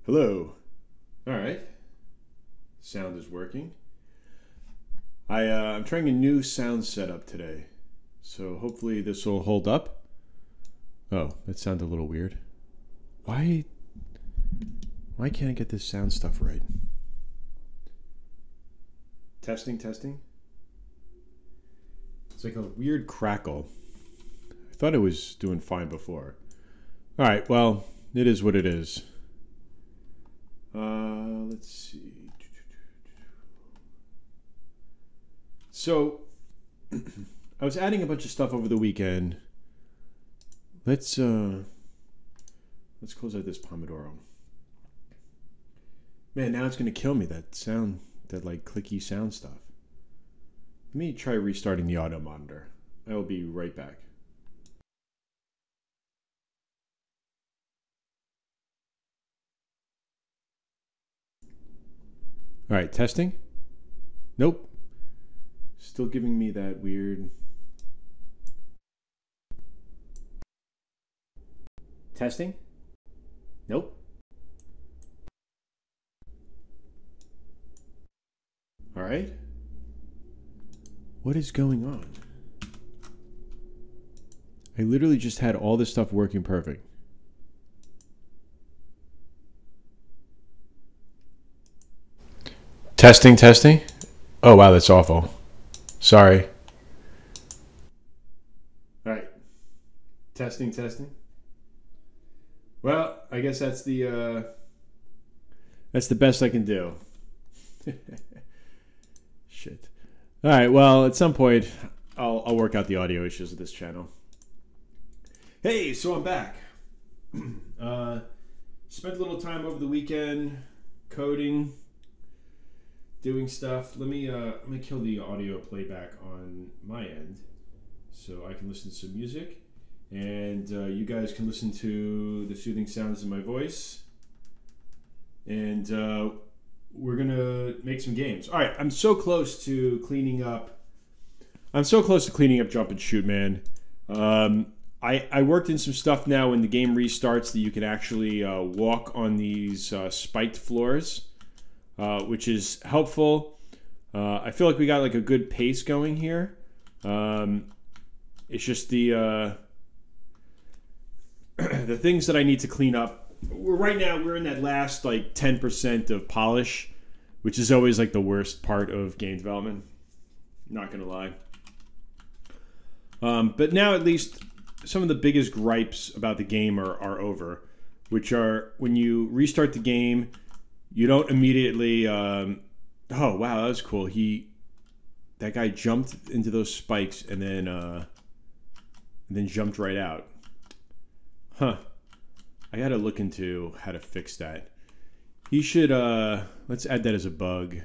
Hello. All right. Sound is working. I'm trying a new sound setup today, so hopefully this will hold up. Oh, that sounded a little weird. Why can't I get this sound stuff right? Testing, testing. It's like a weird crackle. I thought it was doing fine before. All right, well, it is what it is. Let's see. So, I was adding a bunch of stuff over the weekend. Let's close out this Pomodoro. Man, now it's gonna kill me, that sound, that like clicky sound stuff. Let me try restarting the audio monitor. I will be right back. All right, testing. Nope. Still giving me that weird. Testing. Nope. All right. What is going on? I literally just had all this stuff working perfect. Testing, testing. Oh, wow, that's awful. Sorry. All right. Testing, testing. Well, I guess that's the best I can do. Shit. All right, well, at some point I'll work out the audio issues of this channel. Hey, so I'm back. Spent a little time over the weekend coding, doing stuff. Let me kill the audio playback on my end so I can listen to some music, and you guys can listen to the soothing sounds of my voice, and we're gonna make some games. All right, I'm so close to cleaning up Jump and Shoot, man. I worked in some stuff now when the game restarts that you can actually walk on these spiked floors, which is helpful. I feel like we got like a good pace going here. It's just the the things that I need to clean up. Right now we're in that last like 10% of polish, which is always like the worst part of game development. Not gonna lie. But now at least some of the biggest gripes about the game are over, which are when you restart the game, you don't immediately. Oh wow, that was cool. That guy jumped into those spikes and then jumped right out. Huh. I gotta look into how to fix that. He should. Let's add that as a bug.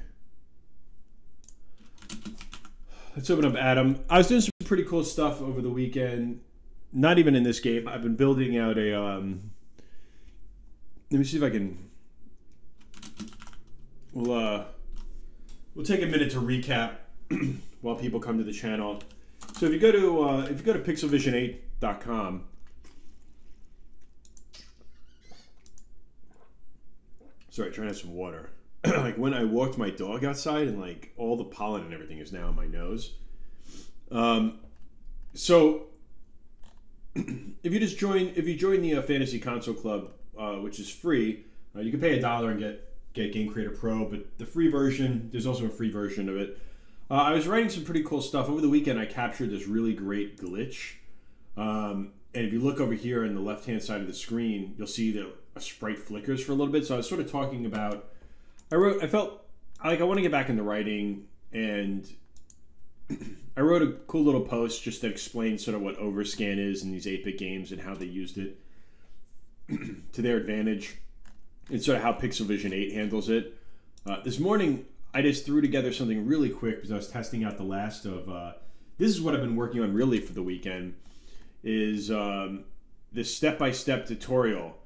Let's open up Adam. I was doing some pretty cool stuff over the weekend. Not even in this game. I've been building out a. Let me see if I can. We'll take a minute to recap while people come to the channel. So if you go to pixelvision8.com. Sorry, trying to have some water. Like when I walked my dog outside and like all the pollen and everything is now on my nose. So if you join the Fantasy Console Club, which is free, you can pay $1 and get Game Creator Pro, but the free version, there's also a free version of it. I was writing some pretty cool stuff. Over the weekend, I captured this really great glitch. And if you look over here on the left-hand side of the screen, you'll see that a sprite flickers for a little bit. So I was sort of talking about, I felt like I want to get back into writing, and I wrote a cool little post just that explained sort of what overscan is in these 8-bit games and how they used it to their advantage, and sort of how Pixel Vision 8 handles it. This morning, I just threw together something really quick because I was testing out the last of, this is what I've been working on really for the weekend, is this step-by-step tutorial.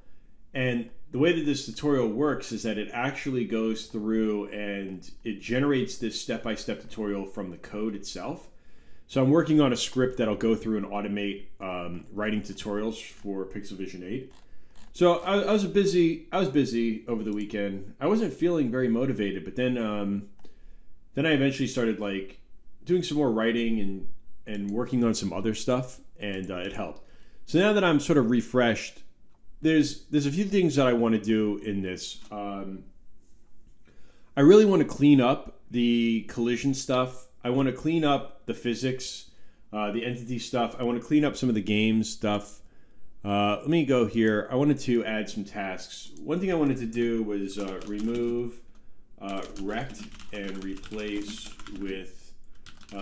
And the way that this tutorial works is that it actually goes through and it generates this step-by-step tutorial from the code itself. So I'm working on a script that'll go through and automate writing tutorials for Pixel Vision 8. So I was busy. I was busy over the weekend. I wasn't feeling very motivated, but then I eventually started like doing some more writing and working on some other stuff, and it helped. So now that I'm sort of refreshed, there's a few things that I want to do in this. I really want to clean up the collision stuff. I want to clean up the physics, the entity stuff. I want to clean up some of the game stuff. Let me go here. I wanted to add some tasks. One thing I wanted to do was remove rect and replace with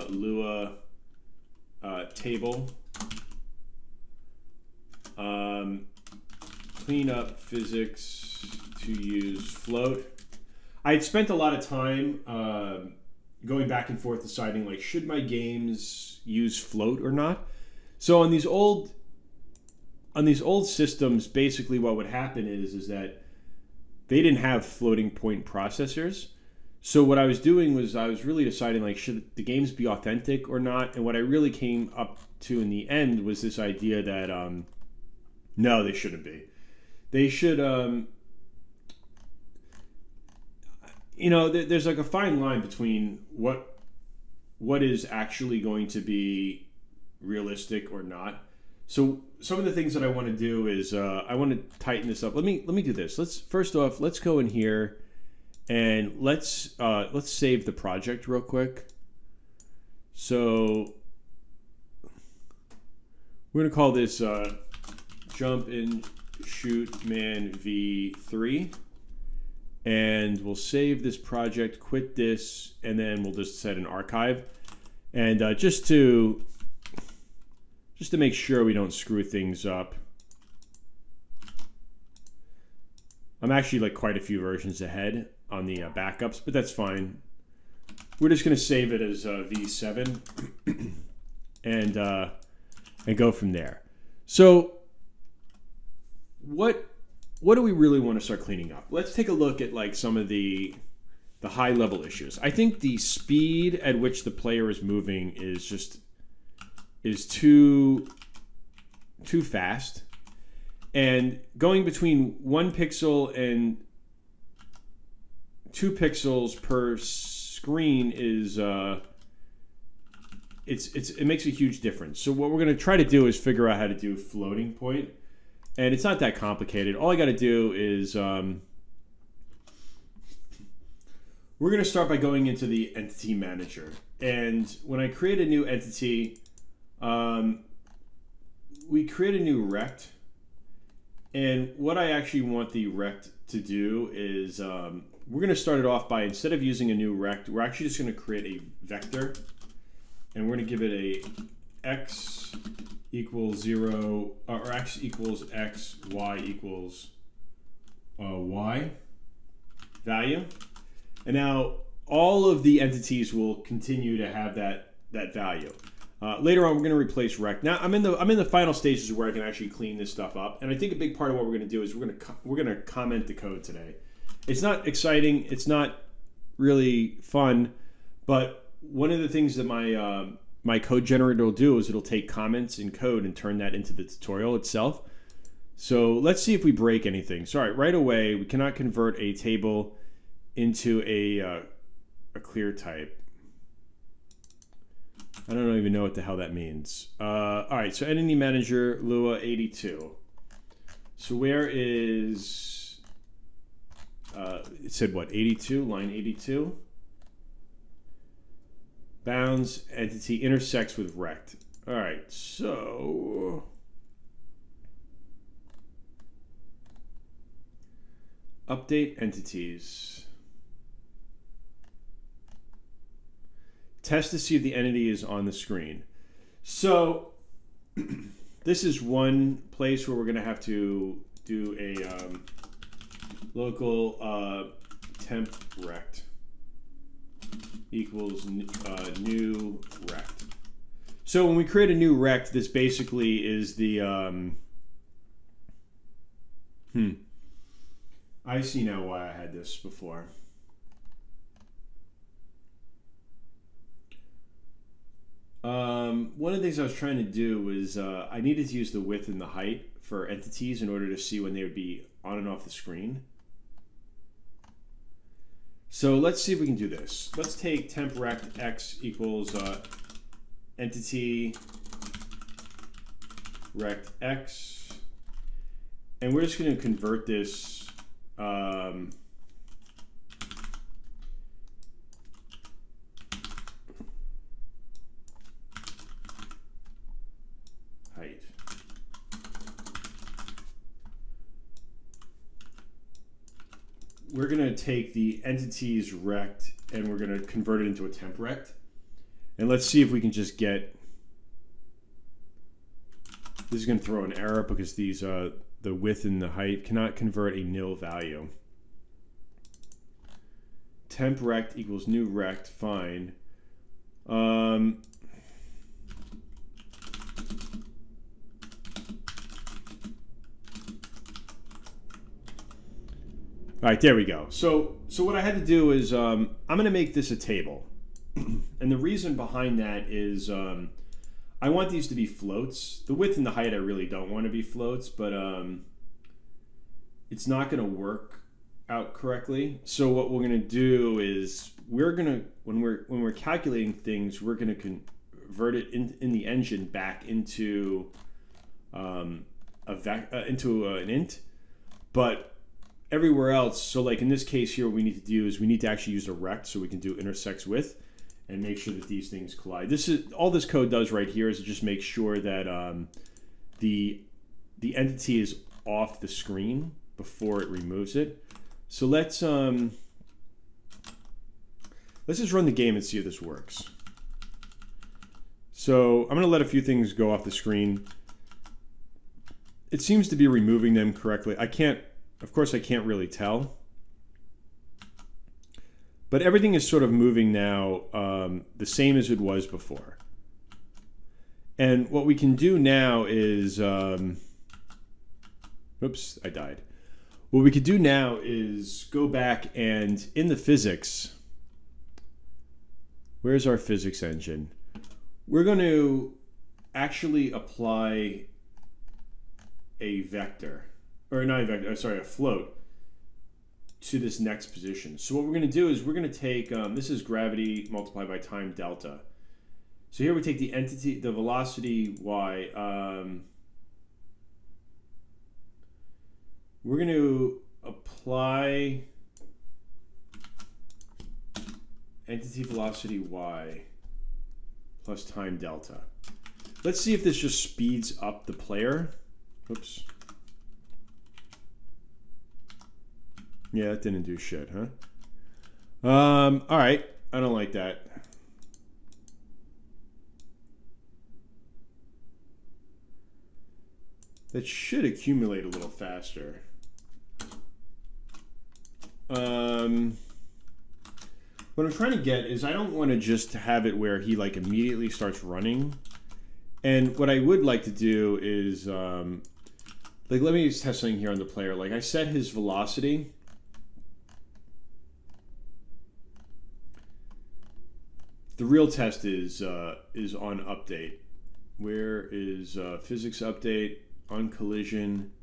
Lua table. Clean up physics to use float. I had spent a lot of time going back and forth deciding like should my games use float or not. So on these old systems, basically what would happen is that they didn't have floating point processors. So what I was doing was I was really deciding like should the games be authentic or not. And what I really came up to in the end was this idea that no, they shouldn't be. They should there's like a fine line between what is actually going to be realistic or not. So some of the things that I want to do is I want to tighten this up. Let me do this. Let's go in here and let's save the project real quick. So we're gonna call this Jump and Shoot Man V3. And we'll save this project, quit this, and then we'll just set an archive. And just to make sure we don't screw things up, I'm actually like quite a few versions ahead on the backups, but that's fine. We're just going to save it as V7 and go from there. So what do we really want to start cleaning up? Let's take a look at like some of the high level issues. I think the speed at which the player is moving is too fast, and going between 1 pixel and 2 pixels per screen is it makes a huge difference. So what we're going to try to do is figure out how to do floating point. And it's not that complicated. All I got to do is we're going to start by going into the entity manager. And when I create a new entity, we create a new rect. And what I actually want the rect to do is we're going to start it off by, instead of using a new rect, we're actually just going to create a vector. And we're going to give it a x equals 0, or x equals x, y equals y value. And now all of the entities will continue to have that value. Later on, we're going to replace rect. Now I'm in the final stages where I can actually clean this stuff up. And I think a big part of what we're going to do is we're going to comment the code today. It's not exciting. It's not really fun. But one of the things that my code generator will do is it'll take comments in code and turn that into the tutorial itself. So let's see if we break anything. So right away, we cannot convert a table into a clear type. I don't even know what the hell that means. All right, so entity manager, Lua 82. So where is, it said what, 82, line 82? Bounds entity intersects with rect. All right, so update entities. Test to see if the entity is on the screen. So this is one place where we're going to have to do a local temp rect equals new rect. So when we create a new rect, this basically is the I see now why I had this before. One of the things I was trying to do was I needed to use the width and the height for entities in order to see when they would be on and off the screen. So let's see if we can do this. Let's take temp rect x equals entity rect x, and we're just going to convert this height. We're going to take the entities rect and we're going to convert it into a temp rect. And let's see if we can just get... This is going to throw an error because these the width and the height cannot convert a nil value. Temp rect equals new rect, fine. All right, there we go. So what I had to do is I'm going to make this a table. And the reason behind that is I want these to be floats. The width and the height I really don't want to be floats, but it's not going to work out correctly. So what we're going to do is we're going to, when we're calculating things, we're going to convert it in the engine back into an int, but everywhere else, so like in this case here, what we need to do is we need to actually use a rect so we can do intersects with and make sure that these things collide. This is all this code does right here is it just make sure that the entity is off the screen before it removes it. So let's just run the game and see if this works. So I'm going to let a few things go off the screen. It seems to be removing them correctly. Of course, I can't really tell. But everything is sort of moving now the same as it was before. And what we can do now is... oops, I died. What we could do now is go back and in the physics... Where's our physics engine? We're going to actually apply a vector. Or not a vector, sorry, a float to this next position. So what we're going to do is we're going to take, this is gravity multiplied by time delta. So here we take the entity, the velocity y. We're going to apply entity velocity y plus time delta. Let's see if this just speeds up the player. Oops. Yeah, that didn't do shit, huh? All right. I don't like that. That should accumulate a little faster. What I'm trying to get is I don't want to just have it where he like immediately starts running. And what I would like to do is, like, let me just test something here on the player. Like I set his velocity. The real test is on update. Where is physics update on collision?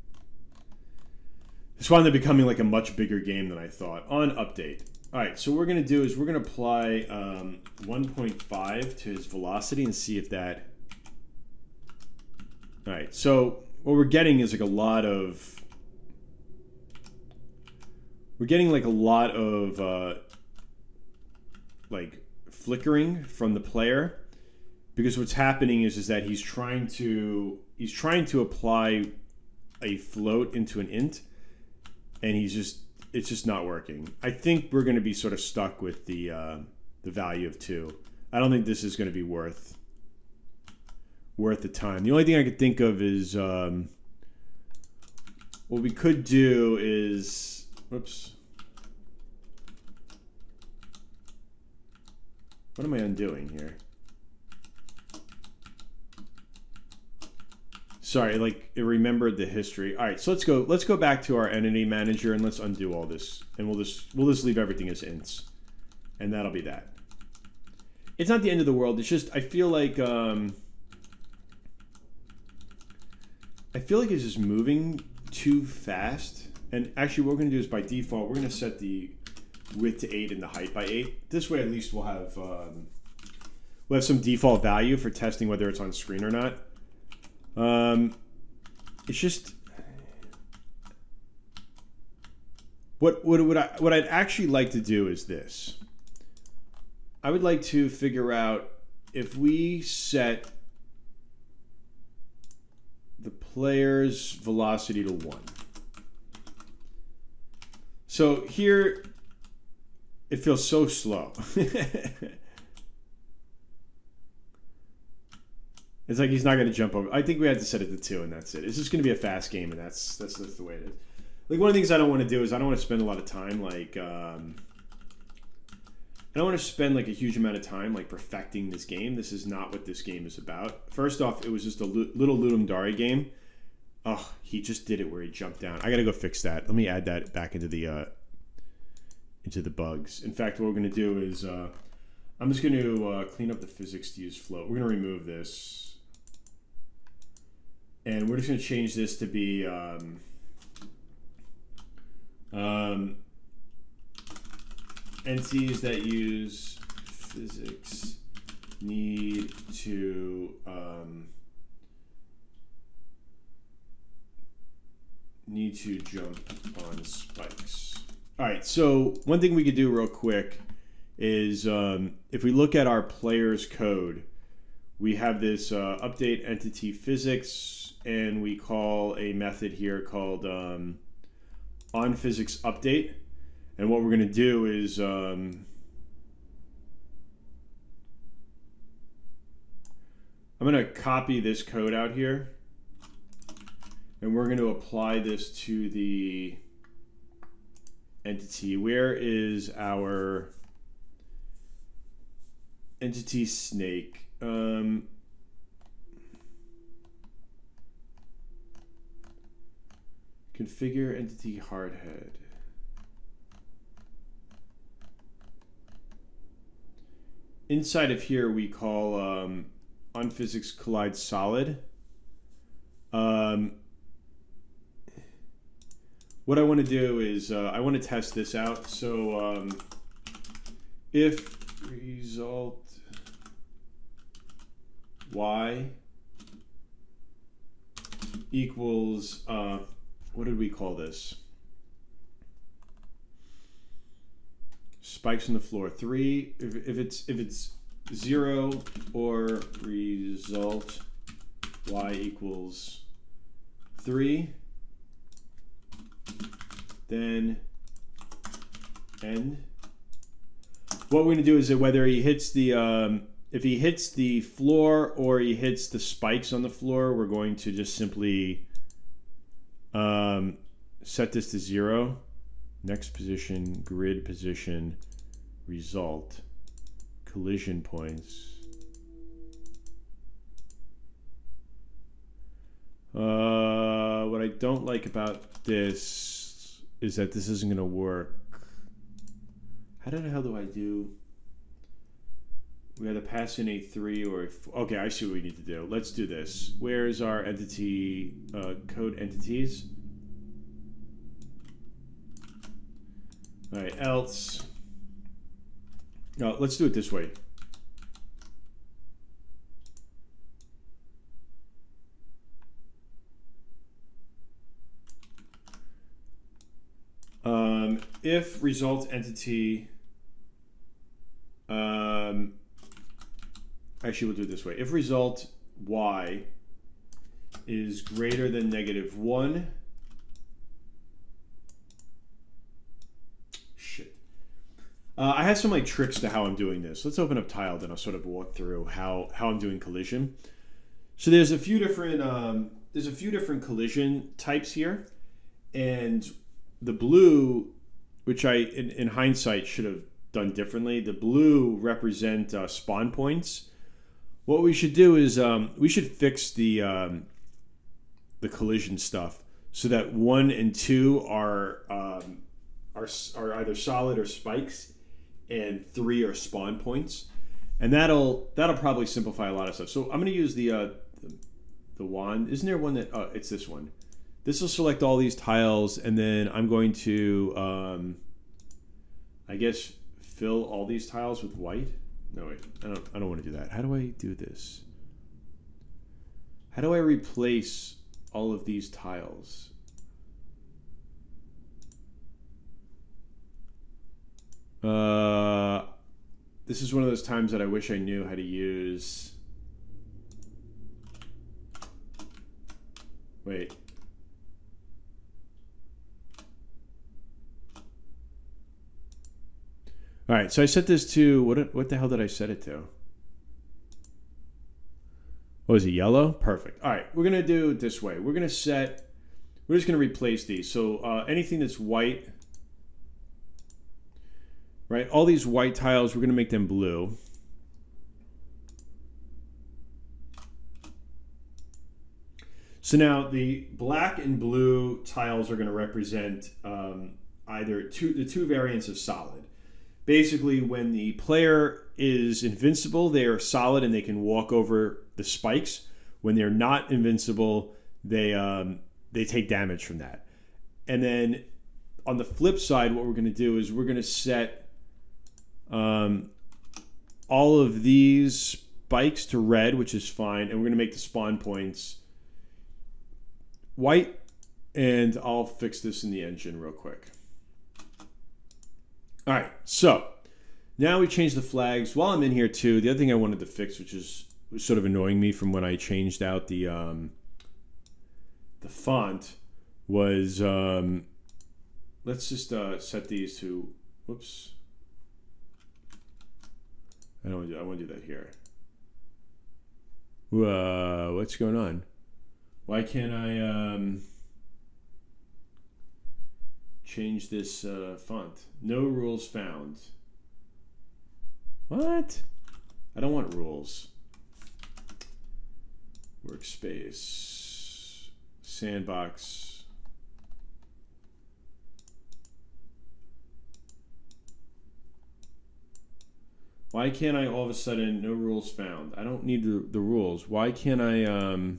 This wound up becoming like a much bigger game than I thought. On update. All right, so what we're going to do is we're going to apply 1.5 to his velocity and see if that... All right, so what we're getting is like a lot of... We're getting like a lot of like flickering from the player, because what's happening is that he's trying to apply a float into an int, and it's just not working. I think we're going to be sort of stuck with the value of 2. I don't think this is going to be worth the time. The only thing I could think of is what we could do is, whoops. What am I undoing here? Sorry, like it remembered the history. All right, so let's go back to our entity manager and let's undo all this, and we'll just leave everything as ints, and that'll be that. it's not the end of the world. It's just I feel like it's just moving too fast. And actually, what we're going to do is by default, we're going to set the width to 8 and the height by 8. This way, at least we'll have some default value for testing whether it's on screen or not. It's just what I'd actually like to do is this. I would like to figure out if we set the player's velocity to 1. So here, it feels so slow. It's like he's not going to jump over. I think we had to set it to 2, and that's it. It's just going to be a fast game, and that's the way it is. Like, one of the things I don't want to do is I don't want to spend a lot of time, like, I don't want to spend, like, a huge amount of time, like, perfecting this game. This is not what this game is about. First off, it was just a little Ludum Dare game. Oh, he just did it where he jumped down. I got to go fix that. Let me add that back into the bugs. In fact, what we're going to do is I'm just going to clean up the physics to use float. We're going to remove this. And we're just going to change this to be entities that use physics need to jump on spikes. All right, so one thing we could do real quick is if we look at our player's code, we have this update entity physics, and we call a method here called onPhysicsUpdate. And what we're going to do is I'm going to copy this code out here, and we're going to apply this to the entity. Where is our entity snake? Configure entity hardhead. Inside of here, we call onPhysics collide solid. What I want to do is I want to test this out. So if result y equals what did we call this? Spikes on the floor 3. If it's 0 or result y equals 3, then end. What we're going to do is that whether he hits the if he hits the floor or he hits the spikes on the floor, we're going to just simply set this to 0. Next position, grid position, result, collision points. What I don't like about this is that this isn't going to work. How the hell do I do? We have to pass in a 3 or a 4. Okay, I see what we need to do. Let's do this. Where is our entity code entities? All right, else. No, let's do it this way. If result entity, actually we'll do it this way. If result y is greater than -1, shit. I have some like tricks to how I'm doing this. Let's open up Tiled and I'll sort of walk through how I'm doing collision. So there's a few different collision types here, and the blue, which I in hindsight should have done differently, the blue represent spawn points. What we should do is we should fix the collision stuff so that 1 and 2 are either solid or spikes, and 3 are spawn points. And that'll probably simplify a lot of stuff. So I'm going to use the wand. Isn't there one that, it's this one. This will select all these tiles, and then I'm going to, I guess, fill all these tiles with white. No, wait, I don't want to do that. How do I do this? How do I replace all of these tiles? This is one of those times that I wish I knew how to use. Wait. All right, so I set this to, what the hell did I set it to? What is it, yellow? Perfect. All right, we're going to do it this way. We're just going to replace these. So anything that's white, right? All these white tiles, we're going to make them blue. So now the black and blue tiles are going to represent either the two variants of solid. Basically, when the player is invincible, they are solid and they can walk over the spikes. When they're not invincible, they take damage from that. And then on the flip side, what we're going to do is we're going to set all of these spikes to red, which is fine, and we're going to make the spawn points white. And I'll fix this in the engine real quick. All right, so now we changed the flags. While I'm in here too, the other thing I wanted to fix, which was sort of annoying me from when I changed out the font, was let's just set these to, whoops. I want to do that here. What's going on? Why can't I change this font? No rules found. What? I don't want rules. Workspace. Sandbox. Why can't I all of a sudden, no rules found? I don't need the rules. Why can't I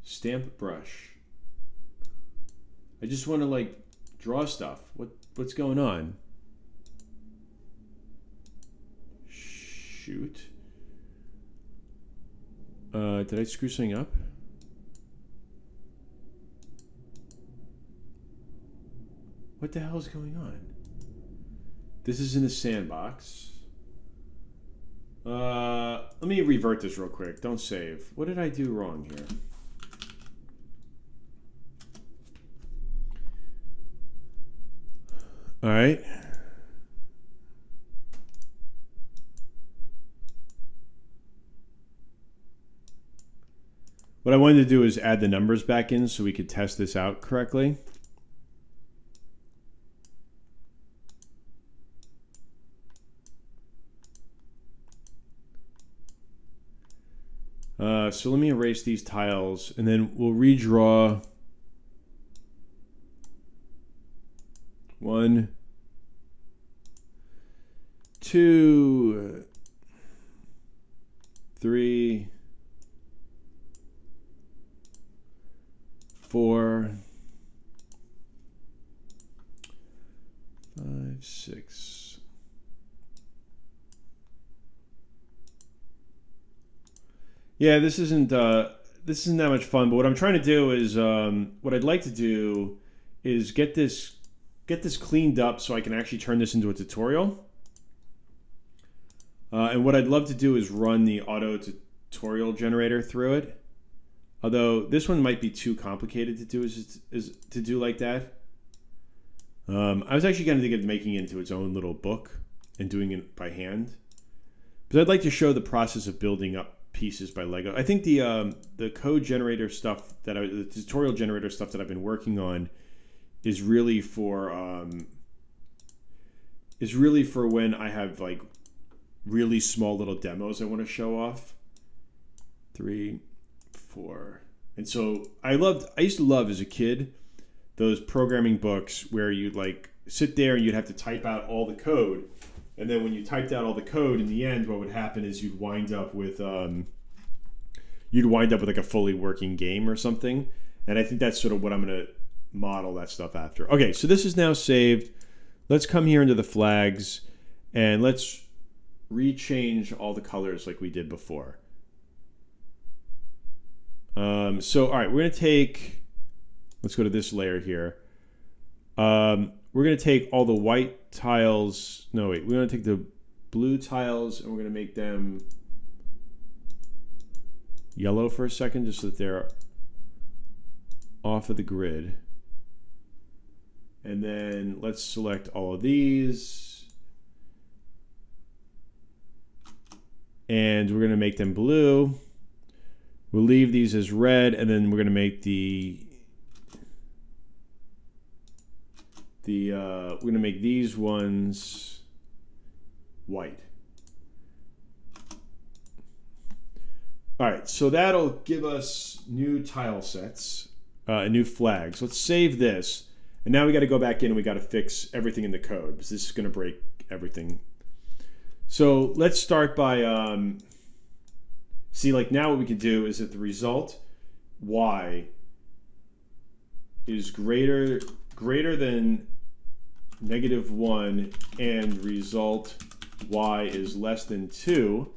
stamp brush? I just want to like draw stuff. What's going on? Shoot. Did I screw something up? What the hell is going on? This is in the sandbox. Let me revert this real quick. Don't save. What did I do wrong here? All right. What I wanted to do is add the numbers back in so we could test this out correctly. So let me erase these tiles and then we'll redraw 1, 2, 3, 4, 5, 6. Yeah, this isn't that much fun. But what I'm trying to do is what I'd like to do is get this cleaned up so I can actually turn this into a tutorial. And what I'd love to do is run the auto tutorial generator through it. Although this one might be too complicated to do to do like that. I was actually going to think of making it into its own little book and doing it by hand. But I'd like to show the process of building up pieces by Lego. I think the code generator stuff the tutorial generator stuff that I've been working on is really for when I have like really small little demos I want to show off. 3, 4. And so I used to love as a kid those programming books where you'd like sit there and you'd have to type out all the code. And then when you typed out all the code, in the end, what would happen is you'd wind up with like a fully working game or something. And I think that's sort of what I'm going to model that stuff after. Okay, so this is now saved. Let's come here into the flags and let's rechange all the colors like we did before. So, all right, we're going to take, let's go to this layer here. We're going to take all the white tiles. No, wait, we're going to take the blue tiles and we're going to make them yellow for a second just so that they're off of the grid. And then let's select all of these. And we're going to make them blue. We'll leave these as red, and then we're going to make we're going to make these ones white. All right, so that'll give us new tile sets, new flags. Let's save this. And now we got to go back in and we got to fix everything in the code because this is going to break everything. So let's start by, see, like now what we can do is that the result y is greater than -1 and result y is less than 2.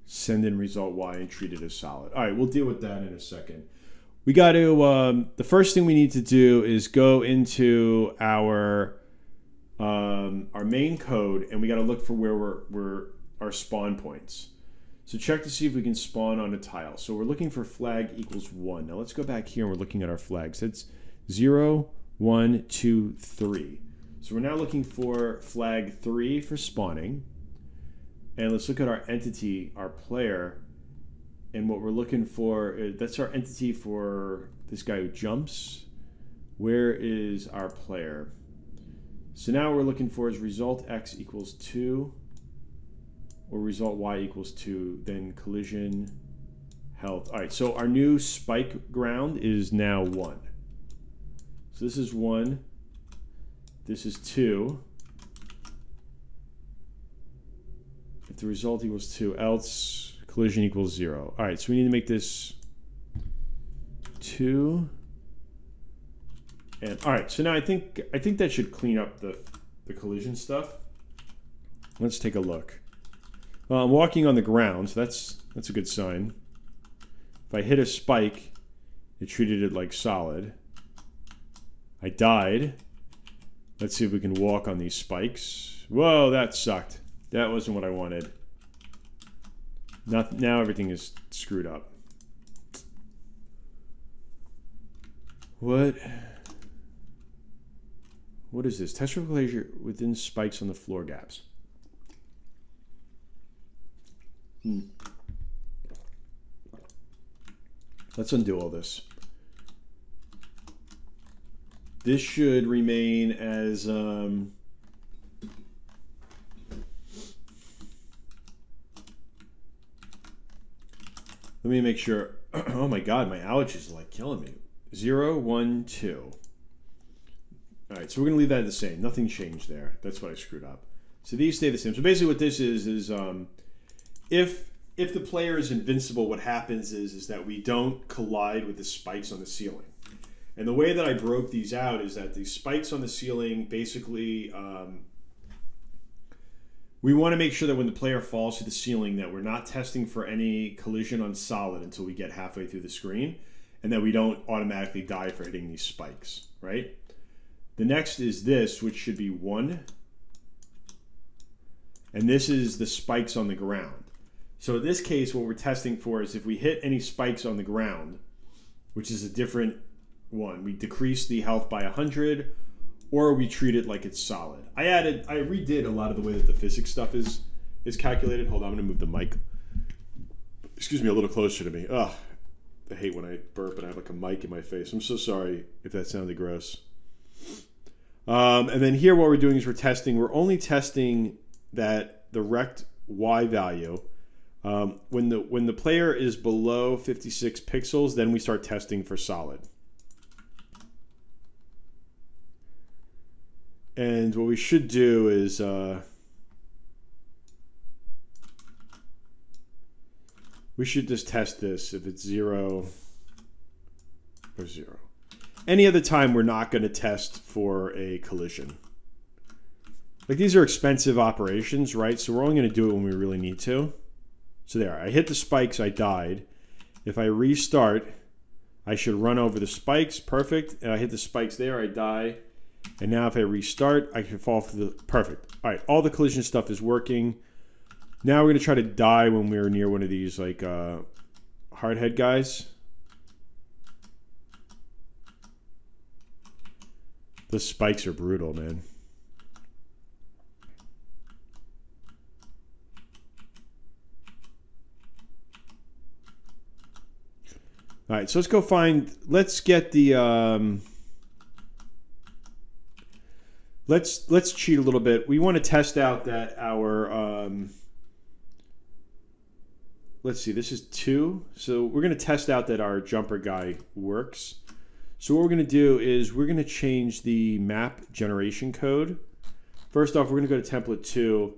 Send in result y and treat it as solid. All right, we'll deal with that in a second. We got to, the first thing we need to do is go into our main code and we got to look for where we're our spawn points. So check to see if we can spawn on a tile. So we're looking for flag equals 1. Now let's go back here and we're looking at our flags. It's 0, 1, 2, 3. So we're now looking for flag 3 for spawning. And let's look at our entity, our player, and what we're looking for, that's our entity for this guy who jumps. Where is our player? So now what we're looking for is result x equals 2, or result y equals 2, then collision, health. All right, so our new spike ground is now 1. So this is 1, this is 2. If the result equals 2, else collision equals 0. All right, so we need to make this 2. And all right, so now I think that should clean up the collision stuff. Let's take a look. Well, I'm walking on the ground, so that's a good sign. If I hit a spike, it treated it like solid. I died. Let's see if we can walk on these spikes. Whoa, that sucked. That wasn't what I wanted. Now everything is screwed up. What is this? Test for closure within spikes on the floor gaps. Let's undo all this. This should remain as let me make sure. Oh my God, my allergies are like killing me. 0, 1, 2. All right, so we're gonna leave that the same. Nothing changed there. That's what I screwed up. So these stay the same. So basically what this is if the player is invincible, what happens is that we don't collide with the spikes on the ceiling. And the way that I broke these out is that the spikes on the ceiling basically, we want to make sure that when the player falls to the ceiling that we're not testing for any collision on solid until we get halfway through the screen, and that we don't automatically die for hitting these spikes, right? The next is this, which should be 1. And this is the spikes on the ground. So in this case, what we're testing for is if we hit any spikes on the ground, which is a different one, we decrease the health by 100, or we treat it like it's solid. I redid a lot of the way that the physics stuff is calculated. Hold on, I'm gonna move the mic, excuse me, a little closer to me. Ugh, I hate when I burp and I have like a mic in my face. I'm so sorry if that sounded gross. And then here what we're doing is we're only testing that the rect Y value. When the player is below 56 pixels, then we start testing for solid. And what we should do is we should just test this if it's 0 or 0. Any other time, we're not going to test for a collision. Like, these are expensive operations, right? So we're only going to do it when we really need to. So there, I hit the spikes, I died. If I restart, I should run over the spikes, perfect. And I hit the spikes there, I die. And now if I restart, I can fall for the, perfect. All right, all the collision stuff is working. Now we're going to try to die when we're near one of these, like, hardhead guys. The spikes are brutal, man. All right, so let's go find, let's get the, let's cheat a little bit. We want to test out that our, let's see, this is 2. So we're going to test out that our jumper guy works. So what we're going to do is we're going to change the map generation code. First off, we're going to go to template 2,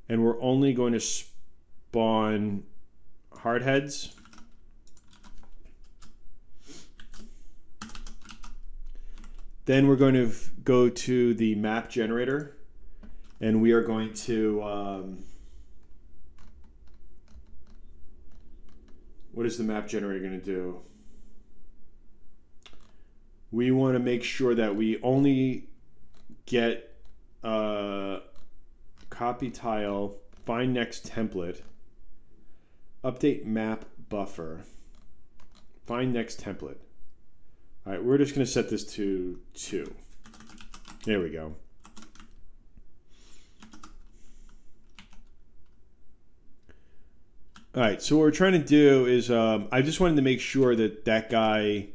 and we're only going to spawn hardheads. Then we're going to go to the map generator, and we are going to, what is the map generator going to do? We want to make sure that we only get copy tile, find next template, update map buffer, find next template. All right, we're just going to set this to 2. There we go. All right, so what we're trying to do is I just wanted to make sure that that guy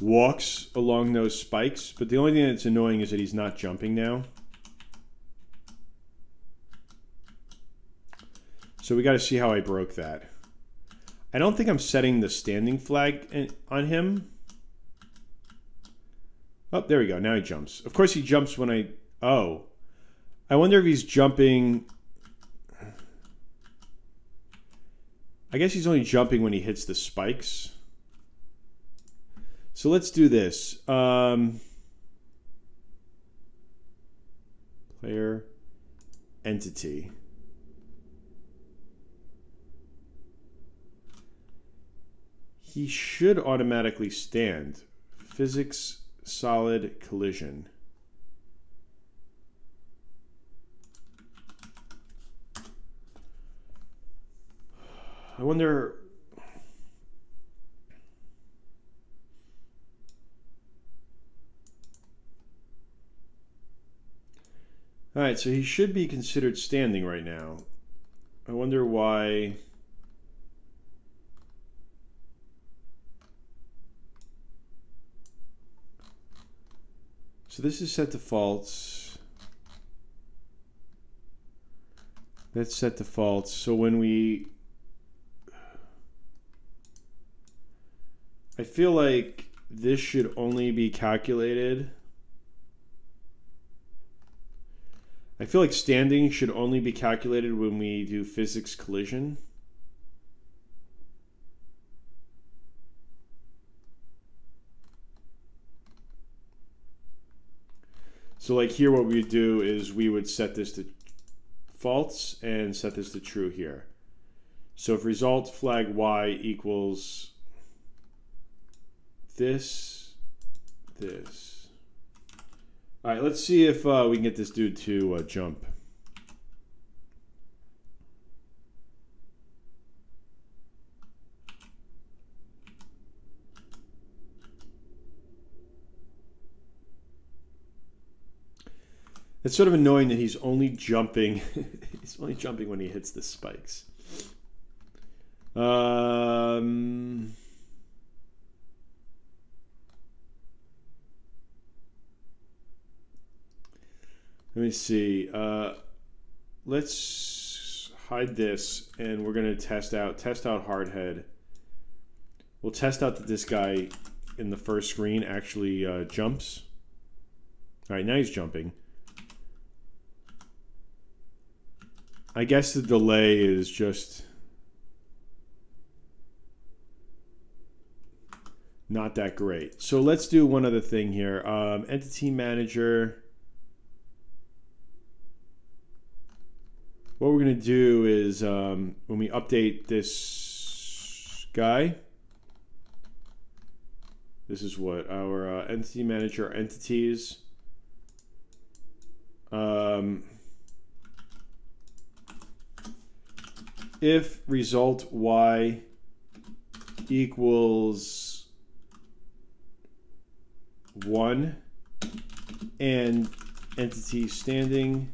walks along those spikes, but the only thing that's annoying is that he's not jumping now. So we got to see how I broke that. I don't think I'm setting the standing flag on him. Oh, there we go. Now he jumps. Of course he jumps when I... Oh. I wonder if he's jumping... I guess he's only jumping when he hits the spikes. So let's do this. Player entity. He should automatically stand. Physics solid collision. I wonder... All right, so he should be considered standing right now. I wonder why... So this is set to false. That's set to false. So when we... I feel like this should only be calculated. I feel like standing should only be calculated when we do physics collision. So like here what we would do is we would set this to false and set this to true here. So if result flag y equals this. All right, let's see if we can get this dude to jump. It's sort of annoying that he's only jumping. He's only jumping when he hits the spikes. Let me see. Let's hide this, and we're going to test out Hardhead. We'll test out that this guy in the first screen actually jumps. All right, now he's jumping. I guess the delay is just not that great. So let's do one other thing here. Entity manager. What we're going to do is when we update this guy, this is what our entity manager entities. If result y equals 1 and entity standing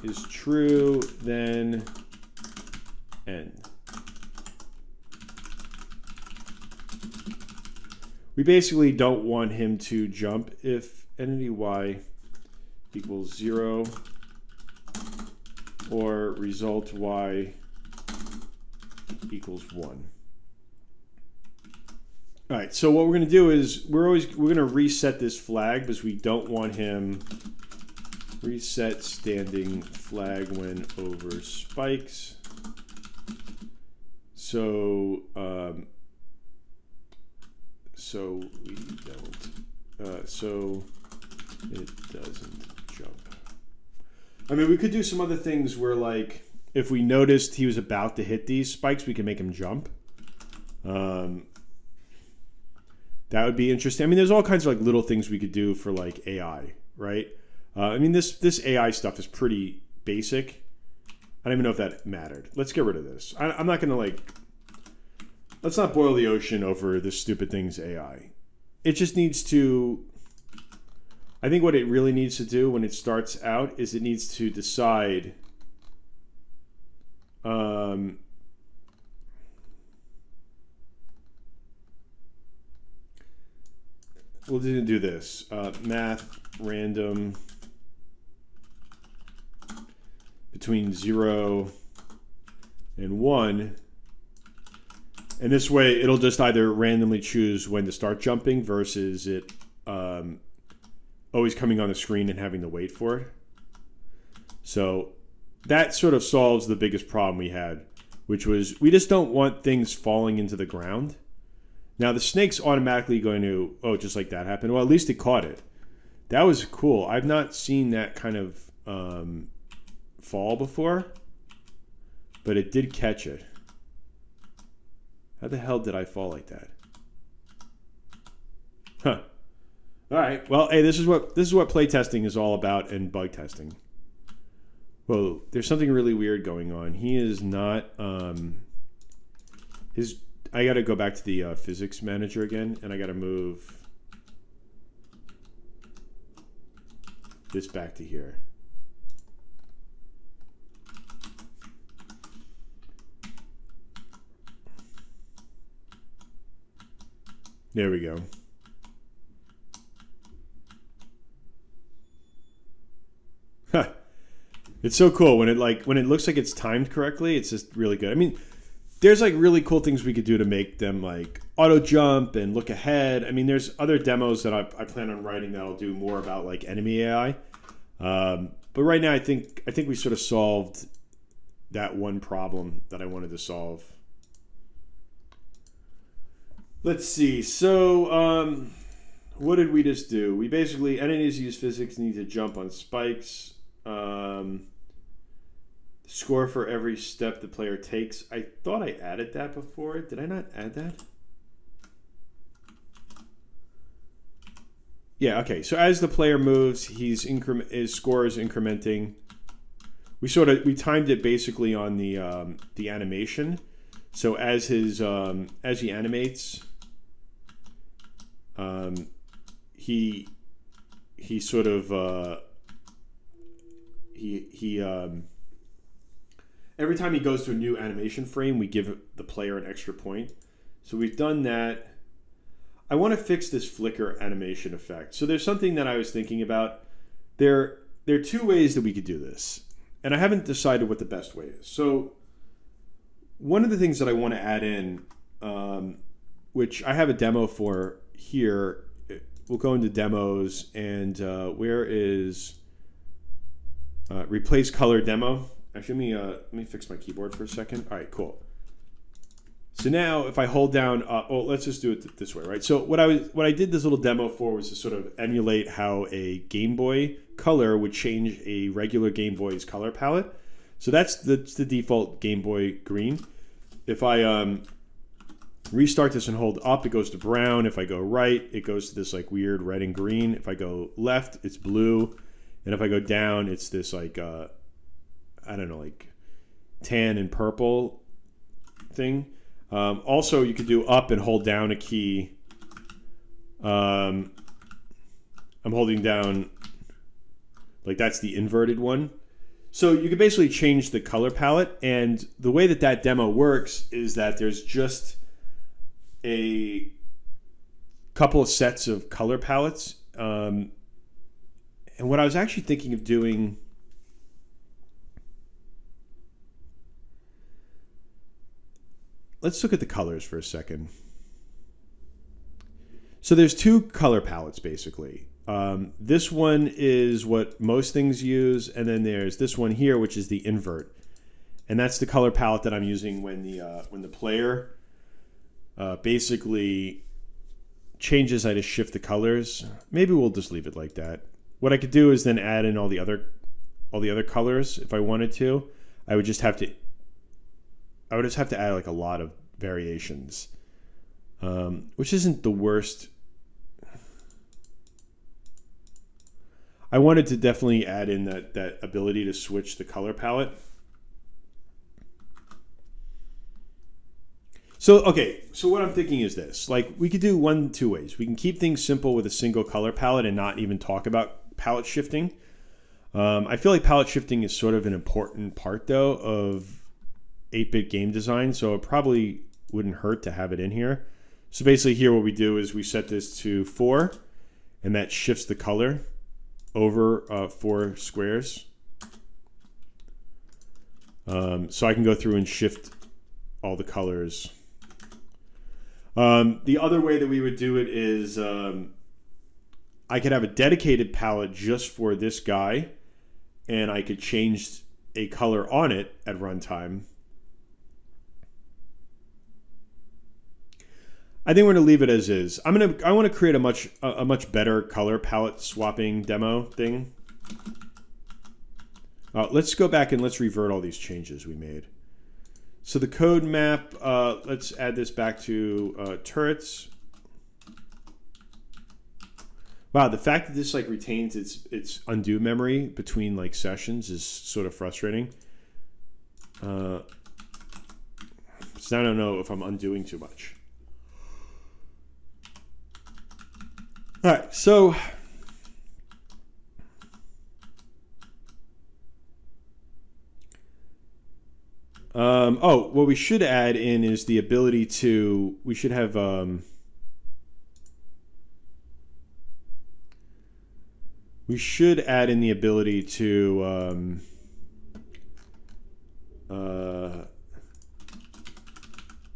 is true, then end. We basically don't want him to jump if entity y equals 0 or result y equals 1. All right, so what we're going to do is we're going to reset this flag because we don't want him reset standing flag when over spikes. So so we don't so it doesn't jump. I mean, we could do some other things where, like, if we noticed he was about to hit these spikes, we can make him jump. That would be interesting. I mean, there's all kinds of like little things we could do for like AI, right? I mean, this AI stuff is pretty basic. I don't even know if that mattered. Let's get rid of this. I'm not gonna like. Let's not boil the ocean over this stupid thing's AI. It just needs to. I think what it really needs to do when it starts out is it needs to decide we'll do this. Math random between 0 and 1. And this way it'll just either randomly choose when to start jumping versus it always coming on the screen and having to wait for it. So that sort of solves the biggest problem we had, which was we just don't want things falling into the ground. Now the snake's automatically going to, oh, just like that happened. Well, at least it caught it. That was cool. I've not seen that kind of fall before, but it did catch it. How the hell did I fall like that? Huh. All right. Well, hey, this is what playtesting is all about and bug testing. Whoa, there's something really weird going on. He is not I got to go back to the physics manager again, and I got to move this back to here. There we go. It's so cool when it looks like it's timed correctly. It's just really good. I mean, there's like really cool things we could do to make them like auto jump and look ahead. I mean, there's other demos that I plan on writing that'll do more about like enemy AI. But right now, I think we sort of solved that one problem that I wanted to solve. Let's see. So what did we just do? We basically, entities use physics need to jump on spikes. Score for every step the player takes. I thought I added that before. Did I not add that? Yeah, okay. So as the player moves, his score is incrementing. We timed it basically on the animation. So as his as he animates, he sort of every time he goes to a new animation frame, we give the player an extra point. So we've done that. I want to fix this flicker animation effect. So there's something that I was thinking about. there are two ways that we could do this, and I haven't decided what the best way is. So one of the things that I want to add in, which I have a demo for here, we'll go into demos, and where is replace color demo? Actually, let me fix my keyboard for a second. All right, cool. So now if I hold down, let's just do it this way, right? So what I did this little demo for was to sort of emulate how a Game Boy Color would change a regular Game Boy's color palette. So that's the default Game Boy green. If I restart this and hold up, it goes to brown. If I go right, it goes to this like weird red and green. If I go left, it's blue. And if I go down, it's this like, I don't know, like tan and purple thing. Also, you could do up and hold down a key. I'm holding down, like that's the inverted one. So you can basically change the color palette. And the way that that demo works is that there's just a couple of sets of color palettes. And what I was actually thinking of doing, let's look at the colors for a second. So there's two color palettes basically. This one is what most things use, and then there's this one here, which is the invert, and that's the color palette that I'm using when the player basically changes. I just shift the colors. Maybe we'll just leave it like that. What I could do is then add in all the other colors if I wanted to. I would just have to add like a lot of variations, which isn't the worst. I wanted to definitely add in that ability to switch the color palette. So, okay, so what I'm thinking is this. Like, we could do two ways. We can keep things simple with a single color palette and not even talk about palette shifting. I feel like palette shifting is sort of an important part, though, of 8-bit game design, so it probably wouldn't hurt to have it in here. So basically here what we do is we set this to 4, and that shifts the color over 4 squares. So I can go through and shift all the colors. The other way that we would do it is I could have a dedicated palette just for this guy, and I could change a color on it at runtime. I think we're going to leave it as is. I want to create a much better color palette swapping demo thing. Let's go back and let's revert all these changes we made. So the code map, let's add this back to turrets. Wow, the fact that this like retains its undo memory between like sessions is sort of frustrating. So I don't know if I'm undoing too much. All right, so what we should add in is the ability to, we should have we should add in the ability to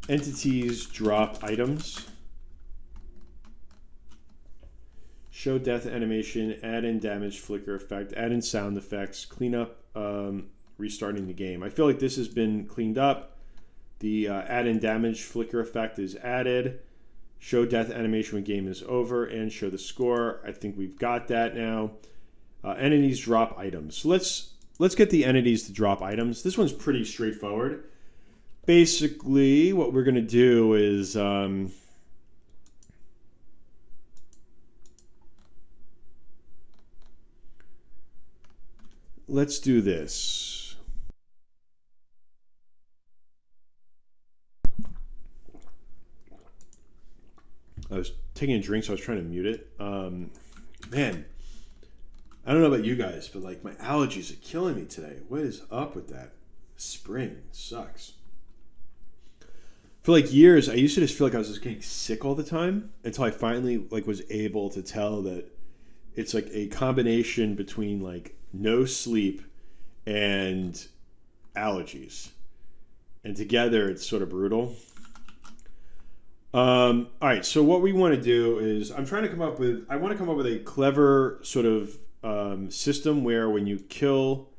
entities drop items. Show death animation, add in damage flicker effect, add in sound effects, clean up restarting the game. I feel like this has been cleaned up. The add in damage flicker effect is added. Show death animation when game is over, and show the score. I think we've got that now. Entities drop items. So let's get the entities to drop items. This one's pretty straightforward. Basically, what we're going to do is let's do this. I was taking a drink, so I was trying to mute it. Man, I don't know about you guys, but like my allergies are killing me today. What is up with that? Spring sucks. For like years, I used to just feel like I was just getting sick all the time until I finally like was able to tell that it's like a combination between like no sleep and allergies, and together it's sort of brutal. All right, so what we want to do is I want to come up with a clever sort of system where when you kill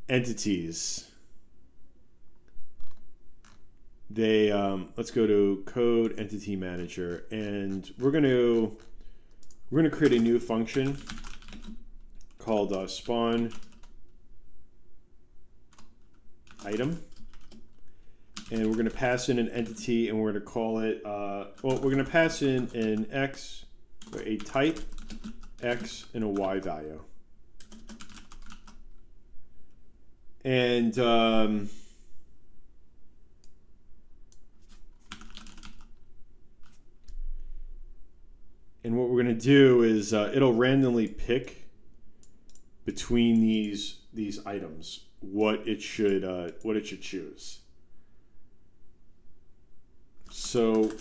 entities, they let's go to Code Entity Manager, and we're going to create a new function called spawn item, and we're going to pass in an entity, and we're going to call it we're going to pass in an X, or a type X, and a Y value. And what we're going to do is it'll randomly pick between these items what it should choose. So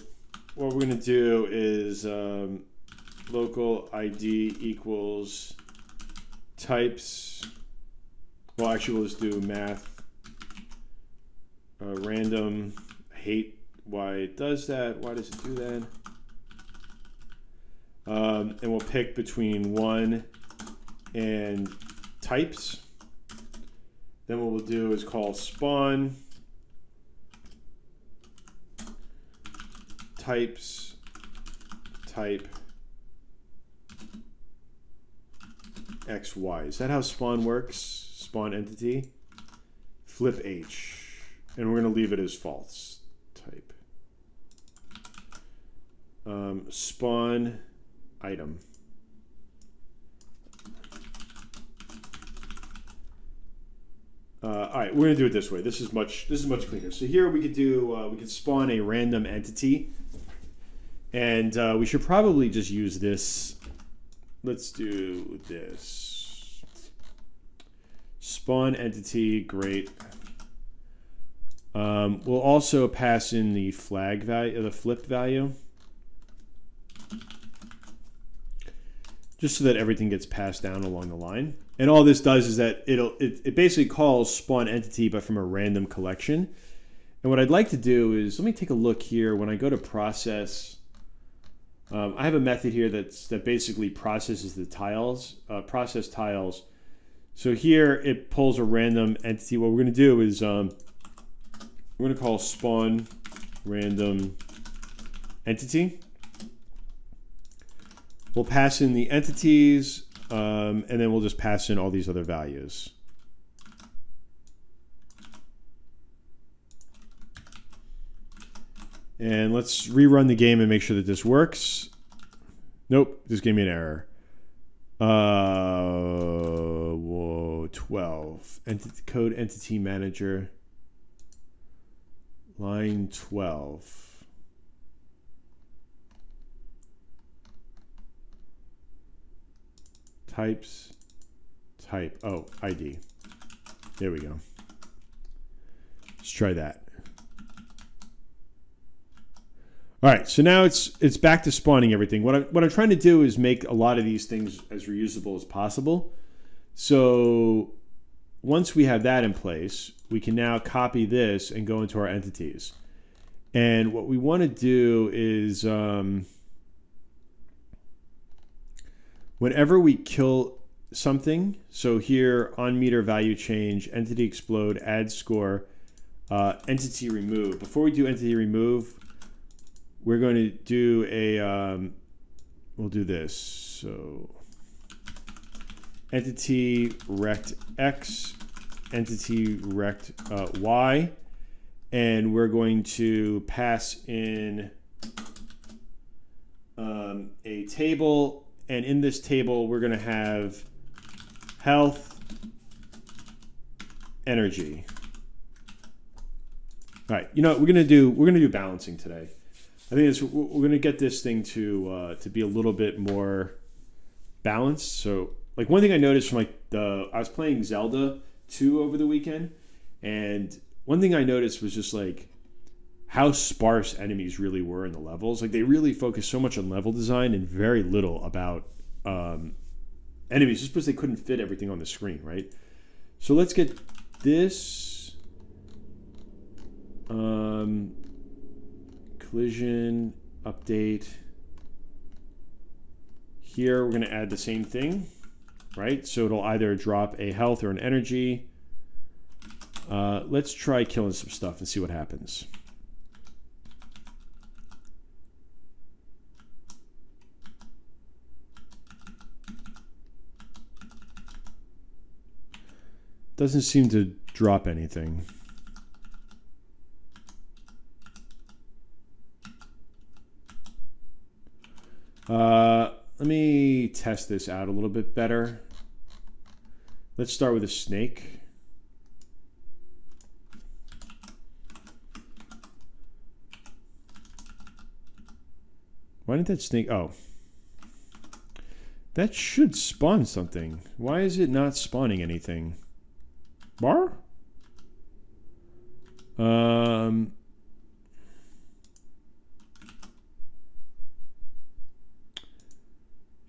what we're going to do is local ID equals types. Well, actually, we'll just do math random. I hate why it does that. Why does it do that? And we'll pick between 1 and types. Then what we'll do is call spawn types type XY. Is that how spawn works? Spawn entity. Flip H. And we're going to leave it as false. Type. Spawn item. All right, we're gonna do it this way. This is much cleaner. So here we could spawn a random entity, and we should probably just use this. Let's do this. Spawn entity, great. We'll also pass in the flag value, the flip value, just so that everything gets passed down along the line. And all this does is that it basically calls spawn entity, but from a random collection. And what I'd like to do is, let me take a look here. When I go to process, I have a method here that basically processes the tiles, process tiles. So here it pulls a random entity. What we're going to do is we're going to call spawn random entity. We'll pass in the entities, and then we'll just pass in all these other values. And let's rerun the game and make sure that this works. Nope, this gave me an error. Whoa, 12. Code Entity Manager. Line 12. Types, type, oh, ID. There we go. Let's try that. All right, so now it's back to spawning everything. What I'm trying to do is make a lot of these things as reusable as possible. So once we have that in place, we can now copy this and go into our entities. And what we want to do is whenever we kill something, so here on meter value change, entity explode, add score, entity remove. Before we do entity remove, we're going to do a, we'll do this. So entity rect X, entity rect Y, and we're going to pass in a table. And in this table, we're going to have health, energy. All right, you know what we're going to do? We're going to do balancing today. I think we're going to get this thing to be a little bit more balanced. So, like one thing I noticed from I was playing Zelda 2 over the weekend, and one thing I noticed was just like how sparse enemies really were in the levels. Like they really focused so much on level design and very little about enemies just because they couldn't fit everything on the screen, right? So let's get this collision update. Here we're going to add the same thing, right? So it'll either drop a health or an energy. Let's try killing some stuff and see what happens. Doesn't seem to drop anything. Let me test this out a little bit better. Let's start with a snake. Why didn't that snake? Oh. That should spawn something. Why is it not spawning anything? Bar?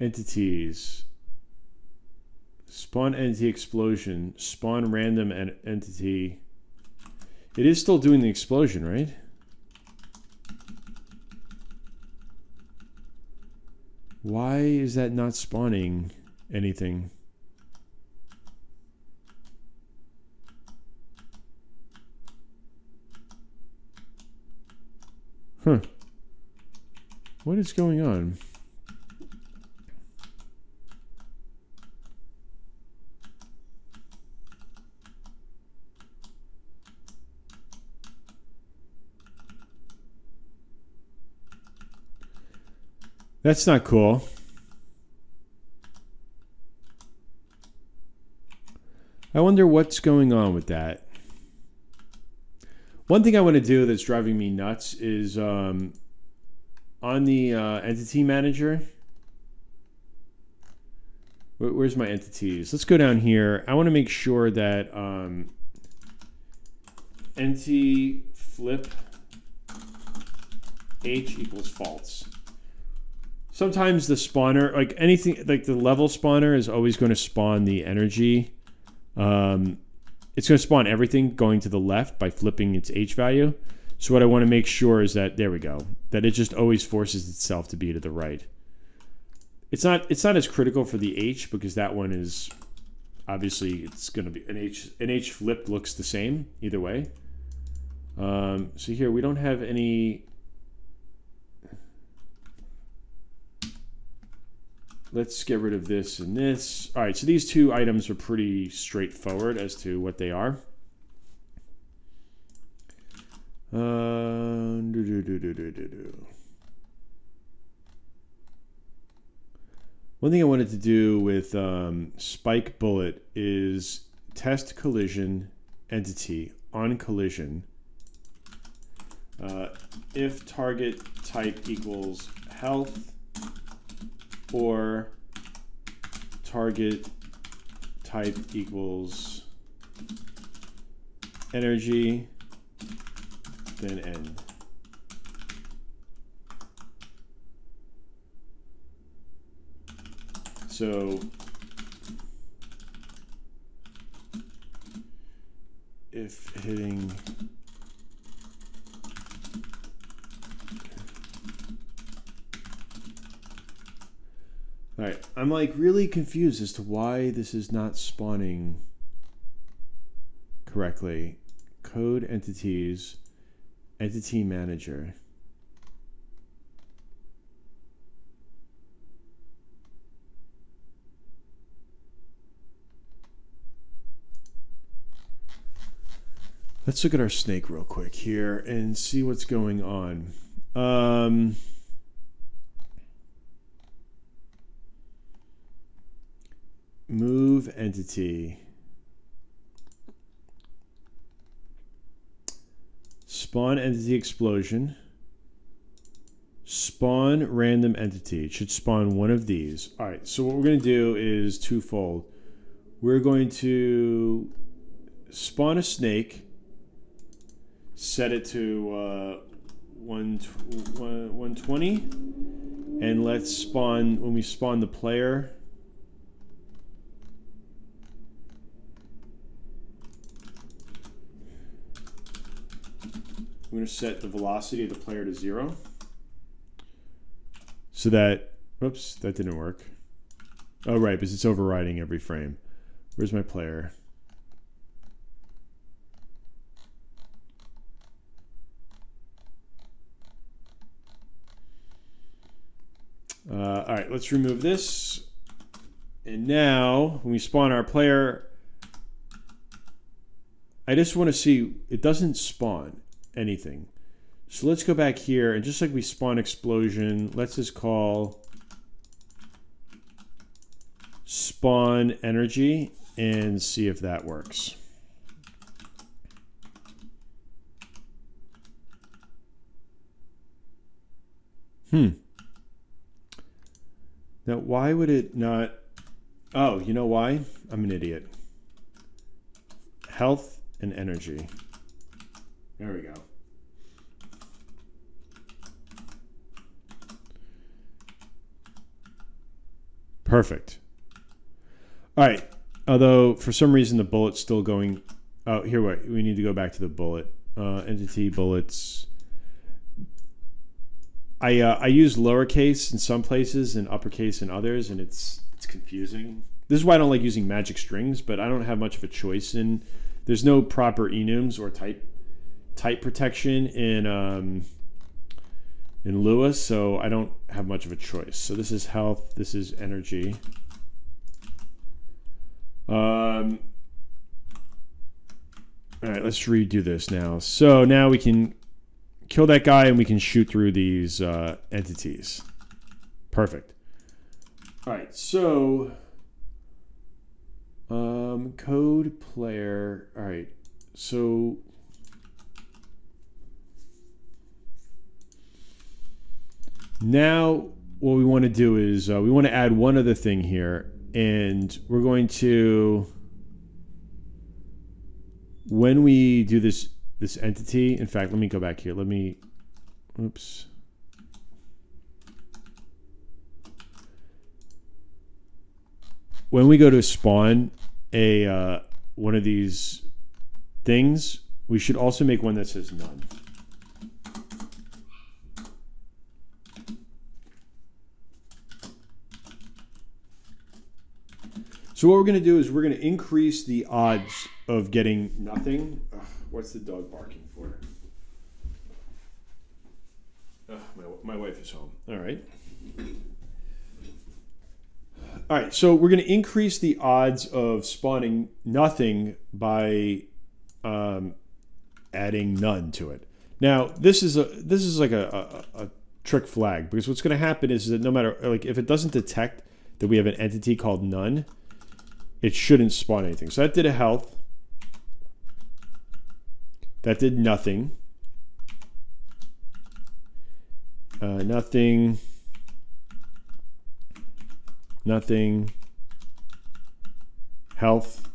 Entities. Spawn entity explosion. Spawn random entity. It is still doing the explosion, right? Why is that not spawning anything? Huh. What is going on? That's not cool. I wonder what's going on with that. One thing I want to do that's driving me nuts is on the entity manager. Where's my entities? Let's go down here. I want to make sure that entity flip H equals false. Sometimes the spawner, like anything, like the level spawner is always going to spawn the energy. It's going to spawn everything going to the left by flipping its H value. So what I want to make sure is that, there we go, that it just always forces itself to be to the right. It's not as critical for the H because that one is, obviously it's going to be, an H flipped looks the same either way. So here we don't have any. Let's get rid of this and this. All right, so these two items are pretty straightforward as to what they are. One thing I wanted to do with Spike Bullet is test collision entity on collision. If target type equals health, or target type equals energy, then end. So if hitting all right, I'm like really confused as to why this is not spawning correctly. Code entities, entity manager. Let's look at our snake real quick here and see what's going on. Move entity. Spawn entity explosion. Spawn random entity. It should spawn one of these. All right, so what we're going to do is twofold. We're going to spawn a snake, set it to 120, And let's spawn, when we spawn the player, I'm going to set the velocity of the player to 0. So that, whoops, that didn't work. Oh, right, because it's overriding every frame. Where's my player? All right, let's remove this. And now, when we spawn our player, I just want to see, it doesn't spawn anything. So let's go back here, and just like we spawn explosion, let's just call spawn energy and see if that works. Now, why would it not? Oh, you know why? I'm an idiot. Health and energy. There we go. Perfect. All right. Although, for some reason, the bullet's still going... Oh, here, wait. We need to go back to the bullet. Entity, bullets... I use lowercase in some places and uppercase in others, and it's confusing. This is why I don't like using magic strings, but I don't have much of a choice in. There's no proper enums or type protection in Lua, so I don't have much of a choice. So this is health. This is energy. All right, let's redo this now. So now we can kill that guy and we can shoot through these entities. Perfect. All right, so code player. All right, so now what we want to do is we want to add one other thing here, and we're going to, when we do this entity, in fact, let me go back here. Let me, oops. When we go to spawn a one of these things, we should also make one that says none. So what we're going to do is we're going to increase the odds of getting nothing. Ugh, what's the dog barking for? Ugh, my wife is home. All right. All right, so we're going to increase the odds of spawning nothing by adding none to it. Now, this is like a trick flag, because what's going to happen is that no matter, like, if it doesn't detect that we have an entity called none, it shouldn't spawn anything. So that did a health. That did nothing. Nothing. Nothing. Health.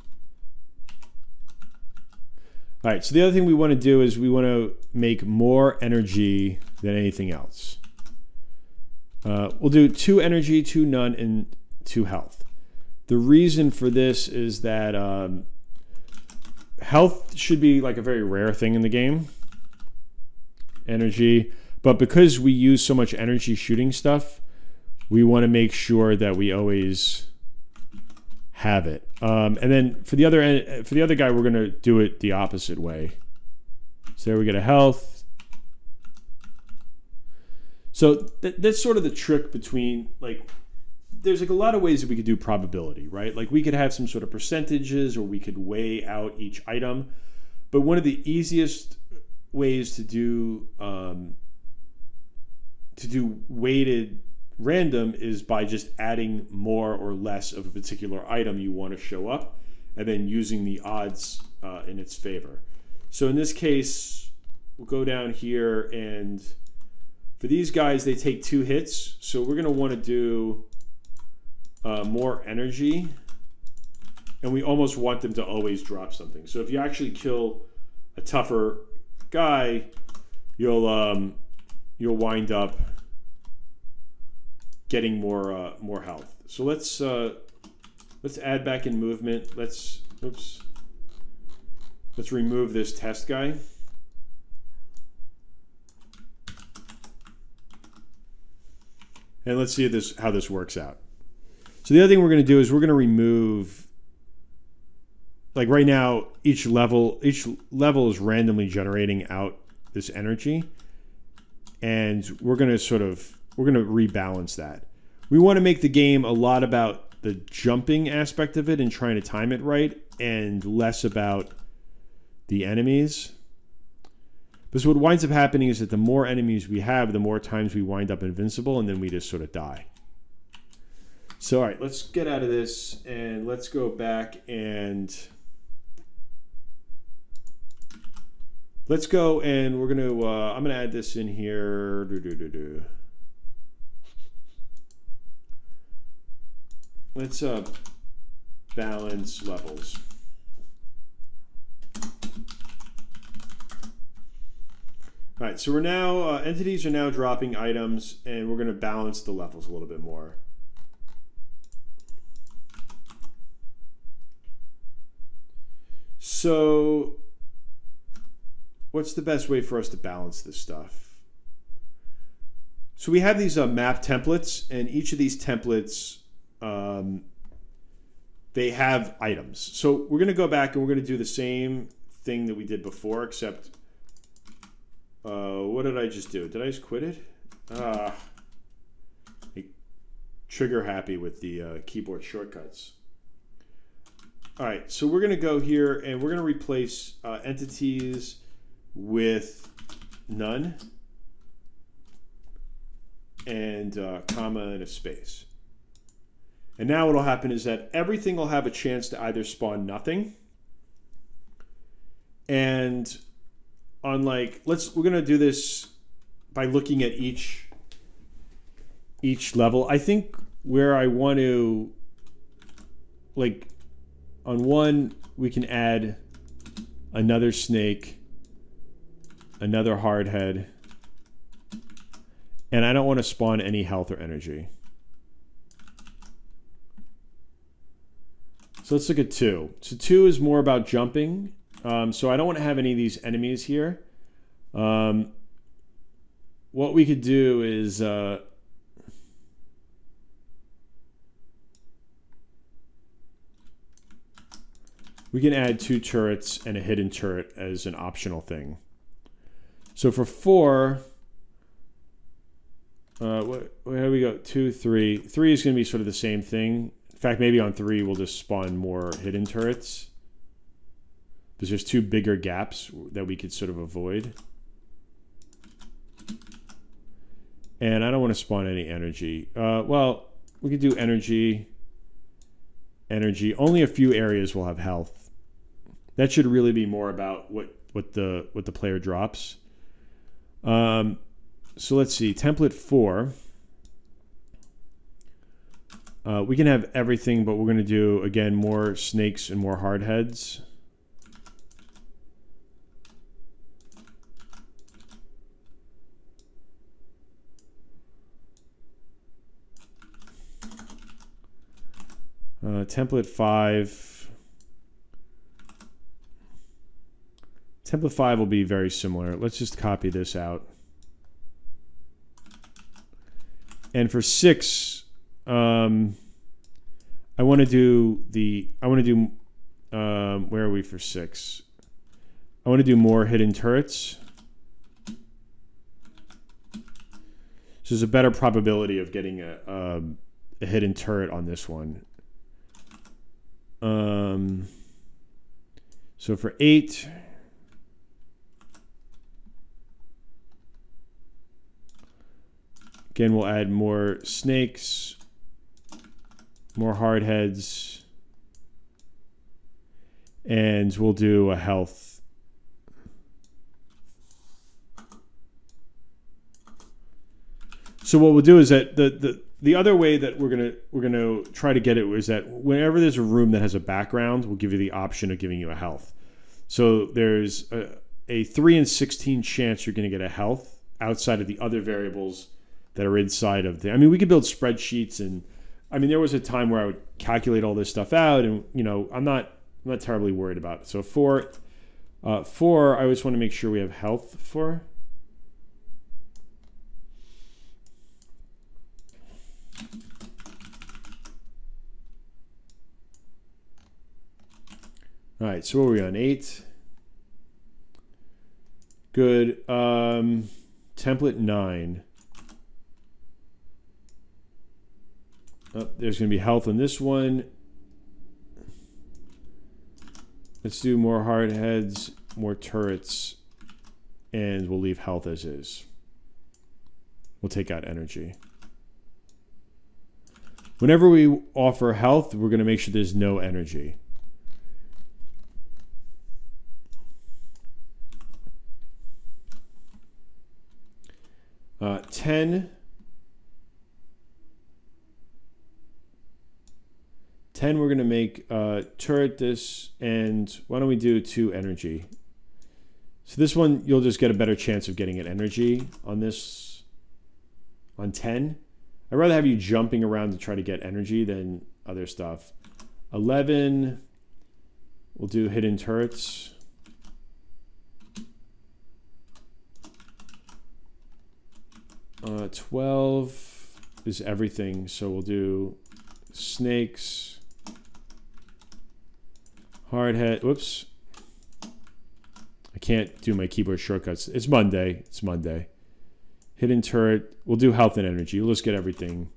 All right, so the other thing we want to do is we want to make more energy than anything else. We'll do 2 energy, 2 none, and 2 health. The reason for this is that health should be like a very rare thing in the game. Energy. But because we use so much energy shooting stuff, we want to make sure that we always have it. And then for the other guy, we're going to do it the opposite way. So there we get a health. So that's sort of the trick between, like, there's like a lot of ways that we could do probability, right? Like we could have some sort of percentages, or we could weigh out each item. But one of the easiest ways to do weighted random is by just adding more or less of a particular item you want to show up, and then using the odds in its favor. So in this case, we'll go down here, and for these guys, they take 2 hits. So we're going to want to do more energy, and we almost want them to always drop something. So if you actually kill a tougher guy, you'll wind up getting more health. So let's add back in movement. Let's remove this test guy. And let's see how this works out. So the other thing we're going to do is we're going to remove, like right now, each level is randomly generating out this energy, and we're going to rebalance that. We want to make the game a lot about the jumping aspect of it and trying to time it right, and less about the enemies. Because what winds up happening is that the more enemies we have, the more times we wind up invincible, and then we just sort of die. So, all right, let's get out of this, and let's go back and let's go, and we're going to, I'm going to add this in here. Let's balance levels. All right, so we're now, entities are now dropping items, and we're going to balance the levels a little bit more. So what's the best way for us to balance this stuff? So we have these map templates, and each of these templates, they have items. So we're going to go back and we're going to do the same thing that we did before, except what did I just do? Did I just quit it? Trigger happy with the keyboard shortcuts. All right, so we're going to go here and we're going to replace entities with none and comma and a space. And now what will happen is that everything will have a chance to either spawn nothing, and on like, we're going to do this by looking at each level. I think where I want to, like, on one, we can add another snake, another hardhead, and I don't want to spawn any health or energy. So let's look at 2. So 2 is more about jumping. So I don't want to have any of these enemies here. What we could do is we can add 2 turrets and a hidden turret as an optional thing. So for 4, where do we go? 2, 3. 3 is going to be sort of the same thing. In fact, maybe on 3 we'll just spawn more hidden turrets, because there's 2 bigger gaps that we could sort of avoid. And I don't want to spawn any energy. Well, we could do energy. Only a few areas will have health. That should really be more about what the player drops. So let's see. Template 4. We can have everything, but we're going to do, again, more snakes and more hardheads. Template 5. Template 5 will be very similar. Let's just copy this out. And for 6, I want to do where are we for 6? I want to do more hidden turrets. So there's a better probability of getting a hidden turret on this one. So for 8, again, we'll add more snakes, more hardheads, and we'll do a health. So what we'll do is that the other way that we're gonna try to get it is that whenever there's a room that has a background, we'll give you the option of giving you a health. So there's a 3 in 16 chance you're going to get a health outside of the other variables that are inside of the. I mean, we could build spreadsheets, and I mean, there was a time where I would calculate all this stuff out, and I'm not terribly worried about it. So 4, I always want to make sure we have health for. All right, so what are we on? 8. Good. Template 9. Oh, there's going to be health on this one. Let's do more hard heads, more turrets, and we'll leave health as is. We'll take out energy. Whenever we offer health, we're going to make sure there's no energy. Uh, 10. 10, we're going to make turret this, and why don't we do 2 energy? So this one, you'll just get a better chance of getting an energy on this, on 10. I'd rather have you jumping around to try to get energy than other stuff. 11, we'll do hidden turrets. 12 is everything, so we'll do snakes. Hard head. Whoops. I can't do my keyboard shortcuts. It's Monday. It's Monday. Hidden turret. We'll do health and energy. We'll just get everything.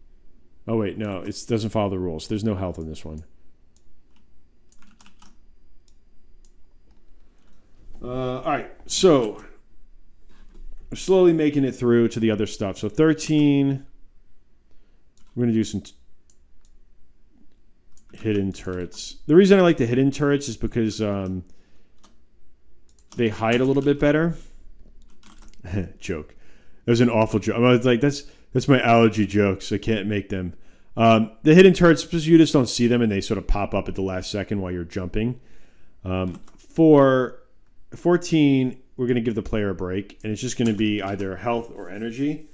Oh, wait. No. It doesn't follow the rules. There's no health in this one. All right. So we're slowly making it through to the other stuff. So 13. We're going to do some hidden turrets. The reason I like the hidden turrets is because they hide a little bit better. Joke. That was an awful joke. I was like, that's my allergy jokes. I can't make them. The hidden turrets, because you just don't see them and they sort of pop up at the last second while you're jumping. For 14, we're going to give the player a break, and it's just going to be either health or energy.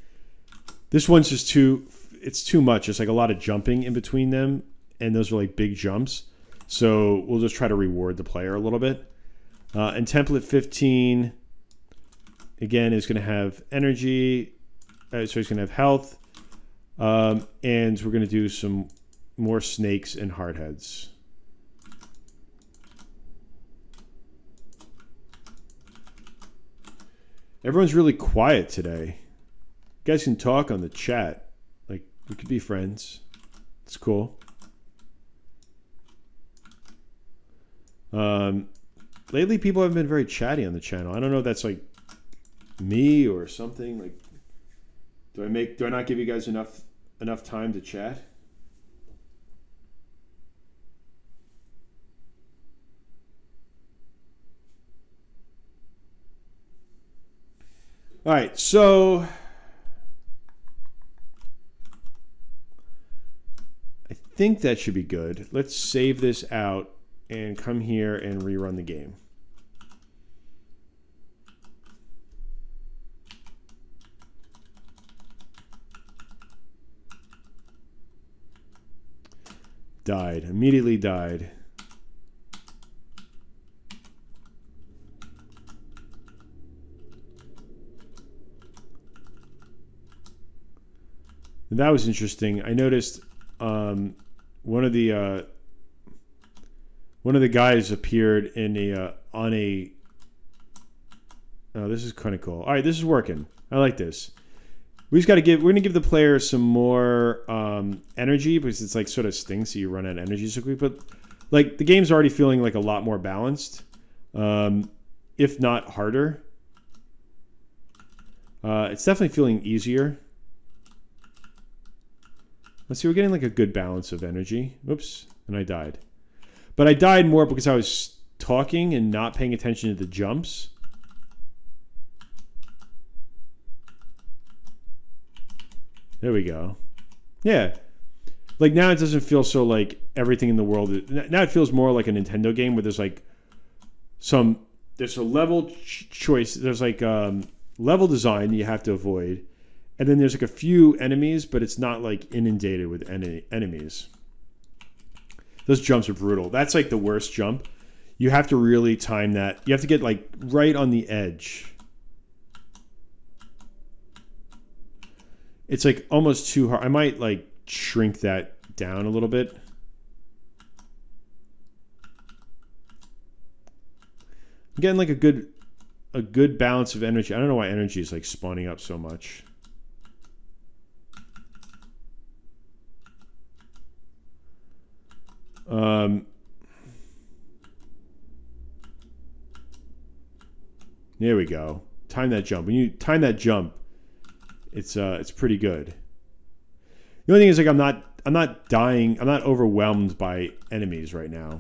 This one's just it's too much. It's like a lot of jumping in between them, and those are like big jumps. So we'll just try to reward the player a little bit. And template 15, again, is going to have energy. So it's going to have health. And we're going to do some more snakes and hardheads. Everyone's really quiet today. You guys can talk on the chat. Like, we could be friends. It's cool. Lately, people haven't been very chatty on the channel. I don't know if that's like me or something. Like, do I not give you guys enough time to chat? All right, so I think that should be good. Let's save this out and come here and rerun the game. Died. Immediately died. That was interesting. I noticed one of the guys appeared in on a. Oh, this is kind of cool. All right, this is working. I like this. We're gonna give the player some more energy because it's like sort of stinks so you run out of energy so quick. But like the game's already feeling like a lot more balanced, if not harder. It's definitely feeling easier. Let's see, we're getting like a good balance of energy. Oops, and I died. But I died more because I was talking and not paying attention to the jumps. There we go. Yeah. Like now it doesn't feel so like everything in the world. Now it feels more like a Nintendo game where there's like there's a level choice. There's like level design you have to avoid. And then there's like a few enemies, but it's not like inundated with enemies. Those jumps are brutal. That's like the worst jump. You have to really time that. You have to get like right on the edge. It's like almost too hard. I might like shrink that down a little bit. I'm getting like a good balance of energy. I don't know why energy is like spawning up so much. There we go. Time that jump. When you time that jump, it's pretty good. The only thing is like I'm not dying. I'm not overwhelmed by enemies right now.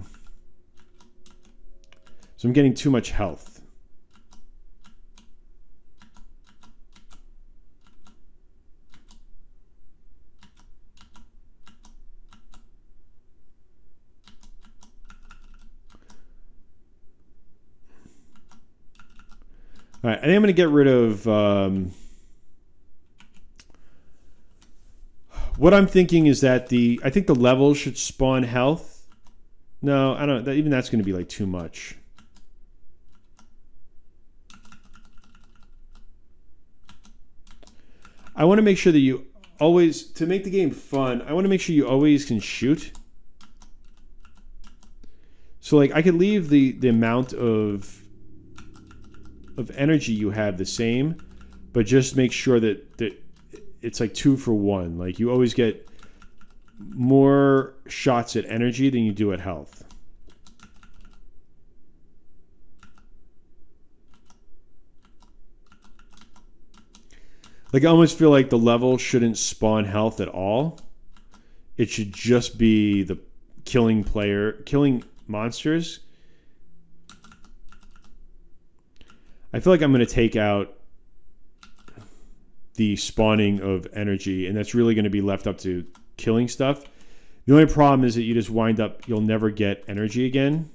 So I'm getting too much health. All right, I think I'm going to get rid of... what I'm thinking is that I think the levels should spawn health. No, I don't... Even that's going to be like too much. I want to make sure that you always... To make the game fun, I want to make sure you always can shoot. So like I could leave the amount of energy you have the same, but just make sure that it's like 2 for 1. Like you always get more shots at energy than you do at health. Like I almost feel like the level shouldn't spawn health at all. It should just be the killing monsters. I feel like I'm going to take out the spawning of energy, and that's really going to be left up to killing stuff. The only problem is that you just wind up, you'll never get energy again.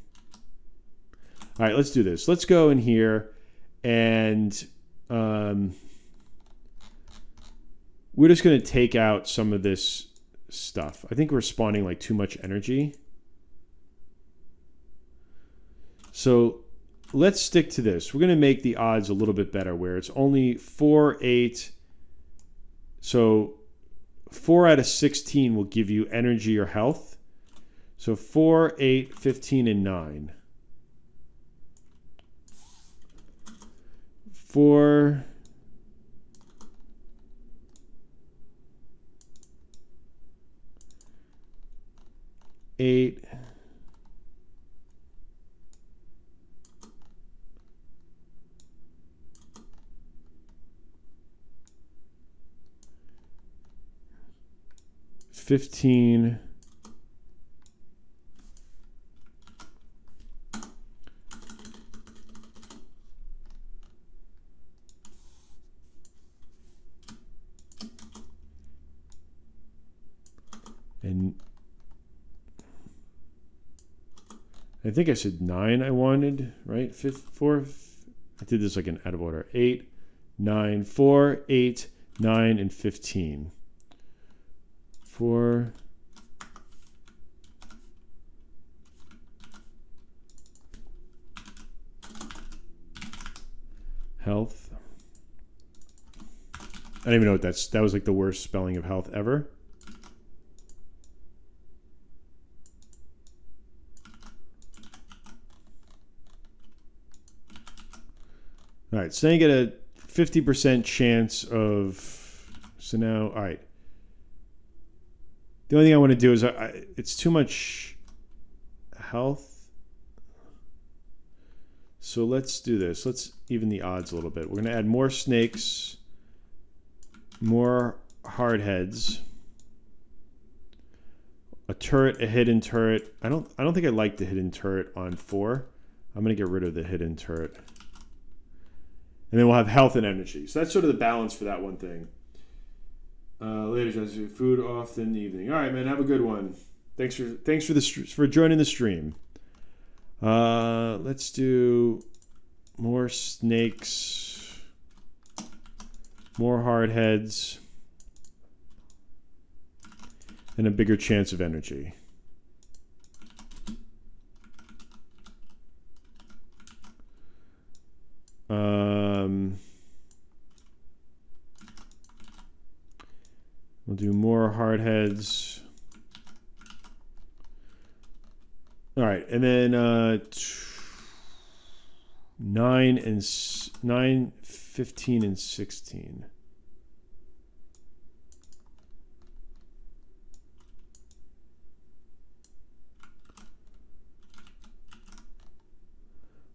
All right, let's do this. Let's go in here, and we're just going to take out some of this stuff. I think we're spawning like too much energy. So let's stick to this. We're going to make the odds a little bit better where it's only 4, 8. So 4 out of 16 will give you energy or health. So 4, 8, 15, and 9. 4, 8, 15, and I think I said 9 I wanted, right? 4, I did this like an out of order. 8, 9, 4, 8, 9, and 15. 4, health. I don't even know what that was like the worst spelling of health ever. All right, so now you get a 50% chance of, so now, all right. The only thing I want to do is, it's too much health. So let's do this. Let's even the odds a little bit. We're going to add more snakes, more hard heads, a turret, a hidden turret. I don't think I like the hidden turret on 4. I'm going to get rid of the hidden turret. And then we'll have health and energy. So that's sort of the balance for that one thing. Ladies and gentlemen, food off in the evening. All right, man. Have a good one. Thanks for joining the stream. Let's do more snakes, more hard heads, and a bigger chance of energy. We'll do more hard heads. All right, and then 9, 15, and 16.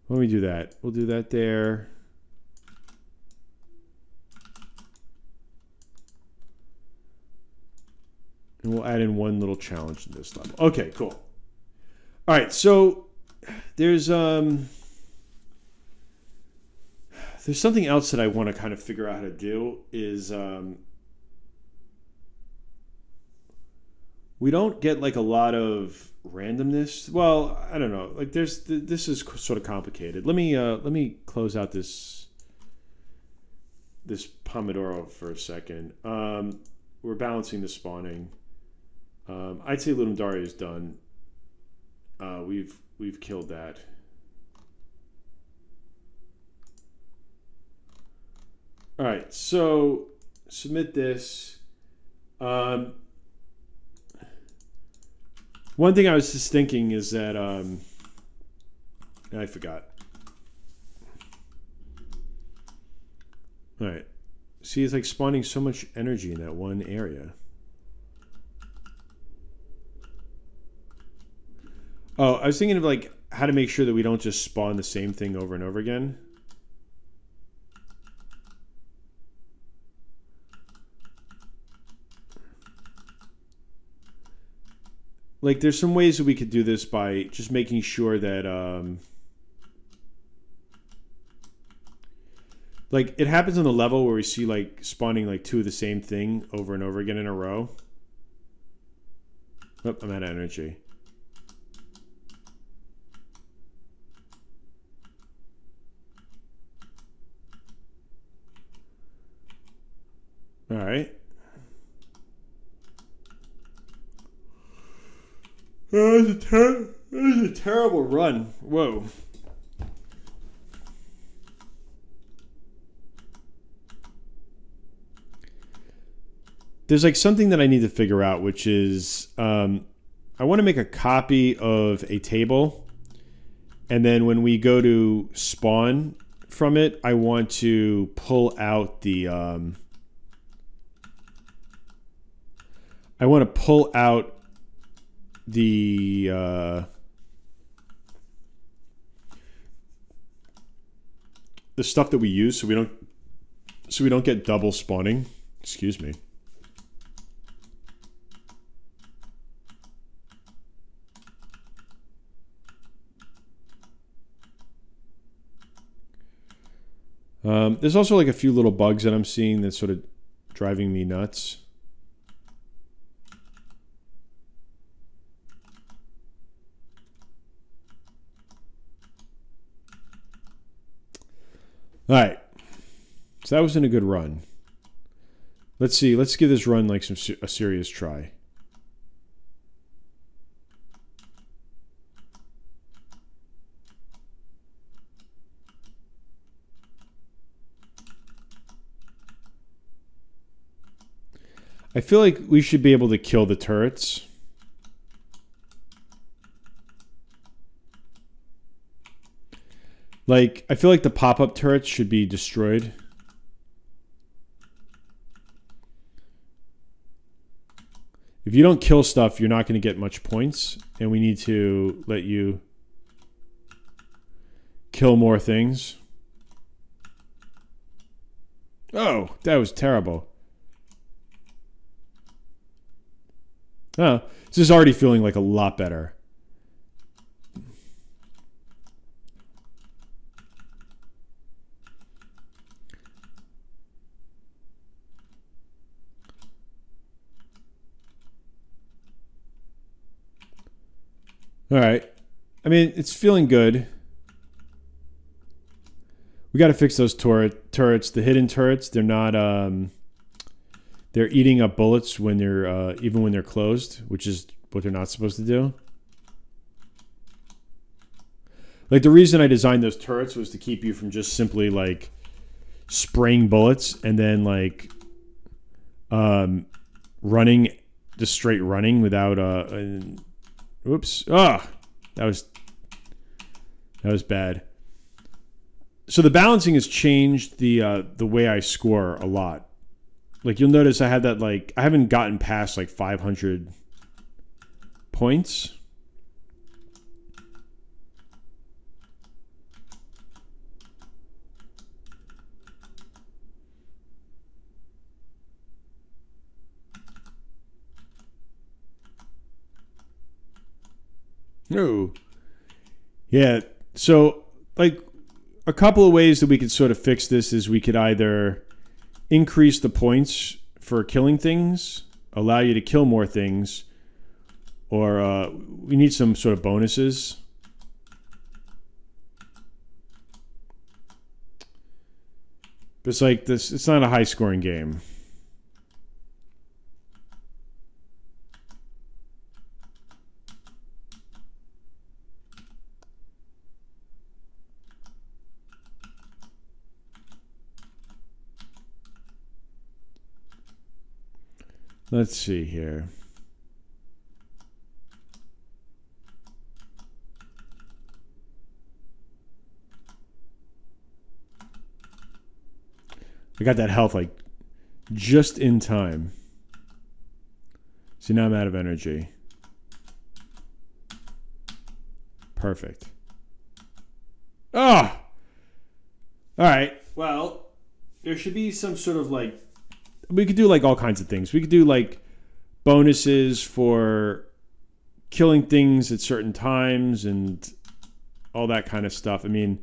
Why don't we do that? We'll do that there. And we'll add in one little challenge to this level. Okay, cool. All right, so there's something else that I want to kind of figure out how to do is we don't get like a lot of randomness. Well, I don't know. Like this is sort of complicated. Let me close out this Pomodoro for a second. We're balancing the spawning. I'd say Ludum Dare is done. We've killed that. All right, so submit this. One thing I was just thinking is that I forgot. All right, see, it's like spawning so much energy in that one area. Oh, I was thinking of like how to make sure that we don't just spawn the same thing over and over again. Like there's some ways that we could do this by just making sure that like it happens on the level where we see like spawning like 2 of the same thing over and over again in a row. Oh, I'm out of energy. All right. That was a terrible run. Whoa. There's like something that I need to figure out, which is I want to make a copy of a table. And then when we go to spawn from it, I want to pull out the the stuff that we use so we don't get double spawning. Excuse me. There's also like a few little bugs that I'm seeing that's sort of driving me nuts. All right, so that wasn't a good run. Let's see. Let's give this run like a serious try. I feel like we should be able to kill the turrets. Like, I feel like the pop-up turrets should be destroyed. If you don't kill stuff, you're not going to get much points. And we need to let you kill more things. Oh, that was terrible. Oh, this is already feeling like a lot better. All right. I mean, it's feeling good. We got to fix those turrets. The hidden turrets, they're not. They're eating up bullets when they're even when they're closed, which is what they're not supposed to do. Like the reason I designed those turrets was to keep you from just simply like spraying bullets and then like running, just straight running without oops. Ah, that was bad. So the balancing has changed the way I score a lot. Like you'll notice I had that like I haven't gotten past like 500 points. No. Yeah. So like a couple of ways that we could sort of fix this is we could either increase the points for killing things, allow you to kill more things, or we need some sort of bonuses. But it's like this, it's not a high scoring game. Let's see here. I got that health like just in time. See, now I'm out of energy. Perfect. Ah! All right. Well, there should be some sort of like we could do like all kinds of things. We could do like bonuses for killing things at certain times and all that kind of stuff. I mean,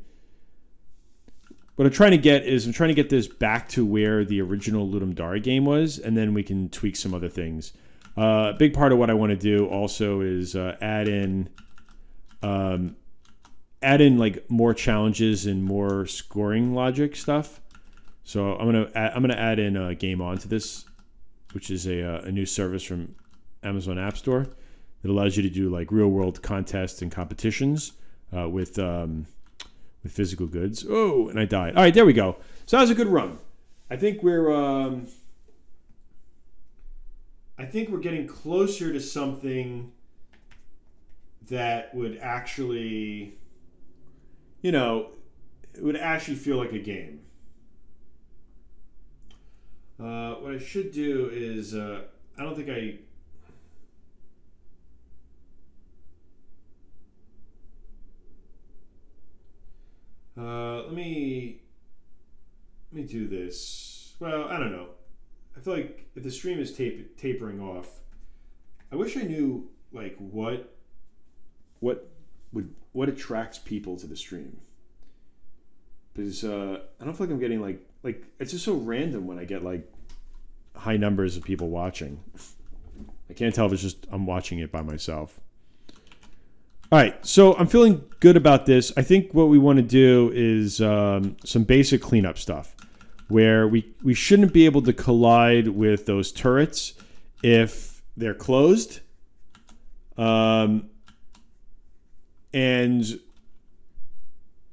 what I'm trying to get is I'm trying to get this back to where the original Ludum Dare game was, and then we can tweak some other things. A big part of what I want to do also is add in like more challenges and more scoring logic stuff. So I'm gonna add in a Game On to this, which is a new service from Amazon App Store that allows you to do like real world contests and competitions with physical goods. Oh, and I died. All right, there we go. So that was a good run. I think we're getting closer to something that would actually, you know, it would actually feel like a game. What I should do is, I don't think I... let me do this. Well, I don't know. I feel like if the stream is tapering off, I wish I knew like what attracts people to the stream. Because I don't feel like I'm getting like it's just so random when I get like high numbers of people watching. I can't tell if it's just I'm watching it by myself. All right, so I'm feeling good about this. I think what we want to do is some basic cleanup stuff where we shouldn't be able to collide with those turrets if they're closed. And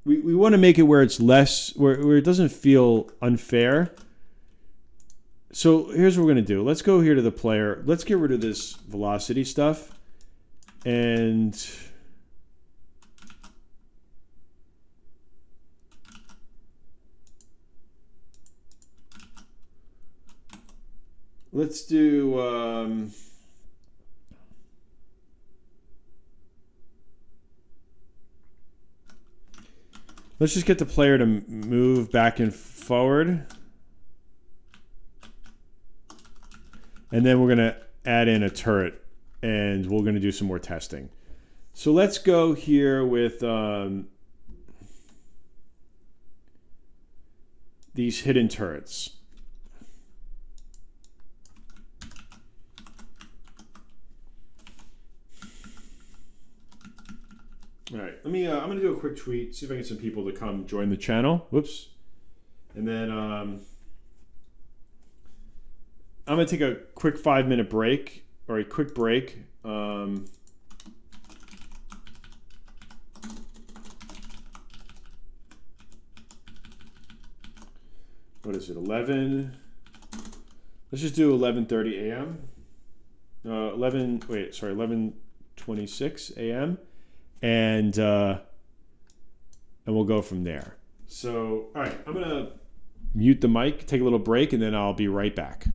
we want to make it where it's less, where it doesn't feel unfair. So here's what we're going to do. Let's go here to the player. Let's get rid of this velocity stuff. And let's do... let's just get the player to move back and forward. And then we're going to add in a turret, and we're going to do some more testing. So let's go here with these hidden turrets. All right, let me. I'm going to do a quick tweet, see if I can get some people to come join the channel. Whoops. And then I'm going to take a quick 5-minute break, or a quick break. What is it, 11? Let's just do 11:30 a.m. 11:26 a.m. And we'll go from there. So, all right, I'm going to mute the mic, take a little break, and then I'll be right back.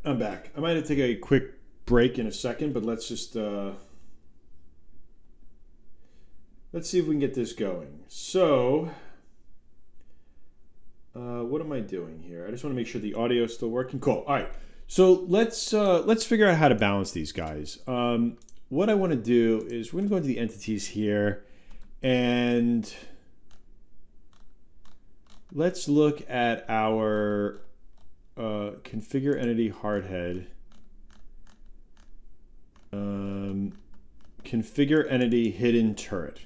I'm back. I might have to take a quick break in a second, but let's just let's see if we can get this going. So, what am I doing here? I just want to make sure the audio is still working. Cool. All right. So let's figure out how to balance these guys. What I want to do is we're going to go into the entities here, and let's look at our configure entity hardhead. Configure entity hidden turret.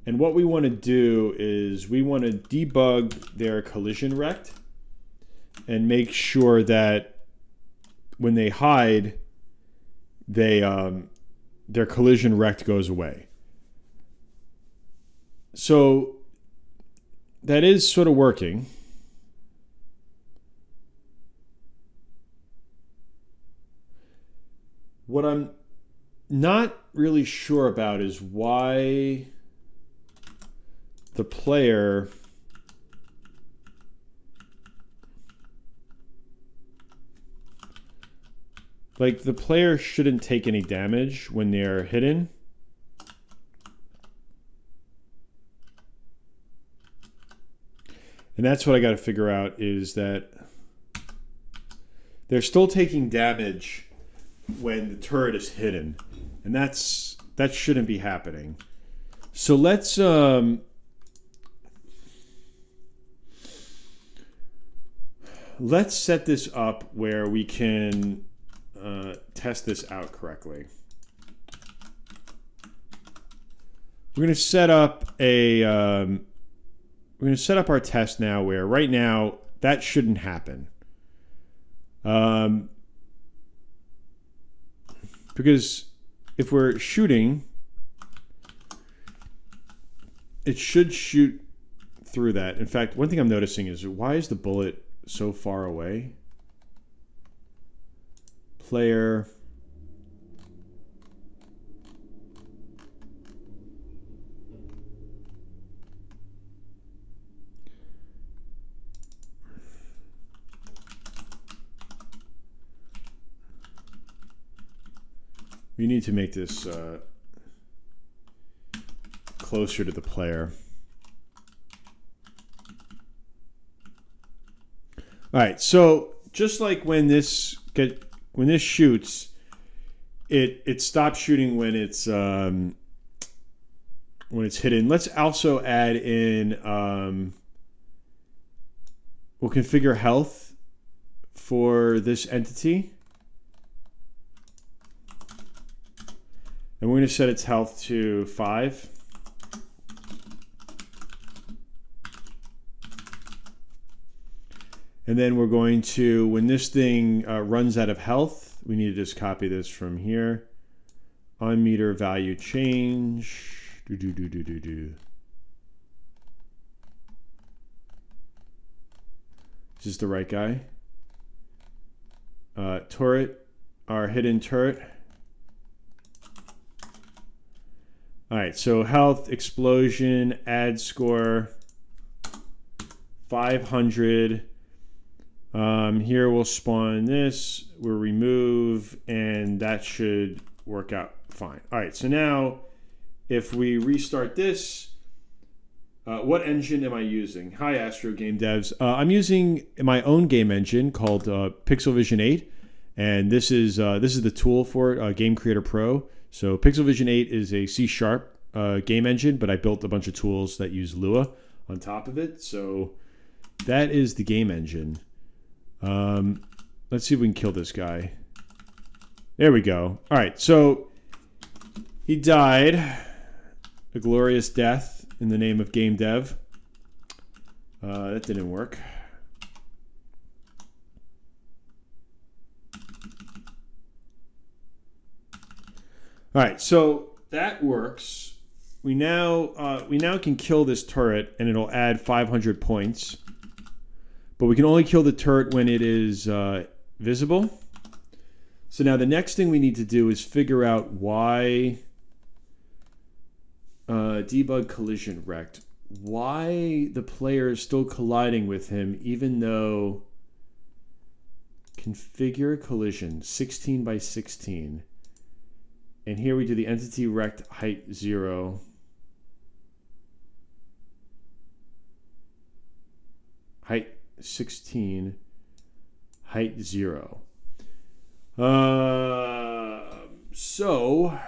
And what we want to do is we want to debug their collision rect and make sure that when they hide, their collision rect goes away. So that is sort of working. What I'm not really sure about is why the player the player shouldn't take any damage when they're hidden. And that's what I got to figure out, is that they're still taking damage when the turret is hidden. And that shouldn't be happening. So let's set this up where we can test this out correctly. We're going to set up our test now, where right now that shouldn't happen. Because if we're shooting, it should shoot through that. In fact, one thing I'm noticing is, why is the bullet so far away? Player. We need to make this closer to the player. All right, so just like when this shoots, it stops shooting when it's hidden. Let's also add in we'll configure health for this entity. And we're going to set its health to 5. And then we're going to, when this thing runs out of health, we need to just copy this from here. On meter value change. Is this the right guy? Turret, our hidden turret. All right, so health, explosion, add score, 500. Here we'll spawn this, we'll remove, and that should work out fine. All right, so now if we restart this, what engine am I using? Hi, Astro Game Devs. I'm using my own game engine called Pixel Vision 8, and this is the tool for it, Game Creator Pro. So Pixel Vision 8 is a C# game engine, but I built a bunch of tools that use Lua on top of it. So that is the game engine. Let's see if we can kill this guy. There we go. All right, so he died a glorious death in the name of game dev. That didn't work. All right, so that works. We now can kill this turret, and it'll add 500 points. But we can only kill the turret when it is visible. So now the next thing we need to do is figure out why debug collision rect. Why the player is still colliding with him, even though configure collision 16 by 16. And here we do the entity rect height 0. Height 16, height 0. So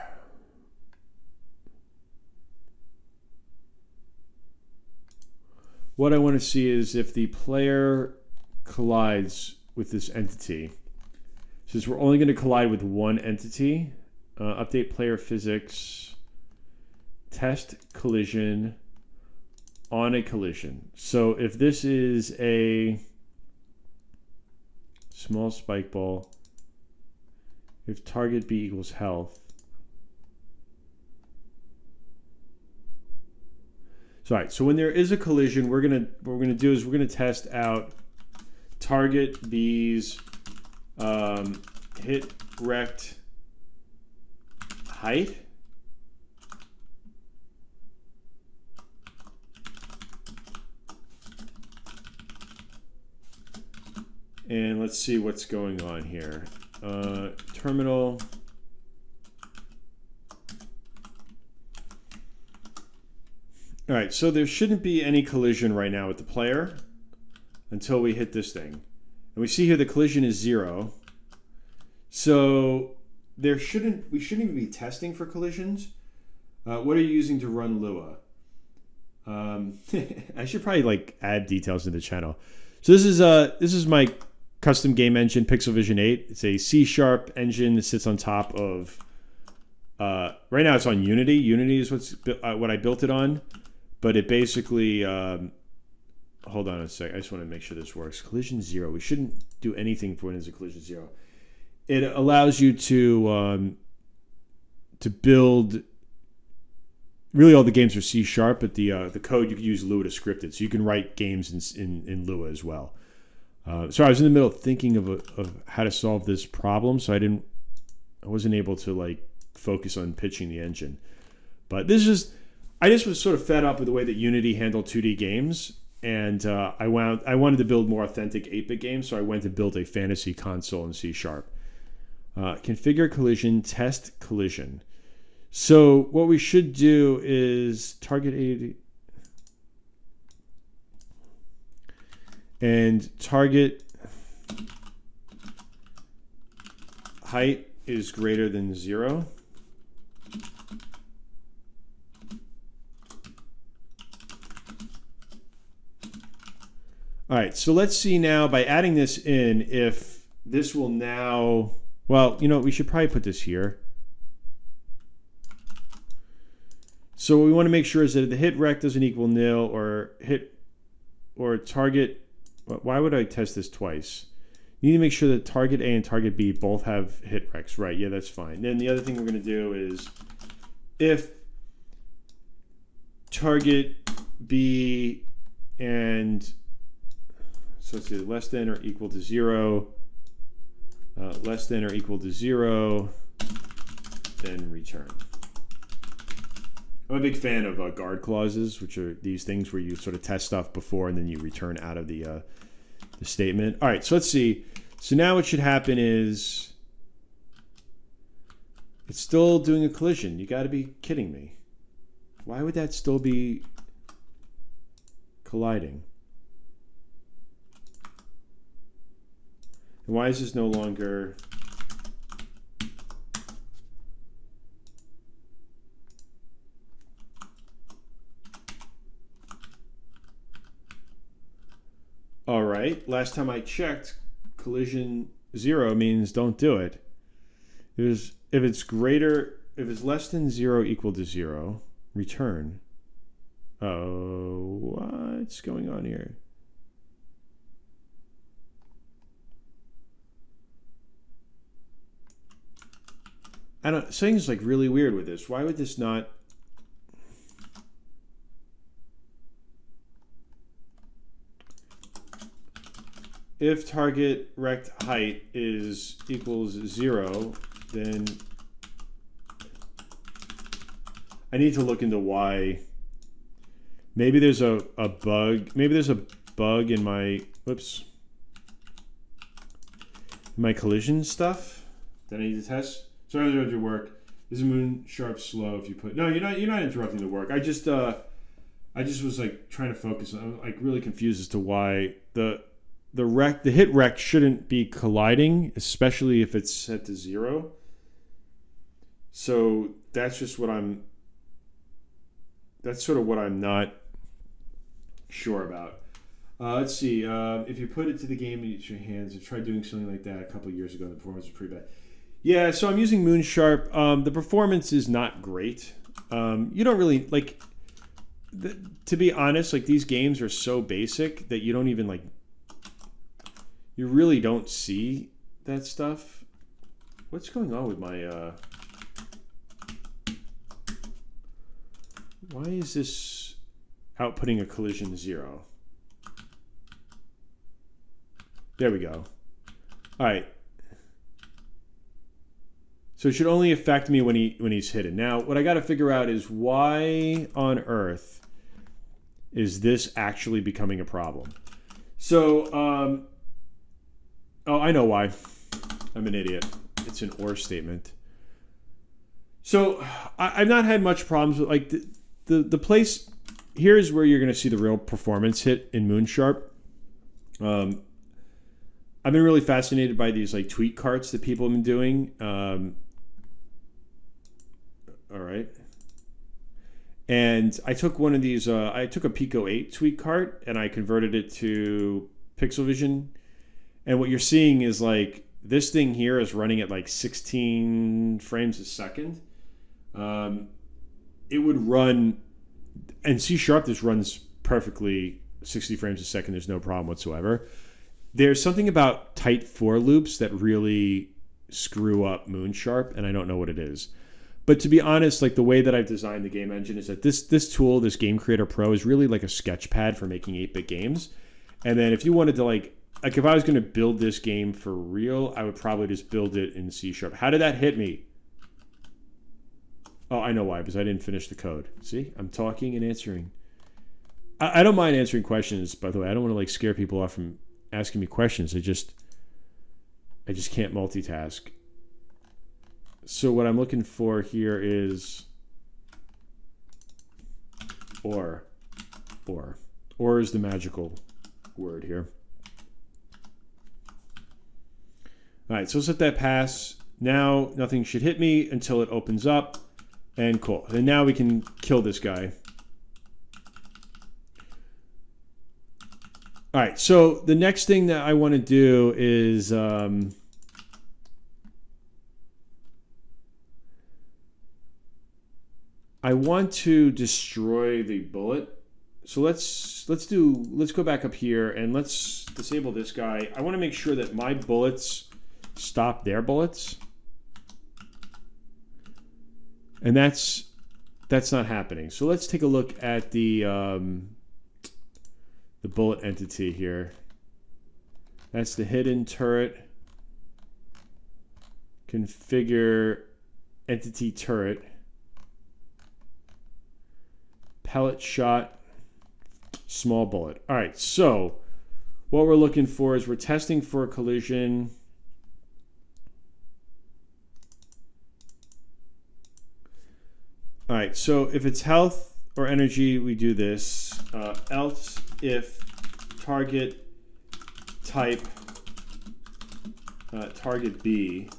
what I want to see is if the player collides with this entity. Since we're only going to collide with one entity, update player physics, test collision on a collision. So if this is a small spike ball, if target B equals health. So, all right, so when there is a collision, what we're gonna do is we're gonna test out target B's hit rect height. And let's see what's going on here. Terminal. All right, so there shouldn't be any collision right now with the player until we hit this thing. And we see here the collision is 0. So we shouldn't even be testing for collisions. What are you using to run Lua? I should probably like add details to the channel. So this is my custom game engine, Pixel Vision 8. It's a C# engine that sits on top of. Right now it's on Unity. Unity is what I built it on, but it basically. Hold on a sec. I just want to make sure this works. Collision 0. We shouldn't do anything for when there's a collision 0. It allows you to build. Really, all the games are C#, but the code you can use Lua to script it, so you can write games in Lua as well. So I was in the middle of thinking of how to solve this problem, so I wasn't able to like focus on pitching the engine. But I just was sort of fed up with the way that Unity handled 2D games, and I wanted to build more authentic 8-bit games, so I went to build a fantasy console in C#. Configure collision, test collision. So what we should do is target A and target height is greater than 0. All right, so let's see now by adding this in if this will now, well, you know, we should probably put this here. So what we want to make sure is that the hit rect doesn't equal nil or target. Why would I test this twice? You need to make sure that target A and target B both have hit rects, right? Yeah, that's fine. Then the other thing we're going to do is if target B and so let's see, less than or equal to 0, less than or equal to 0, then return. I'm a big fan of guard clauses, which are these things where you sort of test stuff before and then you return out of the statement. All right, so let's see. So now what should happen is it's still doing a collision. You got to be kidding me. Why would that still be colliding? And why is this no longer... All right, last time I checked, collision 0 means don't do it. If it's less than 0 equal to 0, return. Oh, what's going on here? Something's like really weird with this. Why would this not? If target rect height equals 0, then I need to look into why. Maybe there's a bug. Maybe there's a bug in my, whoops. my collision stuff that I need to test. Sorry to interrupt your work. Is Moon Sharp slow if you put? No, you're not interrupting the work. I just was like trying to focus. I'm like really confused as to why the hit rec shouldn't be colliding, especially if it's set to 0. So that's just what that's sort of what I'm not sure about. Let's see. If you put it to the game and use your hands, I tried doing something like that a couple of years ago. The performance was pretty bad. Yeah, so I'm using Moonsharp. The performance is not great. You don't really like. To be honest, like these games are so basic that you don't even like. You really don't see that stuff. What's going on with my? Why is this outputting a collision 0? There we go. All right. So it should only affect me when he's hidden. Now, what I got to figure out is why on earth is this actually becoming a problem? So, oh, I know why. I'm an idiot. It's an or statement. So I've not had much problems with like the place. Here's where you're going to see the real performance hit in Moonsharp. I've been really fascinated by these like tweet carts that people have been doing. All right. And I took one of these, I took a Pico 8 tweet cart and I converted it to Pixel Vision. And what you're seeing is like this thing here is running at like 16 frames a second. It would run, and C# this runs perfectly 60 frames a second. There's no problem whatsoever. There's something about tight for loops that really screw up Moonsharp, and I don't know what it is. But to be honest, like the way that I've designed the game engine is that this tool, this Game Creator Pro, is really like a sketch pad for making 8-bit games. And then if you wanted to like if I was going to build this game for real, I would probably just build it in C#. How did that hit me? Oh, I know why, because I didn't finish the code. See, I'm talking and answering. I don't mind answering questions, by the way. I don't want to like scare people off from asking me questions. I just can't multitask. So what I'm looking for here is or is the magical word here. All right, so let's let that pass. Now nothing should hit me until it opens up, and cool. And now we can kill this guy. All right, so the next thing that I want to do is I want to destroy the bullet. So let's go back up here and let's disable this guy. I want to make sure that my bullets stop their bullets, and that's not happening. So let's take a look at the bullet entity here. That's the hidden turret. Configure entity turret. Pellet shot, small bullet. All right, so what we're looking for is we're testing for a collision. All right, so if it's health or energy, we do this. Else if target type target B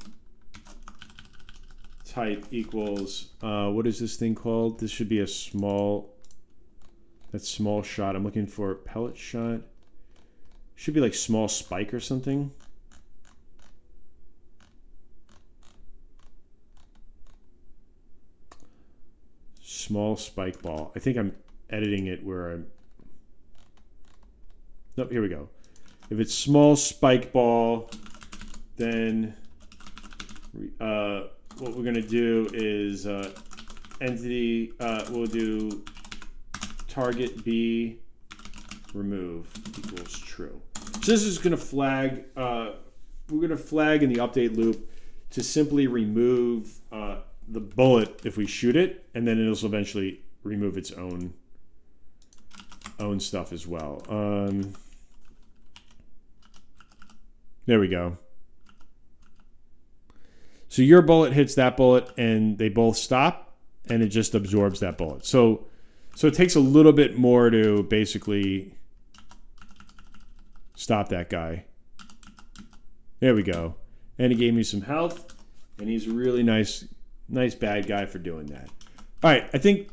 type equals, what is this thing called? This should be a small, that's small shot. I'm looking for pellet shot. Should be like small spike or something. Small spike ball. I think I'm editing it where I'm... Nope, here we go. If it's small spike ball, then what we're going to do is entity, we'll do target B remove equals true. So this is going to flag, we're going to flag in the update loop to simply remove the bullet if we shoot it, and then it'll eventually remove its own stuff as well. There we go. So your bullet hits that bullet, and they both stop, and it just absorbs that bullet. So it takes a little bit more to basically stop that guy. There we go. And he gave me some health, and he's a really nice bad guy for doing that. All right, I think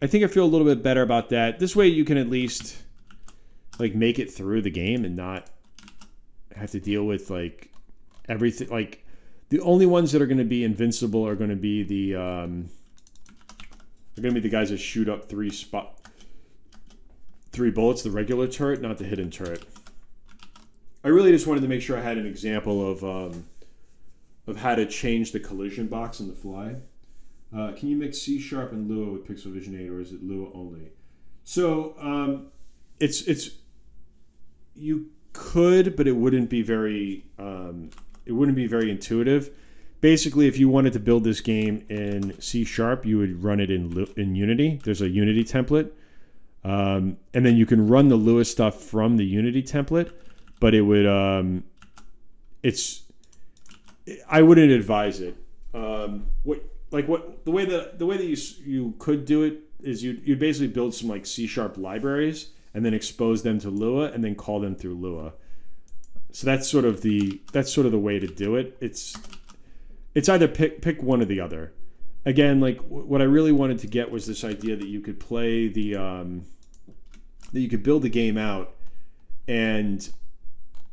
I feel a little bit better about that. This way you can at least like make it through the game and not have to deal with like everything. Like the only ones that are going to be invincible are going to be the guys that shoot up three bullets, the regular turret, not the hidden turret. I really just wanted to make sure I had an example of how to change the collision box on the fly. Can you mix C# and Lua with Pixel Vision 8, or is it Lua only? So you could, but it wouldn't be very intuitive. Basically, if you wanted to build this game in C#, you would run it in Unity. There's a Unity template, and then you can run the Lua stuff from the Unity template. But it would, I wouldn't advise it. The way that you could do it is you'd basically build some like C# libraries and then expose them to Lua and then call them through Lua. So that's sort of the way to do it. It's either pick one or the other. Again, like what I really wanted to get was this idea that you could play that you could build the game out and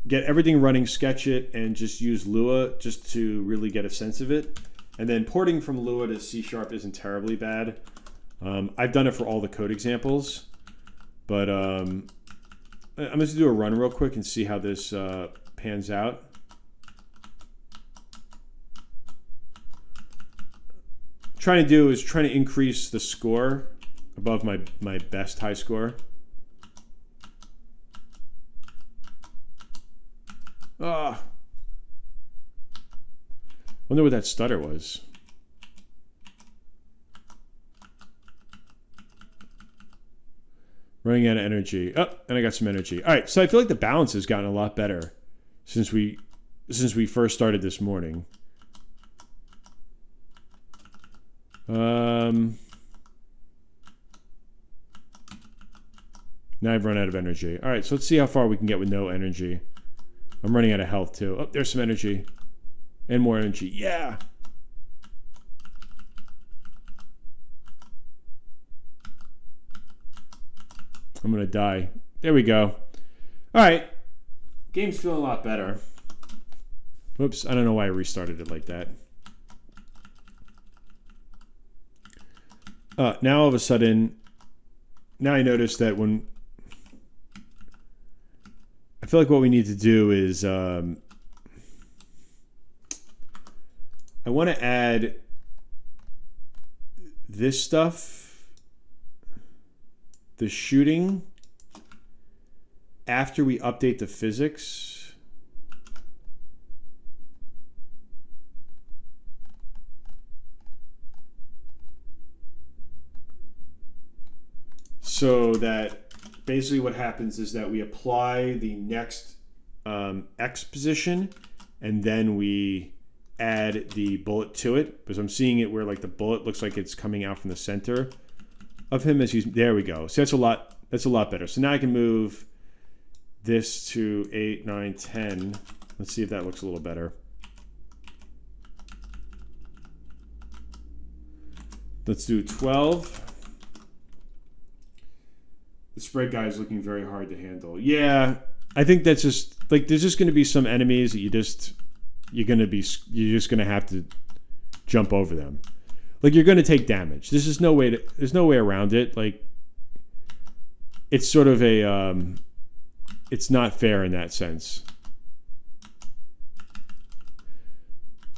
get everything running, sketch it, and just use Lua just to really get a sense of it. And then porting from Lua to C# isn't terribly bad. I've done it for all the code examples, but I'm going to do a run real quick and see how this pans out. Trying to increase the score above my best high score. Ah, wonder what that stutter was. Running out of energy. Oh, and I got some energy. All right, so I feel like the balance has gotten a lot better since we first started this morning. Now I've run out of energy. All right, so let's see how far we can get with no energy. I'm running out of health too. Oh, there's some energy. And more energy. Yeah! I'm gonna die. There we go. Alright. Game's feeling a lot better. Whoops, I don't know why I restarted it like that. Now all of a sudden, now I notice that when I feel like what we need to do is I want to add this stuff, the shooting, after we update the physics. So that basically what happens is that we apply the next X position and then we add the bullet to it, because I'm seeing it where like the bullet looks like it's coming out from the center of him as he's, there we go. So that's a lot better. So now I can move this to 8, 9, 10. Let's see if that looks a little better. Let's do 12. The spread guy is looking very hard to handle. Yeah, I think that's just like there's just going to be some enemies that you're just going to have to jump over them. Like you're going to take damage. There's no way around it. Like it's sort of a it's not fair in that sense.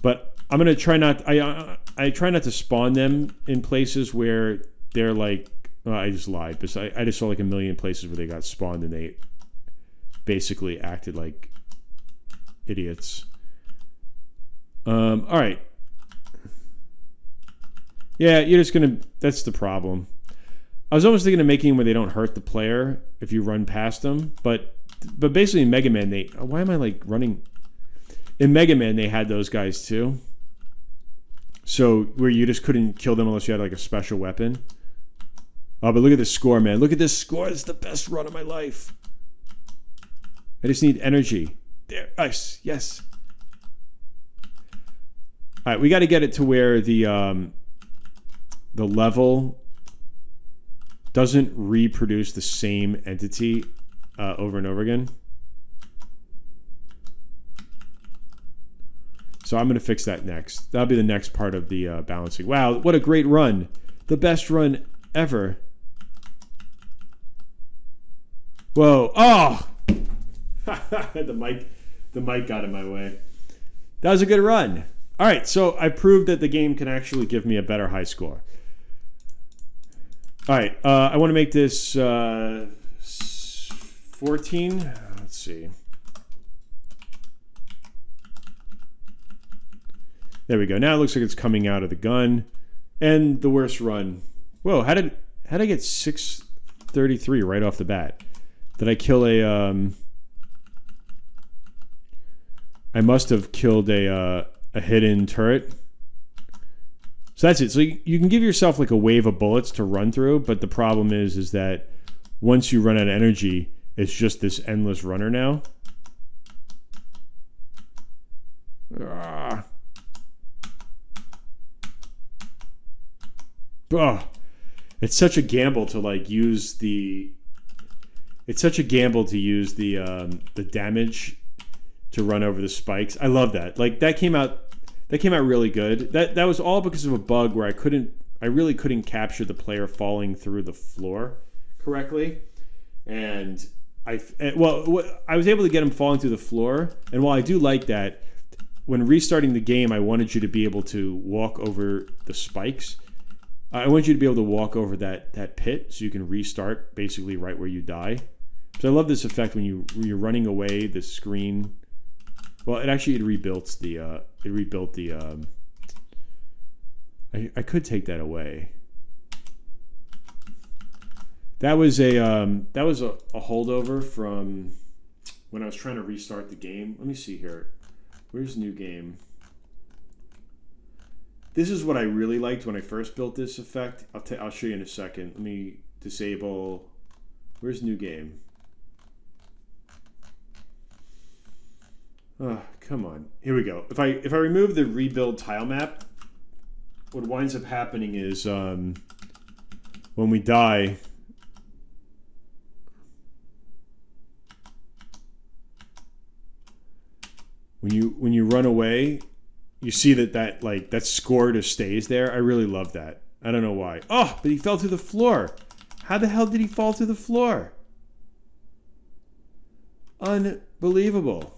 But I'm going to try not I try not to spawn them in places where they're like, well, I just lied, but I just saw like a million places where they got spawned and they basically acted like idiots. All right. Yeah, you're just gonna. That's the problem. I was almost thinking of making them where they don't hurt the player if you run past them, but basically in Mega Man, why am I like running? In Mega Man, they had those guys too. So where you just couldn't kill them unless you had like a special weapon. Oh, but look at this score, man. Look at this score. It's the best run of my life. I just need energy. There. Nice. Yes. All right, we got to get it to where the level doesn't reproduce the same entity over and over again. So I'm going to fix that next. That'll be the next part of the balancing. Wow, what a great run. The best run ever. Whoa. Oh! the mic got in my way. That was a good run. All right, so I proved that the game can actually give me a better high score. All right, I want to make this 14. Let's see. There we go. Now it looks like it's coming out of the gun. And the worst run. Whoa, how did I get 633 right off the bat? Did I kill a I must have killed a hidden turret. So that's it. So you can give yourself like a wave of bullets to run through, but the problem is that once you run out of energy, it's just this endless runner now. Oh, it's such a gamble to like use the. It's such a gamble to use the damage to run over the spikes. I love that. Like that came out really good. That was all because of a bug where I really couldn't capture the player falling through the floor correctly, and I was able to get him falling through the floor. And while I do like that, when restarting the game, I wanted you to be able to walk over the spikes. I want you to be able to walk over that pit so you can restart basically right where you die. So I love this effect when you're running away, the screen. Well, it rebuilt the. I could take that away. That was a holdover from when I was trying to restart the game. Let me see here. Where's new game? This is what I really liked when I first built this effect. I'll show you in a second. Let me disable. Where's new game? Oh, come on. Here we go. If I remove the rebuild tile map, what winds up happening is when we die, when you run away, you see that score just stays there. I really love that. I don't know why. Oh, but he fell through the floor. How the hell did he fall through the floor? Unbelievable.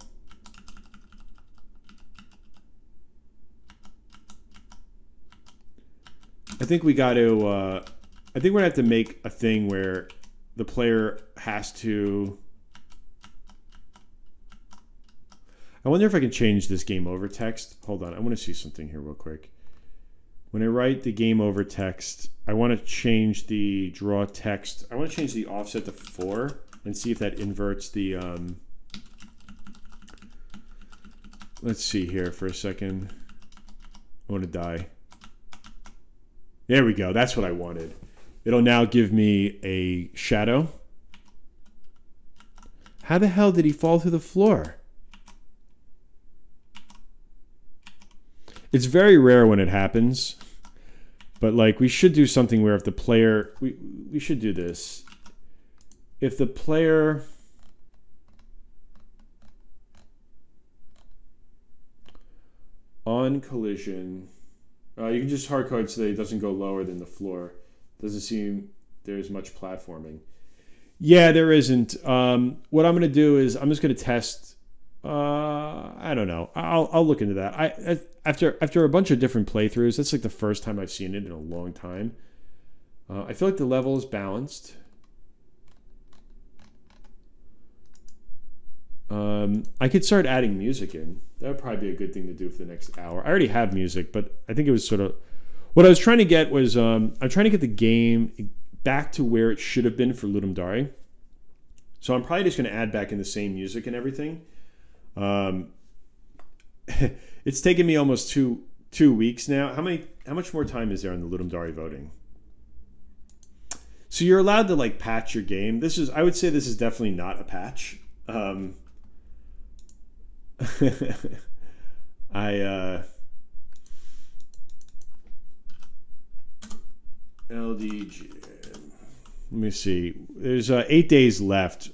I think we got to. I think we're gonna have to make a thing where the player has to. I wonder if I can change this game over text. Hold on, I want to see something here real quick. When I write the game over text, I want to change the draw text. I want to change the offset to 4 and see if that inverts the. Let's see here for a second. I want to die. There we go. That's what I wanted. It'll now give me a shadow. How the hell did he fall through the floor? It's very rare when it happens. But like we should do something where if the player... We should do this. If the player... On collision... you can just hardcode so that it doesn't go lower than the floor. Doesn't seem there's much platforming. Yeah, there isn't. What I'm going to do is I'm just going to test. I don't know. I'll look into that. After a bunch of different playthroughs, that's like the first time I've seen it in a long time. I feel like the level is balanced. I could start adding music in. That would probably be a good thing to do for the next hour. I already have music, but I think it was sort of... What I was trying to get was... I'm trying to get the game back to where it should have been for Ludum Dare. So I'm probably just going to add back in the same music and everything. It's taken me almost two 2 weeks now. How much more time is there on the Ludum Dare voting? So you're allowed to like patch your game. I would say this is definitely not a patch. LDG. Let me see. There's 8 days left.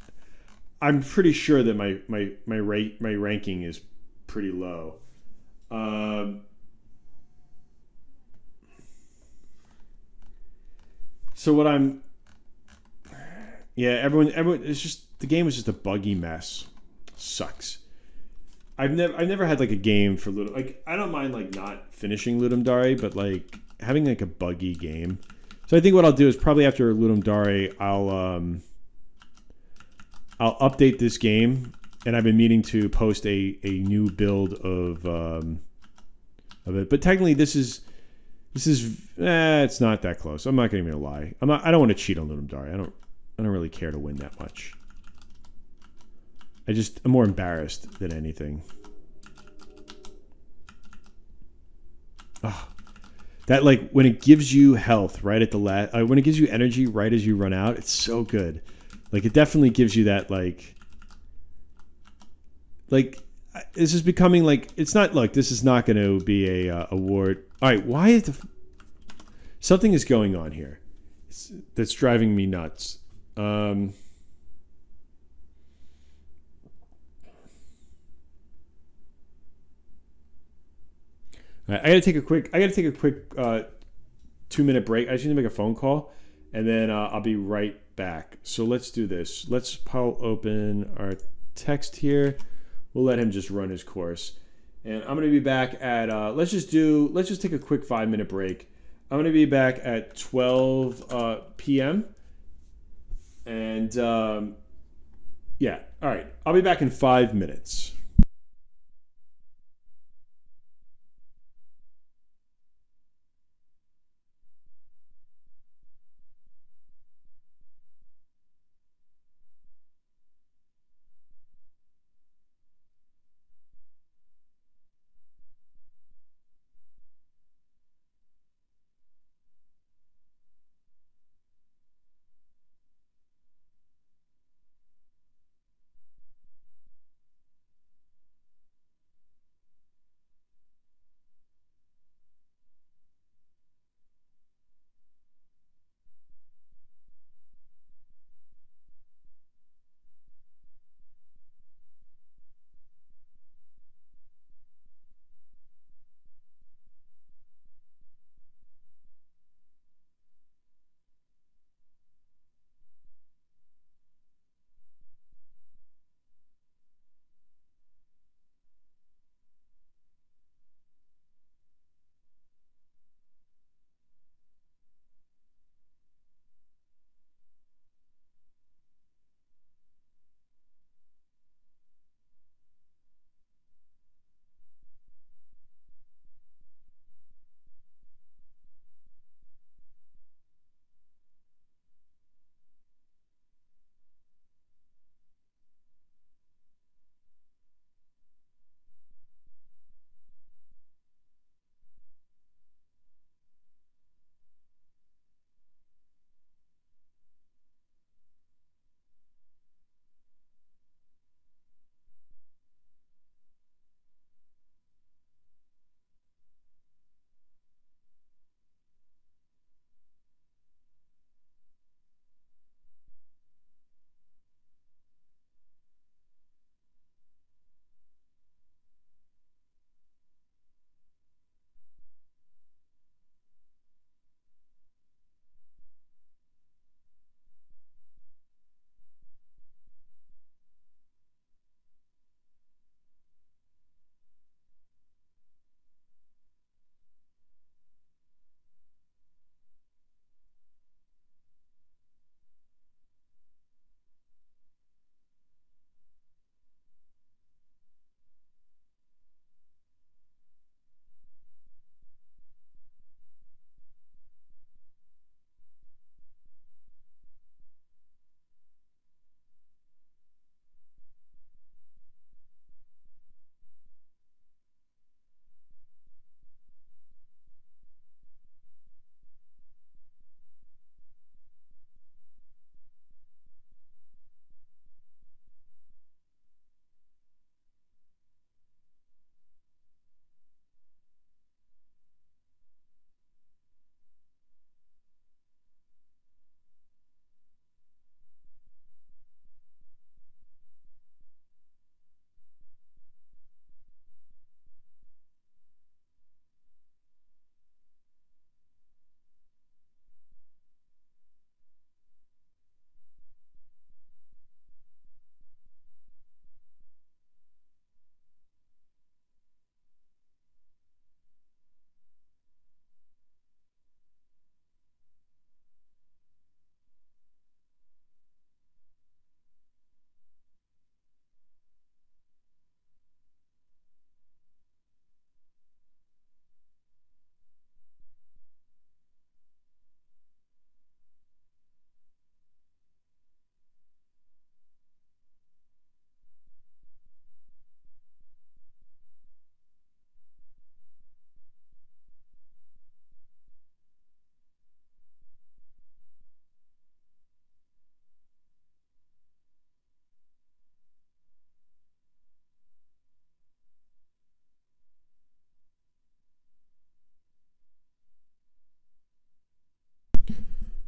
I'm pretty sure that my ranking is pretty low. So what I'm, yeah, everyone. It's just the game was just a buggy mess. Sucks. I've never had like a game for Ludum. Like I don't mind like not finishing Ludum Dare, but like having like a buggy game. So I think what I'll do is probably after Ludum Dare, I'll update this game, and I've been meaning to post a new build of it. But technically, this is it's not that close. I'm not gonna lie. I don't want to cheat on Ludum Dare. I don't really care to win that much. I'm more embarrassed than anything. Oh, that like when it gives you health right at the last, when it gives you energy right as you run out, it's so good. Like it definitely gives you that like this is becoming like it's not like this is not going to be a award. All right, why is something is going on here that's driving me nuts. I gotta take a quick 2-minute break. I just need to make a phone call, and then I'll be right back. So let's do this. Let's open our text here. We'll let him just run his course, and I'm gonna be back at let's just take a quick 5-minute break. I'm gonna be back at 12 p.m. and yeah, all right. I'll be back in 5 minutes.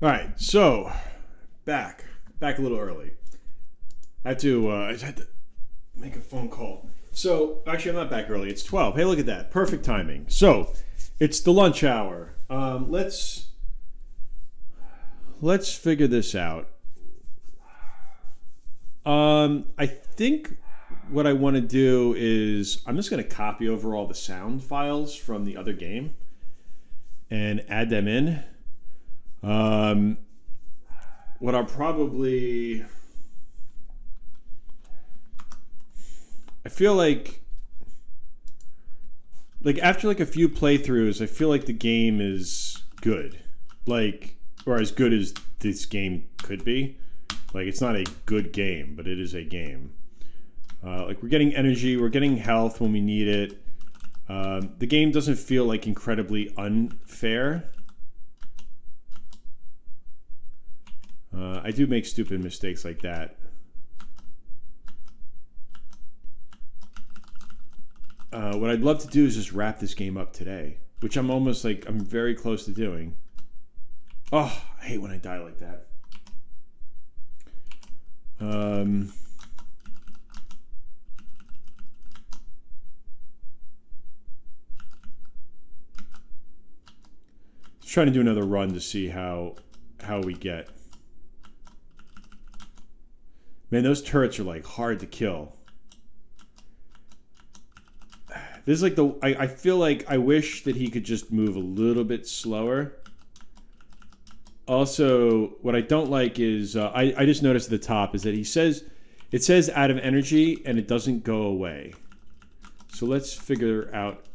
All right, so back a little early. I had to make a phone call. So actually, I'm not back early. It's 12. Hey, look at that, perfect timing. So it's the lunch hour. Let's figure this out. I think what I want to do is I'm just going to copy over all the sound files from the other game and add them in. What I'll probably... I feel like after like a few playthroughs, I feel like the game is good. Like, or as good as this game could be. Like, it's not a good game, but it is a game. Like, we're getting energy, we're getting health when we need it. The game doesn't feel like incredibly unfair. I do make stupid mistakes like that. What I'd love to do is just wrap this game up today, which I'm very close to doing. Oh, I hate when I die like that. Just trying to do another run to see how we get. Man, those turrets are like hard to kill. This is like I feel like I wish that he could just move a little bit slower. Also, what I don't like is I just noticed at the top is that it says out of energy and it doesn't go away. So let's figure out.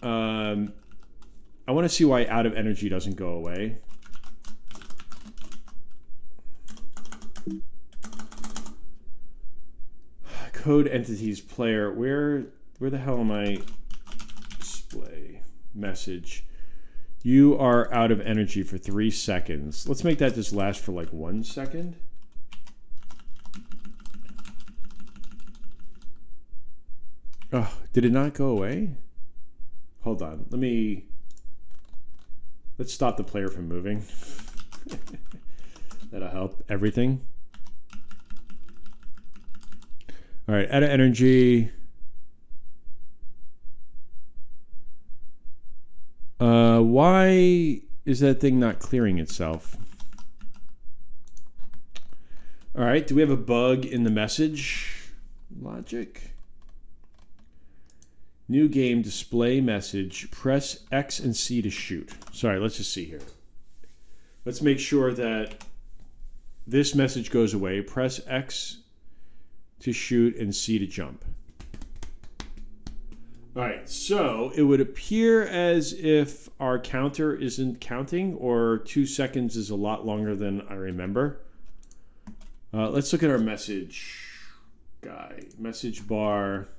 I want to see why out of energy doesn't go away. Code entities player. Where the hell am I? Display message. You are out of energy for 3 seconds. Let's make that just last for like 1 second. Oh, did it not go away? Hold on. Let's stop the player from moving. That'll help everything. All right, out of energy. Why is that thing not clearing itself? All right, do we have a bug in the message? Logic. New game, display message. Press X and C to shoot. Sorry, let's just see here. Let's make sure that this message goes away. Press X to shoot and C to jump. All right, so it would appear as if our counter isn't counting, or 2 seconds is a lot longer than I remember. Let's look at our message guy. Message bar.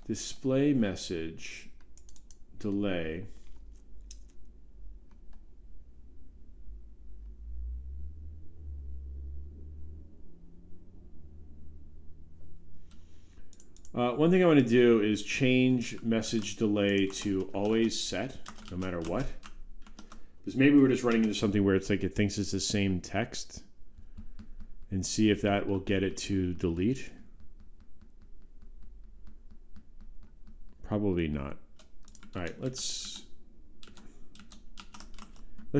Display message, delay. One thing I want to do is change message delay to always set, no matter what. Because maybe we're just running into something where it's like it thinks it's the same text, and see if that will get it to delete. Probably not. All right, let's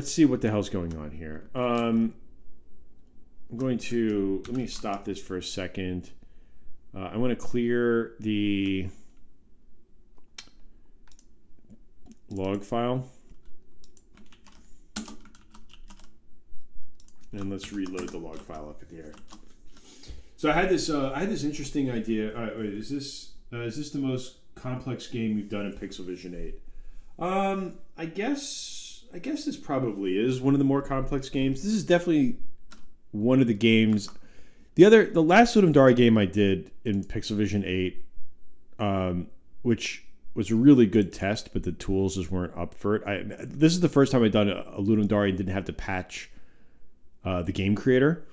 see what the hell's going on here. I'm going to, let me stop this for a second. I want to clear the log file. And let's reload the log file up in here. So I had this interesting idea. Wait, is this the most complex game we've done in Pixelvision 8? I guess this probably is one of the more complex games. This is definitely one of the games. The last Ludum Dare game I did in Pixelvision 8, which was a really good test, but the tools just weren't up for it. This is the first time I've done a Ludum Dare and didn't have to patch the game creator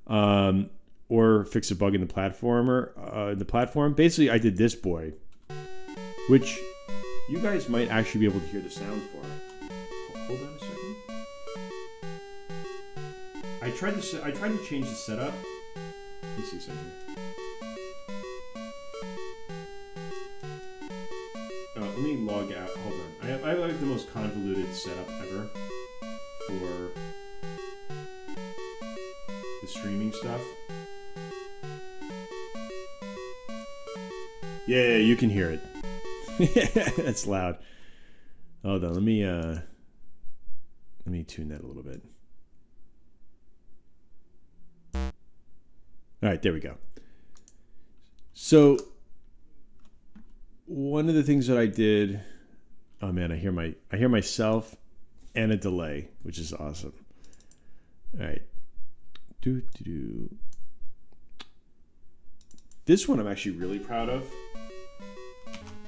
or fix a bug in the platform. Basically, I did this boy, which you guys might actually be able to hear the sound for. Hold on a second. I tried to change the setup. Let me see something. Let me log out. Hold on. I have like the most convoluted setup ever for the streaming stuff. Yeah, you can hear it. That's loud. Hold on. Let me tune that a little bit. All right, there we go. So one of the things that I did, oh man, I hear myself and a delay, which is awesome. All right. This one I'm actually really proud of.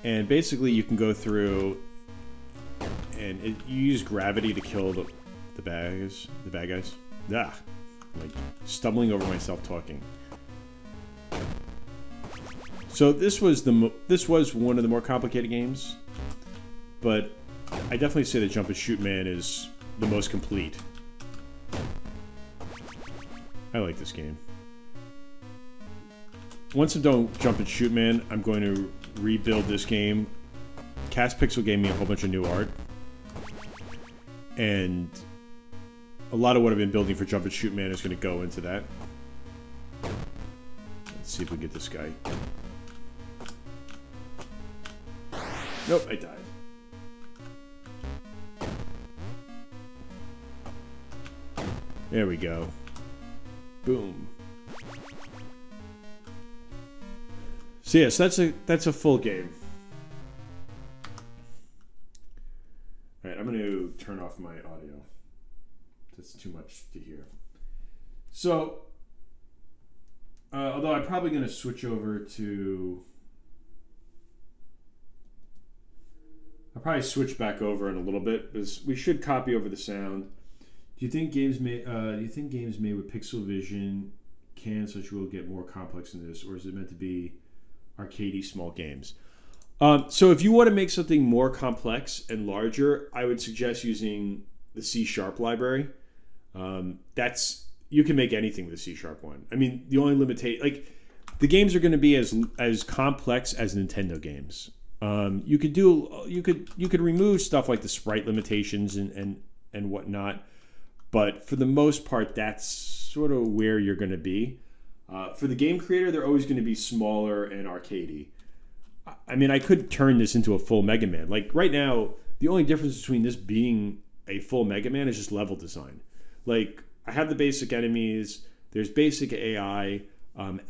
And basically you can go through and you use gravity to kill the bad guys. Ah, I'm like stumbling over myself talking. So this was one of the more complicated games, but I definitely say that Jump and Shoot Man is the most complete. I like this game. Once I'm done Jump and Shoot Man, I'm going to rebuild this game. Castpixel gave me a whole bunch of new art, and a lot of what I've been building for Jump and Shoot Man is going to go into that. Let's see if we get this guy. Nope, I died. There we go. Boom. So yes, that's a full game. All right, I'm going to turn off my audio. That's too much to hear. So, although I'm probably going to switch over to. I'll probably switch back over in a little bit because we should copy over the sound. Do you think games made with Pixel Vision can such will get more complex than this, or is it meant to be arcadey small games? So if you want to make something more complex and larger, I would suggest using the C# library. You can make anything with the C# one. I mean, the only limitation, like the games are going to be as complex as Nintendo games. You could remove stuff like the sprite limitations and whatnot, but for the most part, that's sort of where you're going to be. For the game creator, they're always going to be smaller and arcadey. I mean, I could turn this into a full Mega Man. Like right now, the only difference between this being a full Mega Man is just level design. Like I have the basic enemies. There's basic AI.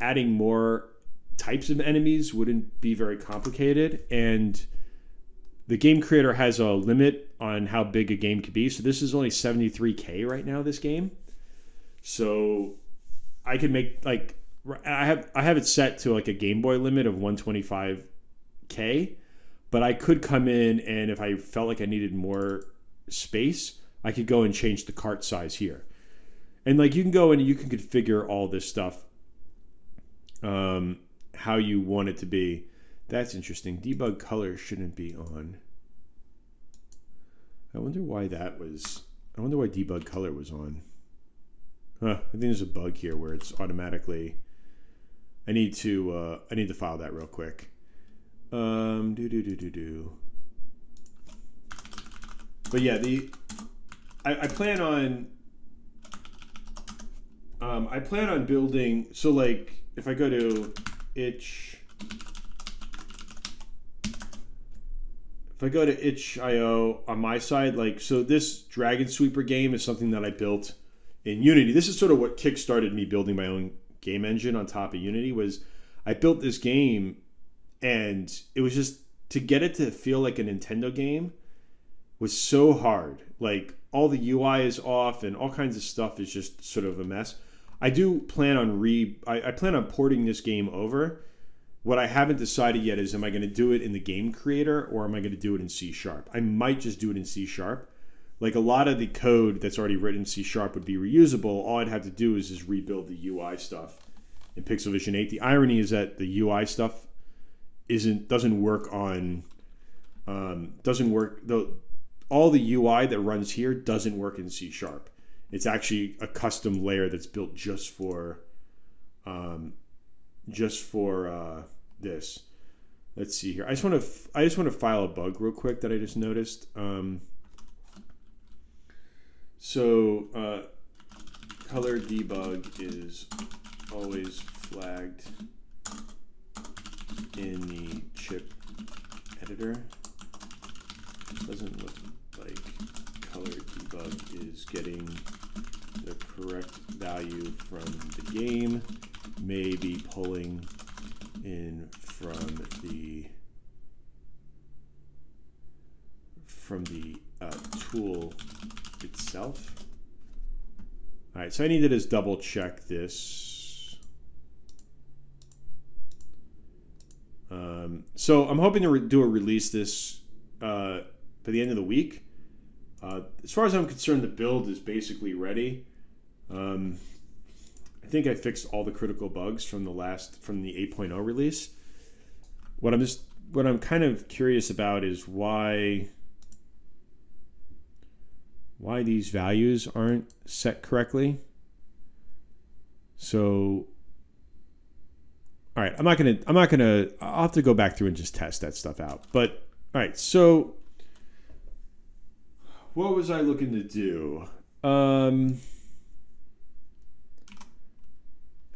Adding more types of enemies wouldn't be very complicated, and the game creator has a limit on how big a game could be. So this is only 73K right now, this game. So I could make like I have it set to like a Game Boy limit of 125K, but I could come in and if I felt like I needed more space, I could go and change the cart size here. And like you can go and you can configure all this stuff how you want it to be. That's interesting. Debug color shouldn't be on. I wonder why debug color was on. Huh, I think there's a bug here where it's automatically. I need to file that real quick. But yeah, I plan on building. So like if I go to itch.io on my side, like so this Dragon Sweeper game is something that I built in Unity. This is sort of what kickstarted me building my own game engine on top of Unity. Was I built this game and it was just to get it to feel like a Nintendo game was so hard. Like all the UI is off and all kinds of stuff is just sort of a mess. I do plan on I plan on porting this game over What I haven't decided yet is, am I going to do it in the game creator or am I going to do it in C#? I might just do it in C#. Like a lot of the code that's already written in C# would be reusable. All I'd have to do is just rebuild the UI stuff in Pixel Vision 8. The irony is that the UI stuff doesn't work on all the UI that runs here doesn't work in C#. It's actually a custom layer that's built just for this. Let's see here. I just want to file a bug real quick that I just noticed. Color debug is always flagged in the chip editor. Doesn't look like color debug is getting the correct value from the game. Maybe pulling in from the tool itself. All right, so I need to just double check this. So I'm hoping to do a release this by the end of the week. As far as I'm concerned, the build is basically ready. I think I fixed all the critical bugs from the 8.0 release. What I'm kind of curious about is why these values aren't set correctly. So, all right, I'll have to go back through and just test that stuff out. But all right, so what was I looking to do?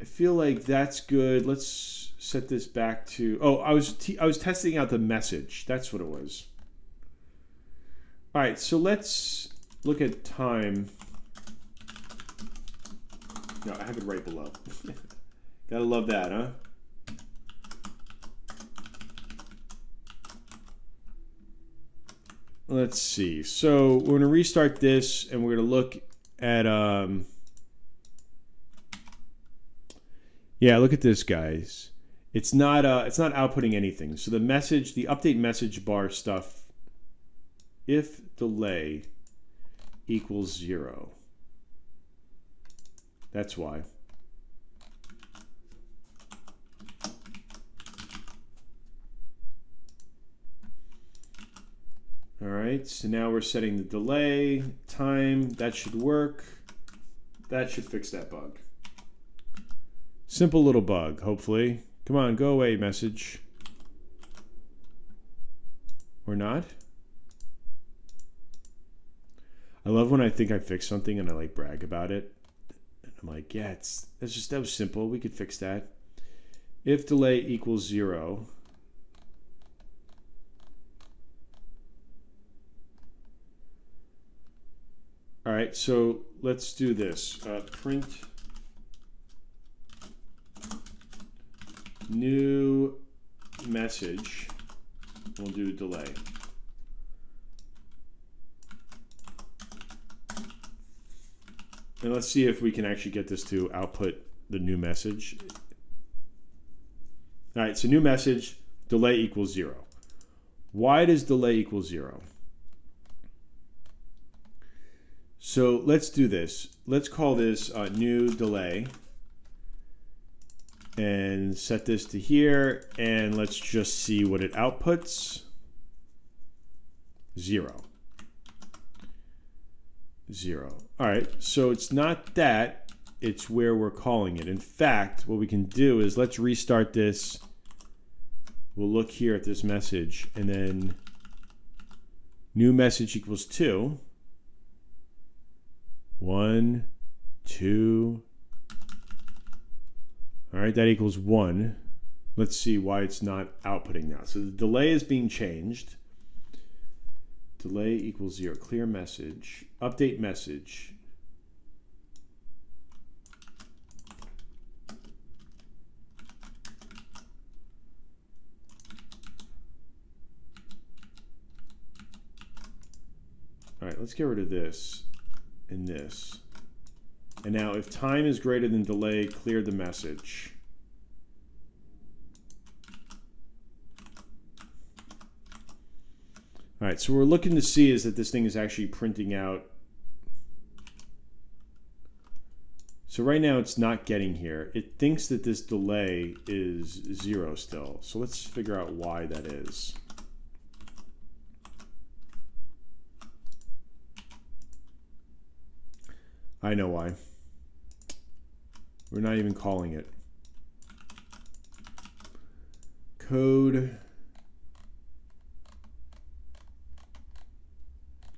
I feel like that's good. Let's set this back to, I was testing out the message. That's what it was. All right, so let's look at time. No, I have it right below. Gotta love that, huh? Let's see. So we're gonna restart this, and we're gonna look at yeah, look at this, guys. It's not outputting anything. So the update message bar stuff, if delay equals 0. That's why. All right, so now we're setting the delay, time, that should work. That should fix that bug. Simple little bug, hopefully. Come on, go away, message. Or not? I love when I think I fixed something and I like brag about it. I'm like, yeah, that was simple. We could fix that. If delay equals 0. All right, so let's do this. Print new message. We'll do delay. And let's see if we can actually get this to output the new message. All right, so new message, delay equals 0. Why does delay equal 0? So let's do this. Let's call this new delay and set this to here, and let's just see what it outputs. 0. 0. All right, so it's not that, it's where we're calling it. In fact, what we can do is let's restart this. We'll look here at this message, and then new message equals 2. 1, 2. All right, that equals 1. Let's see why it's not outputting now. So the delay is being changed. Delay equals 0. Clear message. Update message. All right, let's get rid of this and this. And now if time is greater than delay, clear the message. All right, so what we're looking to see is that this thing is actually printing out. So right now it's not getting here. It thinks that this delay is 0 still. So let's figure out why that is. I know why. We're not even calling it. Code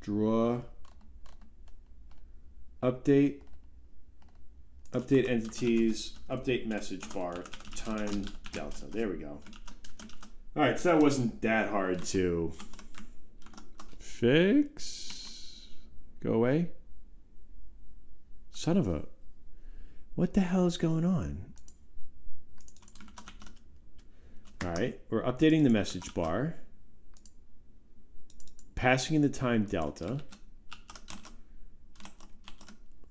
draw update entities, update message bar, time delta. There we go. All right, so that wasn't that hard to fix. Go away. Son of a... What the hell is going on? All right, we're updating the message bar, passing in the time delta.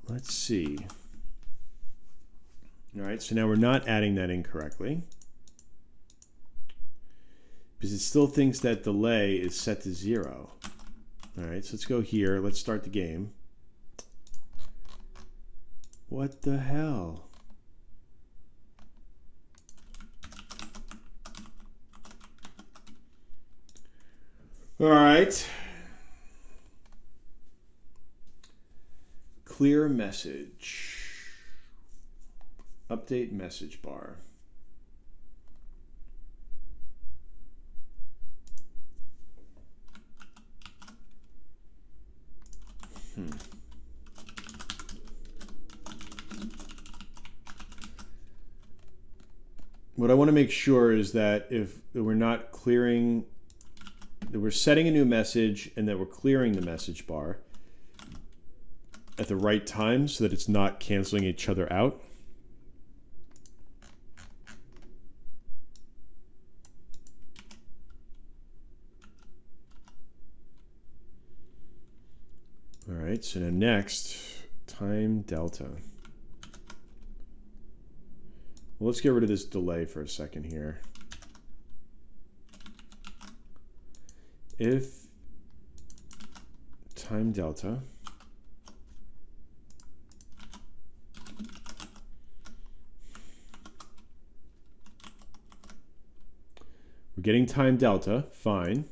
Let's see. All right, so now we're not adding that incorrectly because it still thinks that delay is set to 0. All right, so let's go here. Let's start the game. What the hell? All right. Clear message. Update message bar. What I want to make sure is that if we're not clearing, that we're setting a new message and that we're clearing the message bar at the right time so that it's not canceling each other out. All right, so now next, time delta. Well, let's get rid of this delay for a second here. If time delta we're getting time delta, fine.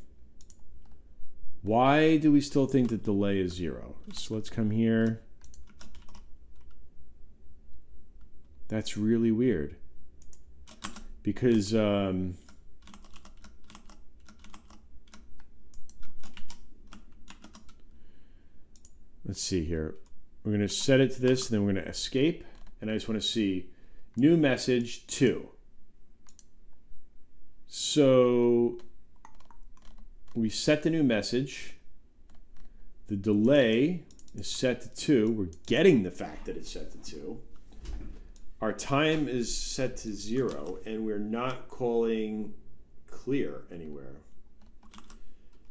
Why do we still think that delay is 0? So let's come here. That's really weird. Because let's see here. We're going to set it to this, and then we're going to escape. And I just want to see new message 2. So we set the new message. The delay is set to 2. We're getting the fact that it's set to 2. Our time is set to 0, and we're not calling clear anywhere.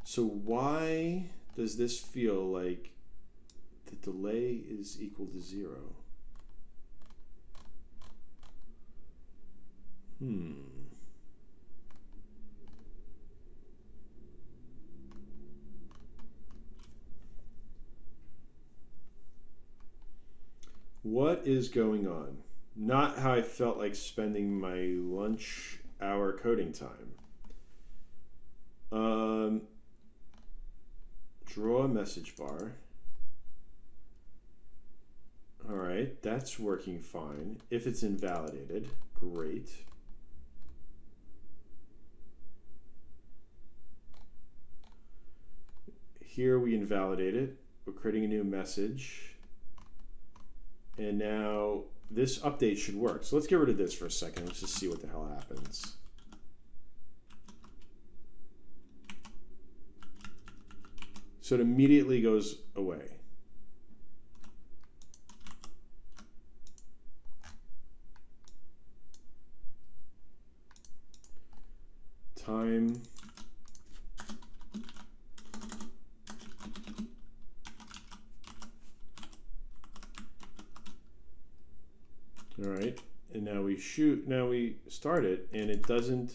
So why does this feel like the delay is equal to 0? What is going on? Not how I felt like spending my lunch hour coding time. Draw a message bar. All right, that's working fine. If it's invalidated, great. Here we invalidate it. We're creating a new message. And now this update should work. So let's get rid of this for a second. Let's just see what the hell happens. So it immediately goes away. Time. All right, and now we shoot, now we start it, and it doesn't,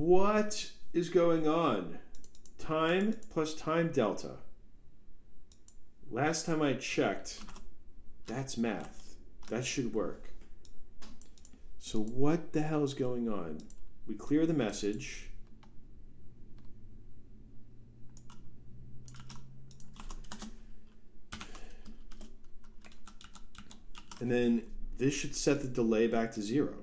what is going on? Time plus time delta. Last time I checked, that's math. That should work. So what the hell is going on? We clear the message. And then this should set the delay back to 0.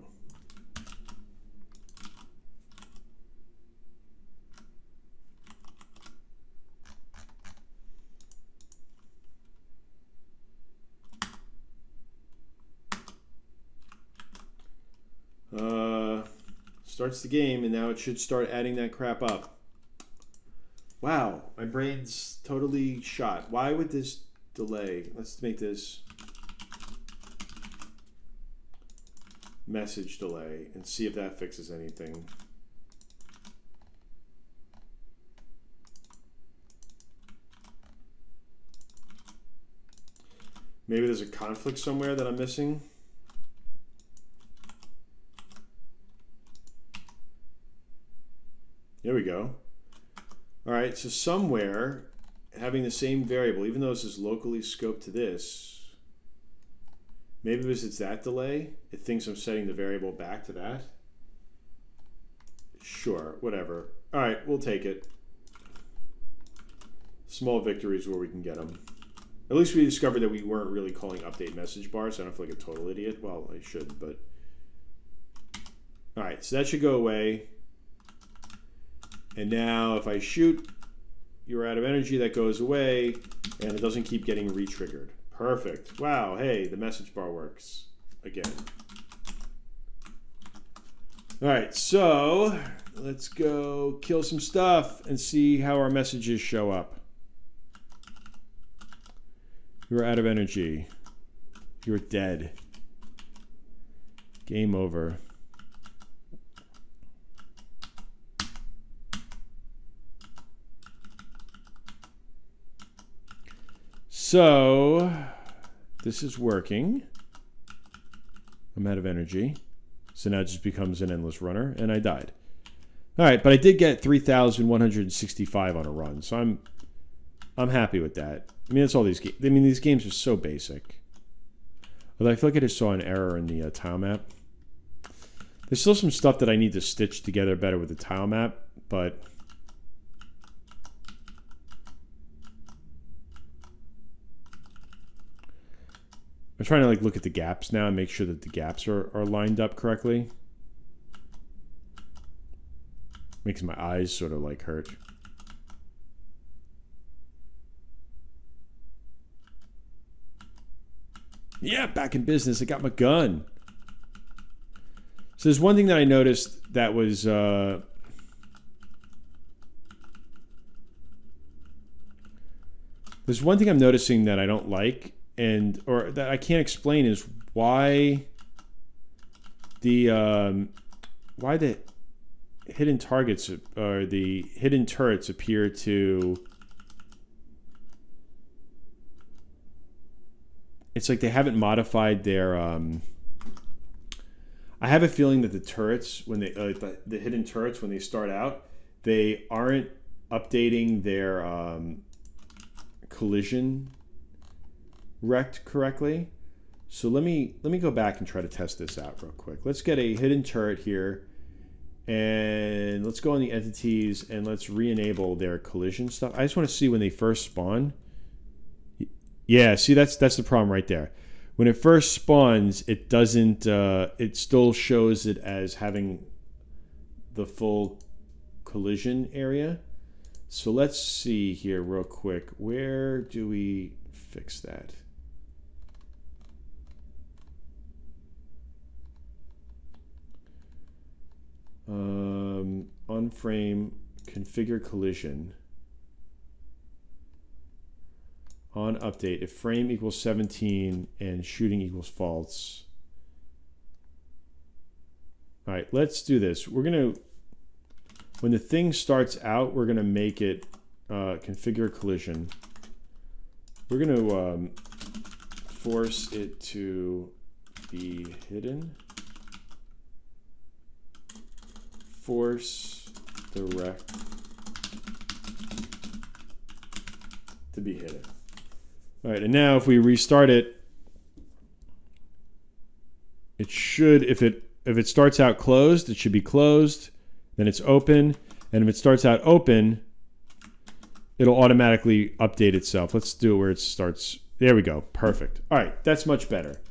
Starts the game, and now it should start adding that crap up. Wow, my brain's totally shot. Why would this delay? Let's make this message delay and see if that fixes anything. Maybe there's a conflict somewhere that I'm missing. There we go. All right, so somewhere having the same variable, even though this is locally scoped to this, maybe because it's that delay, it thinks I'm setting the variable back to that. Sure, whatever. All right, we'll take it. Small victories where we can get them. At least we discovered that we weren't really calling update message bar, so I don't feel like a total idiot. Well, I should, but... All right, so that should go away. And now if I shoot, you're out of energy, that goes away, and it doesn't keep getting re-triggered. Perfect. Wow, hey, the message bar works again. All right, so let's go kill some stuff and see how our messages show up. You're out of energy. You're dead. Game over. So, this is working. I'm out of energy. So now it just becomes an endless runner, and I died. All right, but I did get 3,165 on a run, so I'm happy with that. I mean, that's all these games. I mean, these games are so basic. Although I feel like I just saw an error in the tile map. There's still some stuff that I need to stitch together better with the tile map, but... I'm trying to like look at the gaps now and make sure that the gaps are lined up correctly. Makes my eyes sort of like hurt. Yeah, back in business. I got my gun. So there's one thing that I noticed that was there's one thing I'm noticing that I don't like, and or that I can't explain, is why the hidden targets or the hidden turrets appear to, it's like they haven't modified their I have a feeling that the turrets, when they the hidden turrets, when they start out, they aren't updating their collision rect correctly. So let me go back and try to test this out real quick. Let's get a hidden turret here, and let's go on the entities and let's re-enable their collision stuff. I just want to see when they first spawn. Yeah, see, that's the problem right there. When it first spawns, it doesn't. It still shows it as having the full collision area. So let's see here real quick. Where do we fix that? On frame, configure collision. On update, if frame equals 17 and shooting equals false. All right, let's do this. We're gonna, when the thing starts out, we're gonna make it configure collision. We're gonna force it to be hidden. Force direct to be hidden. All right, and now if we restart it, it should, if it starts out closed, it should be closed. Then it's open, and if it starts out open, it'll automatically update itself. Let's do it where it starts. There we go. Perfect. All right, that's much better.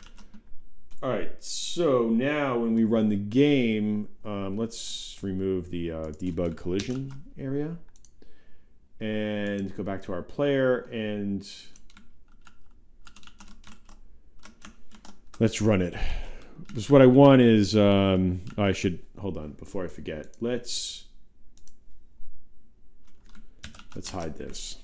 All right, so now when we run the game, let's remove the debug collision area and go back to our player and let's run it. Because what I want is, I should, hold on, before I forget. Let's hide this.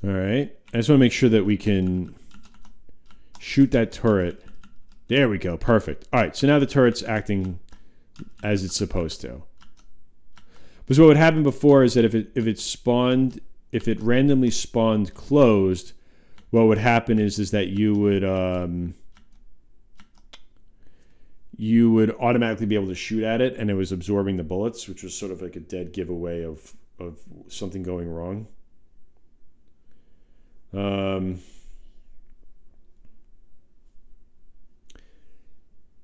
All right. I just want to make sure that we can shoot that turret. There we go. Perfect. All right. So now the turret's acting as it's supposed to. Because what would happen before is that if it randomly spawned closed, what would happen is that you would automatically be able to shoot at it, and it was absorbing the bullets, which was sort of like a dead giveaway of something going wrong.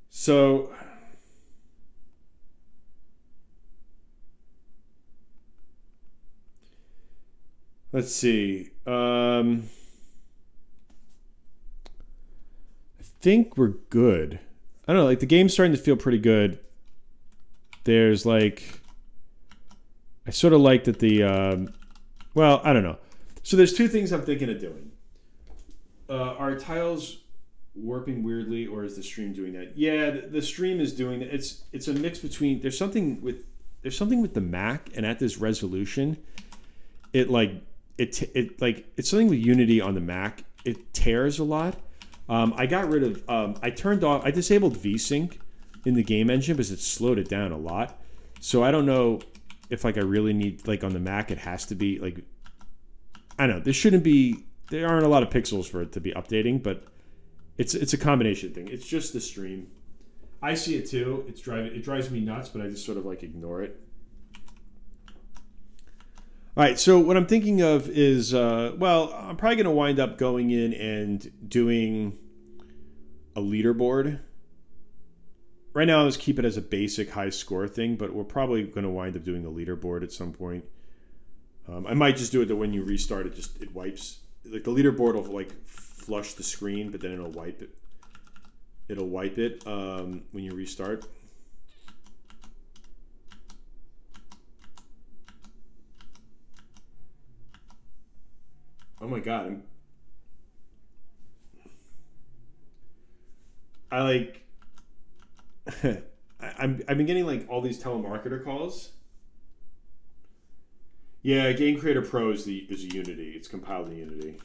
So let's see. I think we're good. I don't know, like the game's starting to feel pretty good. There's like, I sort of like that the, well, I don't know. So there's two things I'm thinking of doing. Are tiles warping weirdly, or is the stream doing that? Yeah, the stream is doing that. It's a mix between, there's something with the Mac, and at this resolution, it's something with Unity on the Mac. It tears a lot. I got rid of, I disabled VSync in the game engine because it slowed it down a lot. So I don't know if like I really need, like on the Mac, it has to be like, I don't know, there aren't a lot of pixels for it to be updating, but it's a combination thing. It's just the stream. I see it too. It drives me nuts, but I just sort of like ignore it. All right, so what I'm thinking of is, well, I'm probably going to wind up going in and doing a leaderboard. Right now, I'll just keep it as a basic high score thing, but we're probably going to wind up doing a leaderboard at some point. I might just do it that when you restart it, it wipes. Like the leaderboard will like flush the screen, but then it'll wipe it. It'll wipe it when you restart. Oh my god! I've been getting like all these telemarketer calls. Yeah, Game Creator Pro is Unity. It's compiled in Unity.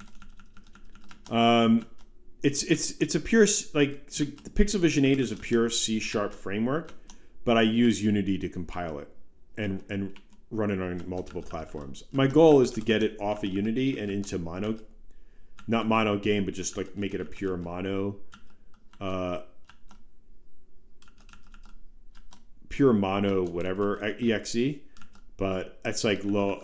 It's a pure, like, so the Pixel Vision 8 is a pure C# framework, but I use Unity to compile it and run it on multiple platforms. My goal is to get it off of Unity and into mono, not mono game, but just like make it a pure mono, whatever exe. But it's like low,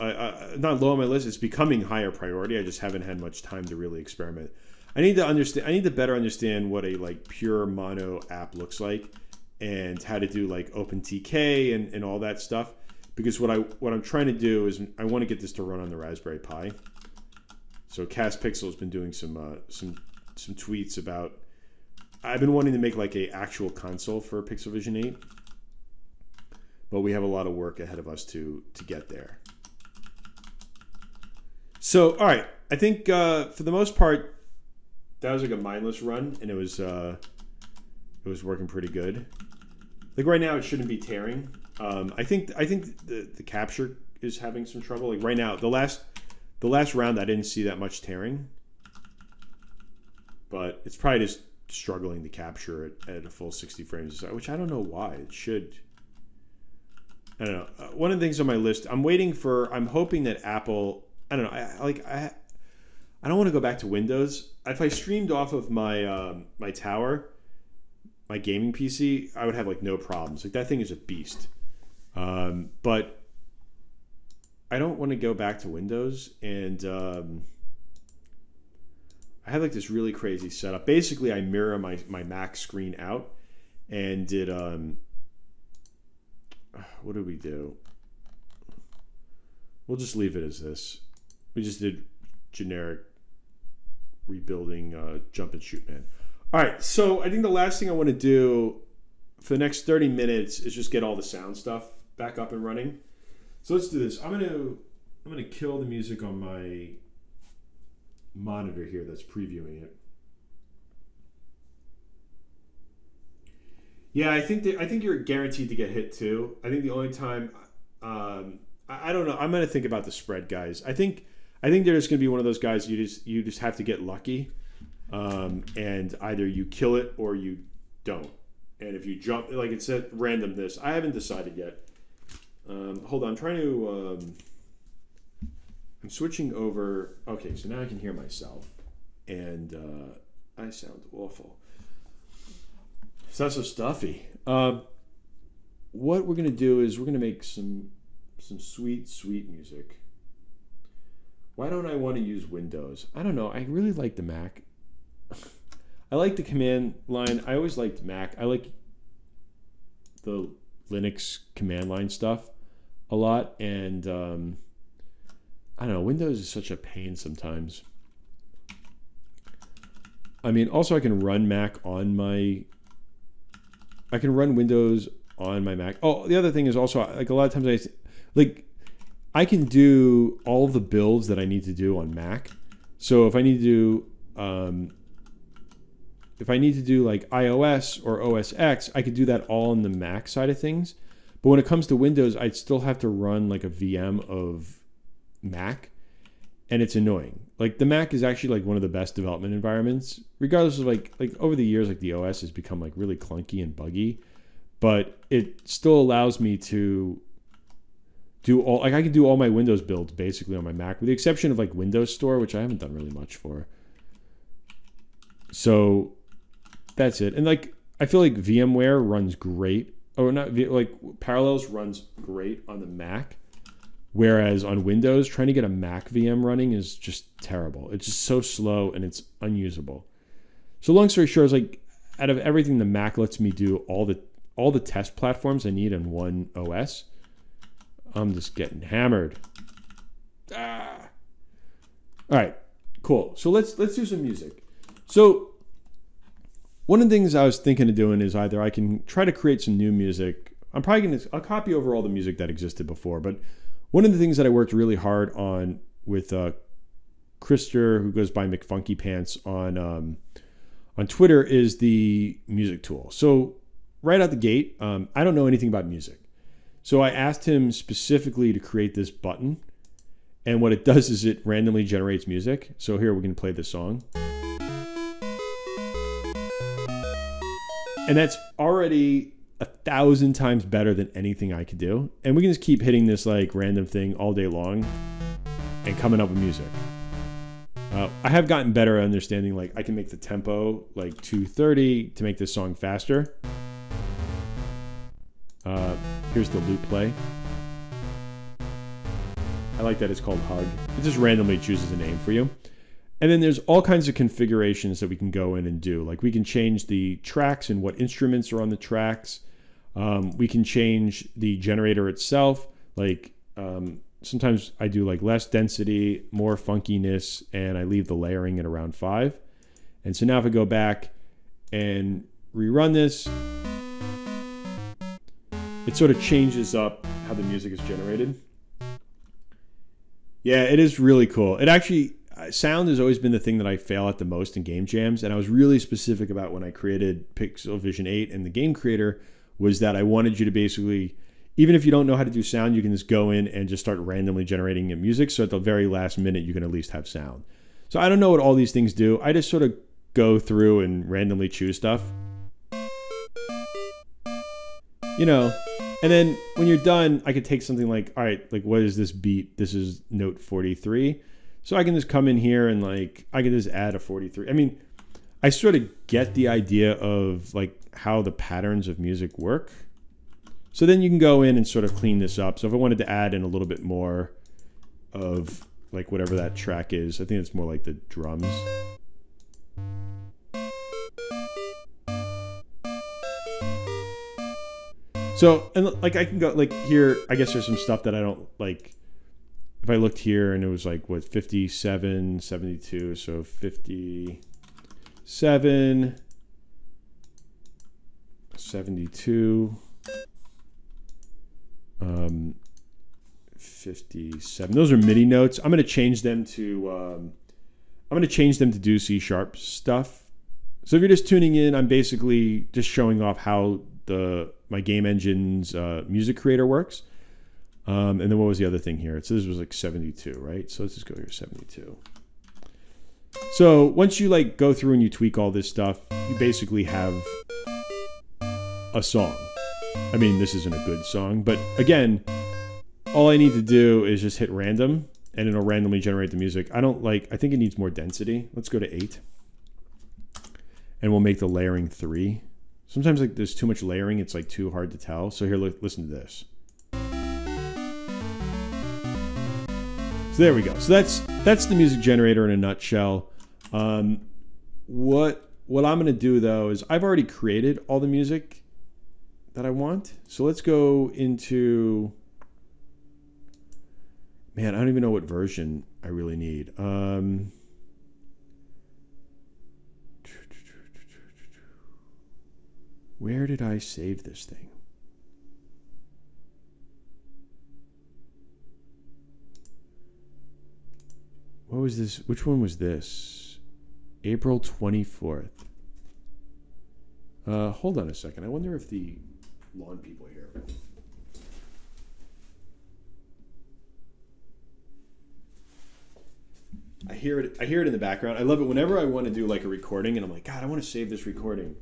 not low on my list. It's becoming higher priority. I just haven't had much time to really experiment. I need to better understand what a like pure mono app looks like, and how to do like OpenTK and all that stuff. Because what I'm trying to do is I want to get this to run on the Raspberry Pi. So CastPixel has been doing some tweets about. I've been wanting to make like a actual console for Pixel Vision 8. But we have a lot of work ahead of us to get there. So, all right. I think for the most part, that was like a mindless run, and it was working pretty good. Like right now, it shouldn't be tearing. I think the capture is having some trouble. Like right now, the last round, I didn't see that much tearing, but it's probably just struggling to capture it at a full 60 frames a second, which I don't know why. It should. I don't know. One of the things on my list, I'm hoping that Apple, I don't know, I don't want to go back to Windows. If I streamed off of my my tower, my gaming PC, I would have like no problems. Like that thing is a beast. But I don't want to go back to Windows, and I have like this really crazy setup. Basically, I mirror my Mac screen out, and did what did we do? We'll just leave it as this. We just did generic rebuilding jump and shoot, man. All right, so I think the last thing I want to do for the next 30 minutes is just get all the sound stuff back up and running. So let's do this. I'm gonna kill the music on my monitor here that's previewing it. Yeah, I think you're guaranteed to get hit too. I think the only time I don't know. I'm gonna think about the spread, guys. I think there's gonna be one of those guys you just have to get lucky, and either you kill it or you don't. And if you jump, like it said, random this. I haven't decided yet. Hold on, I'm trying to. I'm switching over. Okay, so now I can hear myself, and I sound awful. It's not so stuffy. What we're gonna do is we're gonna make some sweet music. Why don't I want to use Windows? I don't know. I really like the Mac. I like the command line. I always liked Mac. I like the Linux command line stuff a lot, and I don't know. Windows is such a pain sometimes. I mean, also I can run Mac on my. I can run Windows on my Mac. Oh, the other thing is also like a lot of times I can do all the builds that I need to do on Mac. So if I need to do like iOS or OS X, I could do that all on the Mac side of things. But when it comes to Windows, I'd still have to run like a VM of Mac, and it's annoying. Like the Mac is actually like one of the best development environments, regardless of like over the years, like the OS has become like really clunky and buggy, but it still allows me to do all, like I can do all my Windows builds basically on my Mac, with the exception of like Windows Store, which I haven't done really much for. So that's it. And like I feel like VMware runs great, or not, like Parallels runs great on the Mac, whereas on Windows trying to get a Mac VM running is just terrible. It's just so slow and it's unusable. So long story short, is like out of everything the Mac lets me do all the test platforms I need in one OS. I'm just getting hammered. All right, cool. So let's do some music. So one of the things I was thinking of doing is either I can try to create some new music. I'll copy over all the music that existed before, but one of the things that I worked really hard on with Krister, who goes by McFunkyPants on Twitter, is the music tool. So right out the gate, I don't know anything about music. So I asked him specifically to create this button, and what it does is it randomly generates music. So here we can play this song. And that's already 1,000 times better than anything I could do. And we can just keep hitting this like random thing all day long and coming up with music. I have gotten better at understanding, like I can make the tempo like 230 to make this song faster. Here's the loop play. I like that it's called Hug. It just randomly chooses a name for you. And then there's all kinds of configurations that we can go in and do. Like we can change the tracks and what instruments are on the tracks. We can change the generator itself. Like sometimes I do like less density, more funkiness, and I leave the layering at around 5. And so now if I go back and rerun this, it sort of changes up how the music is generated. Yeah, it is really cool. It actually, sound has always been the thing that I fail at the most in game jams, and I was really specific about when I created Pixel Vision 8 and the Game Creator, was that I wanted you to basically, even if you don't know how to do sound, you can just go in and just start randomly generating your music, so at the very last minute you can at least have sound. So I don't know what all these things do. I just sort of go through and randomly choose stuff. You know, and then when you're done, I could take something like, all right, like what is this beat? This is note 43. So I can just come in here and like, I can just add a 43. I mean, I sort of get the idea of like how the patterns of music work. So then you can go in and sort of clean this up. So if I wanted to add in a little bit more of like whatever that track is, I think it's more like the drums. So, and like I can go like here, I guess there's some stuff that I don't like. If I looked here and it was like what, 57, 72, so 57, 72, 57. Those are MIDI notes. I'm going to change them to do C# stuff. So if you're just tuning in, I'm basically just showing off how my game engine's music creator works. And then what was the other thing here? So this was like 72, right? So let's just go here, 72. So once you like go through and you tweak all this stuff, you basically have a song. I mean, this isn't a good song, but again, all I need to do is just hit random and it'll randomly generate the music. I think it needs more density. Let's go to 8. And we'll make the layering 3. Sometimes like there's too much layering, it's like too hard to tell. So here, listen to this. So there we go. So that's the music generator in a nutshell. What I'm going to do though is I've already created all the music that I want. So let's go into, man, I don't even know what version I really need. Where did I save this thing? What was this? Which one was this? April 24th. Hold on a second. I wonder if the lawn people here. I hear it in the background. I love it whenever I want to do like a recording and I'm like, God, I want to save this recording.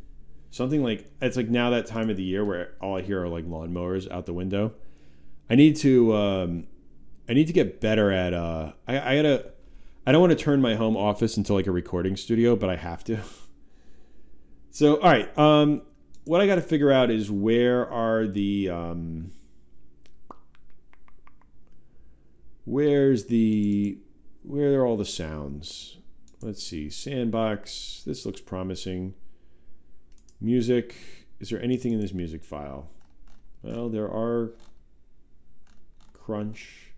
Something like, it's like now that time of the year where all I hear are like lawnmowers out the window. I need to get better at, I don't want to turn my home office into like a recording studio, but I have to. So, all right. What I got to figure out is where are where are all the sounds? Let's see. Sandbox. This looks promising. Music. Is there anything in this music file? Well, there are Crunch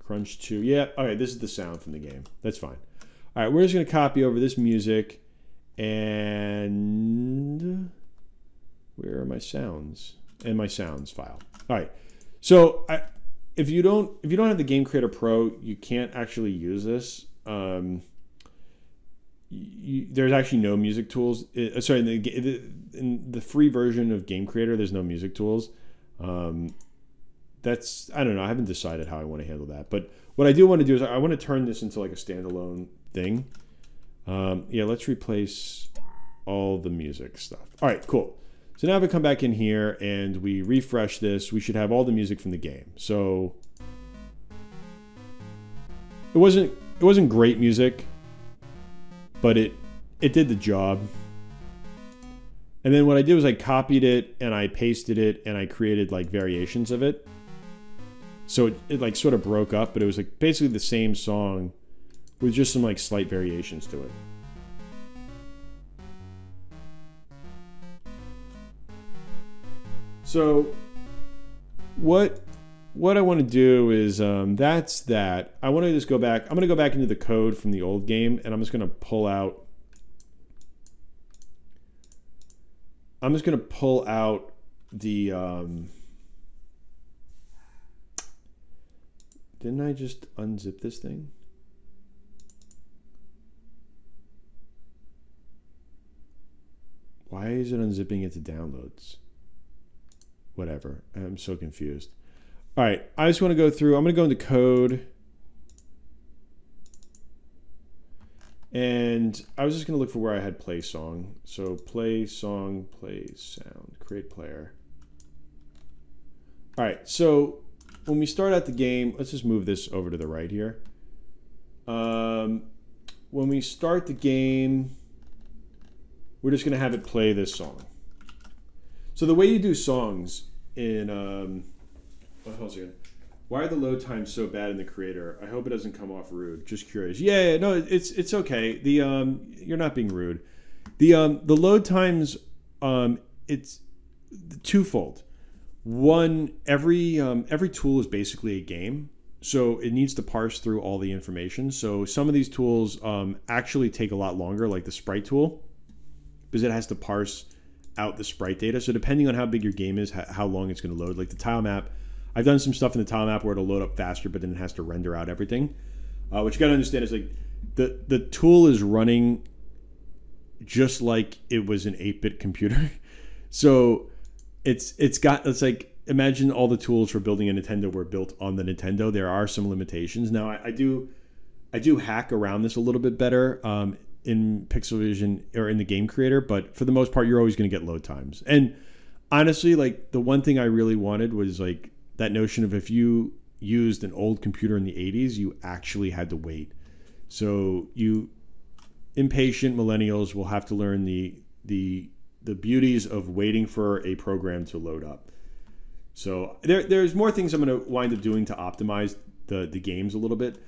2. Yeah, okay, this is the sound from the game. That's fine. All right, we're just going to copy over this music and where are my sounds? And my sounds file. All right. So, if you don't have the Game Creator Pro, you can't actually use this. There's actually no music tools. Sorry, in the free version of Game Creator, there's no music tools. That's, I don't know. I haven't decided how I want to handle that. But what I do want to do is I want to turn this into like a standalone thing. Yeah, let's replace all the music stuff. All right, cool. So now if I come back in here and we refresh this, we should have all the music from the game. So it wasn't great music, but it did the job. And then what I did was I copied it and I pasted it and I created like variations of it. So it like sort of broke up, but it was like basically the same song with just some like slight variations to it. So what I want to do is that's that. I want to just go back. I'm going to go back into the code from the old game and I'm just going to pull out. I'm just going to pull out the. Didn't I just unzip this thing? Why is it unzipping it to downloads? Whatever. I'm so confused. All right. I just want to go through. I'm going to go into code. And I was just going to look for where I had play song. So play song, play sound, create player. All right. So when we start out the game, let's just move this over to the right here. when we start the game, we're just going to have it play this song. So the way you do songs in... hold on. Why are the load times so bad in the creator? I hope it doesn't come off rude. Just curious. Yeah, no, it's okay. You're not being rude. The load times, it's twofold. One, every tool is basically a game, so it needs to parse through all the information. So some of these tools actually take a lot longer, like the sprite tool, because it has to parse out the sprite data. So depending on how big your game is, how long it's going to load. Like the tile map, I've done some stuff in the tile map where it'll load up faster, but then it has to render out everything. What you got to understand is like the tool is running just like it was an 8-bit computer. So it's like, imagine all the tools for building a Nintendo were built on the Nintendo. There are some limitations. Now I do hack around this a little bit better in Pixel Vision or in the game creator, but for the most part, you're always going to get load times. And honestly, like the one thing I really wanted was like that notion of if you used an old computer in the 80s, you actually had to wait. So you impatient millennials will have to learn the beauties of waiting for a program to load up. So there's more things I'm going to wind up doing to optimize the games a little bit.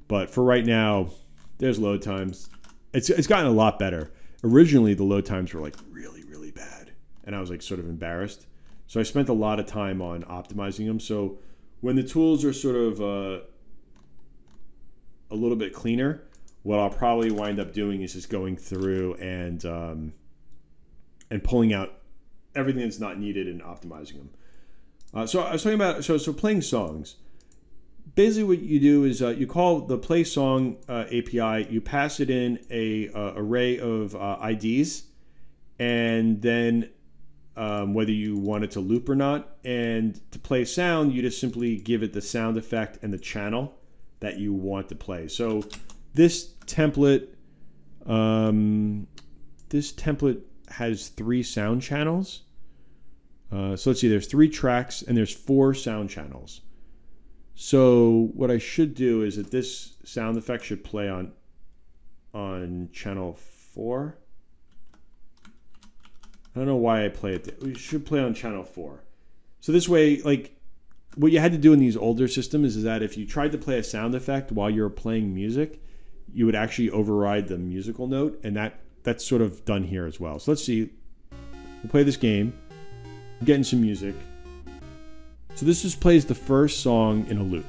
But for right now, there's load times. It's gotten a lot better. Originally, the load times were like really, really bad. And I was like sort of embarrassed. So I spent a lot of time on optimizing them. So when the tools are sort of a little bit cleaner, what I'll probably wind up doing is just going through and pulling out everything that's not needed and optimizing them. So I was talking about so playing songs. Basically, what you do is you call the play song API. You pass it in a array of IDs, and then whether you want it to loop or not. And to play sound, you just simply give it the sound effect and the channel that you want to play. So this template has 3 sound channels. So let's see, there's 3 tracks and there's 4 sound channels. So what I should do is that this sound effect should play on channel 4. I don't know why I play it there. We should play on channel 4. So this way, like what you had to do in these older systems is that if you tried to play a sound effect while you're playing music, you would actually override the musical note, and that's sort of done here as well. So let's see. We'll play this game. I'm getting some music. So this just plays the first song in a loop.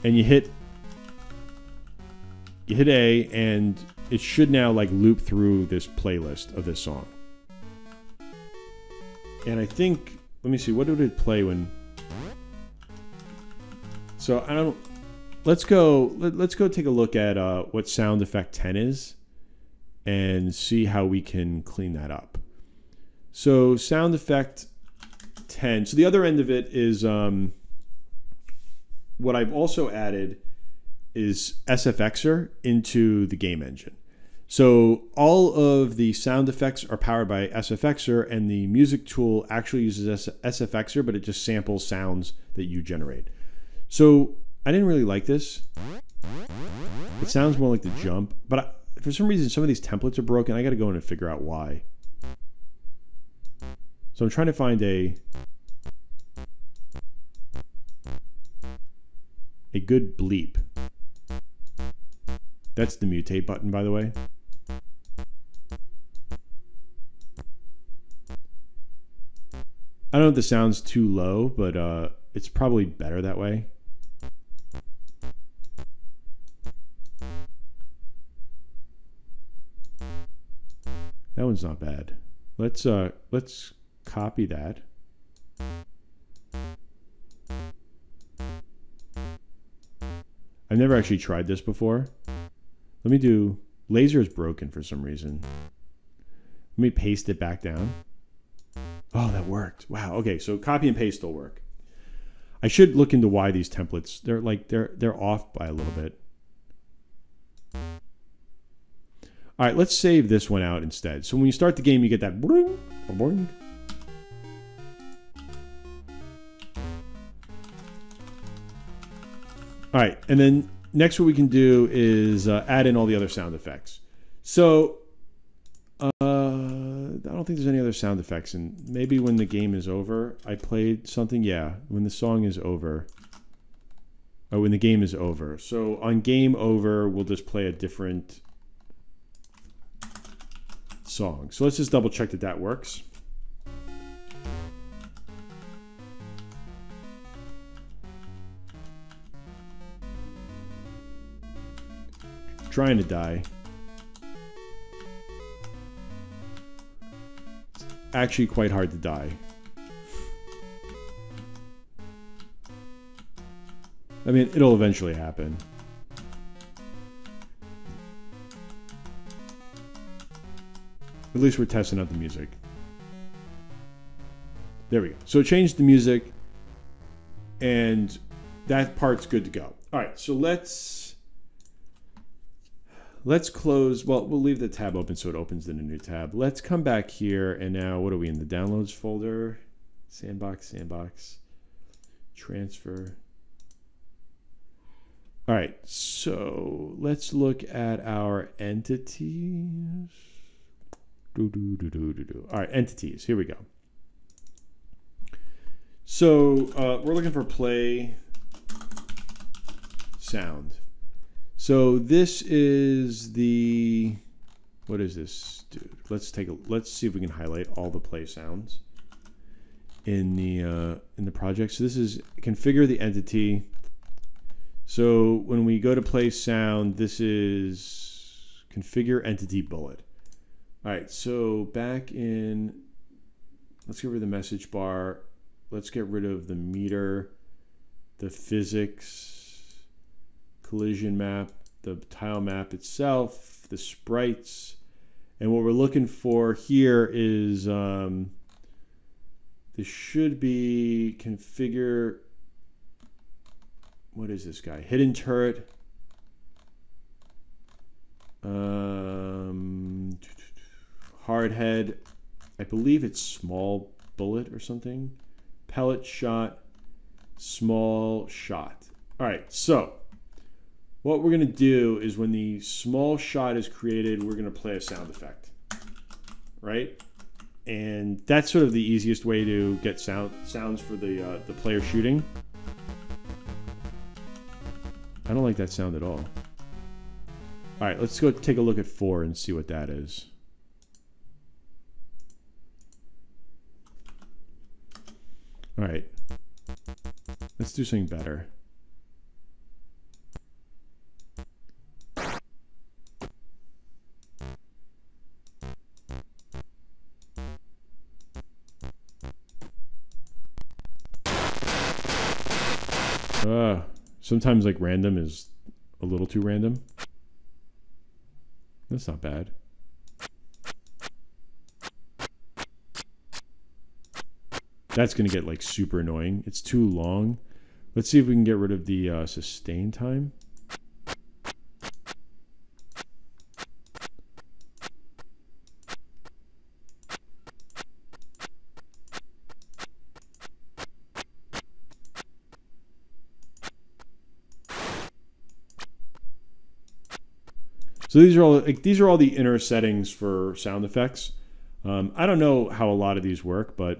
And you hit A, and it should now like loop through this playlist of this song. And I think, let me see, what did it play when? So I don't. Let's go take a look at what sound effect 10 is and see how we can clean that up. So sound effect 10. So the other end of it is what I've also added is SFXer into the game engine. So all of the sound effects are powered by SFXer, and the music tool actually uses SFXer, but it just samples sounds that you generate. So I didn't really like this. It sounds more like the jump, but for some reason, some of these templates are broken. I got to go in and figure out why. So I'm trying to find a good bleep. That's the mutate button, by the way. I don't know if the sound's too low, but it's probably better that way. That one's not bad. Let's copy that. I've never actually tried this before. Let me do, laser is broken for some reason. Let me paste it back down. Oh, that worked. Wow. Okay, so copy and paste will work. I should look into why these templates, they're off by a little bit. All right, let's save this one out instead. So when you start the game, you get that boing, boing. All right, and then next what we can do is add in all the other sound effects. So I don't think there's any other sound effects, and maybe when the game is over, I played something. Yeah, when the song is over. Oh, when the game is over. So on game over, we'll just play a different song. So let's just double check that that works. Trying to die. It's actually quite hard to die. I mean, it'll eventually happen. At least we're testing out the music. There we go. So it changed the music, and that part's good to go. All right, so let's close. Well, we'll leave the tab open so it opens in a new tab. Let's come back here, and now what are we in the downloads folder? Sandbox, transfer. All right, so let's look at our entities. All right, entities. Here we go. So we're looking for play sound. So this is the, what is this, dude? Let's see if we can highlight all the play sounds in the project. So this is configure the entity. So when we go to play sound, this is configure entity bullet. All right, so back in, let's get rid of the message bar. Let's get rid of the meter, the physics, collision map, the tile map itself, the sprites. And what we're looking for here is, this should be configure, what is this guy? Hidden turret. Hard head. I believe it's small bullet or something. Pellet shot. Small shot. All right, so what we're going to do is when the small shot is created, we're going to play a sound effect. Right? And that's sort of the easiest way to get sounds for the player shooting. I don't like that sound at all. All right, let's go take a look at 4 and see what that is. All right, let's do something better. Sometimes like random is a little too random. That's not bad. That's going to get like super annoying. It's too long. Let's see if we can get rid of the sustain time. So these are all the inner settings for sound effects. I don't know how a lot of these work, but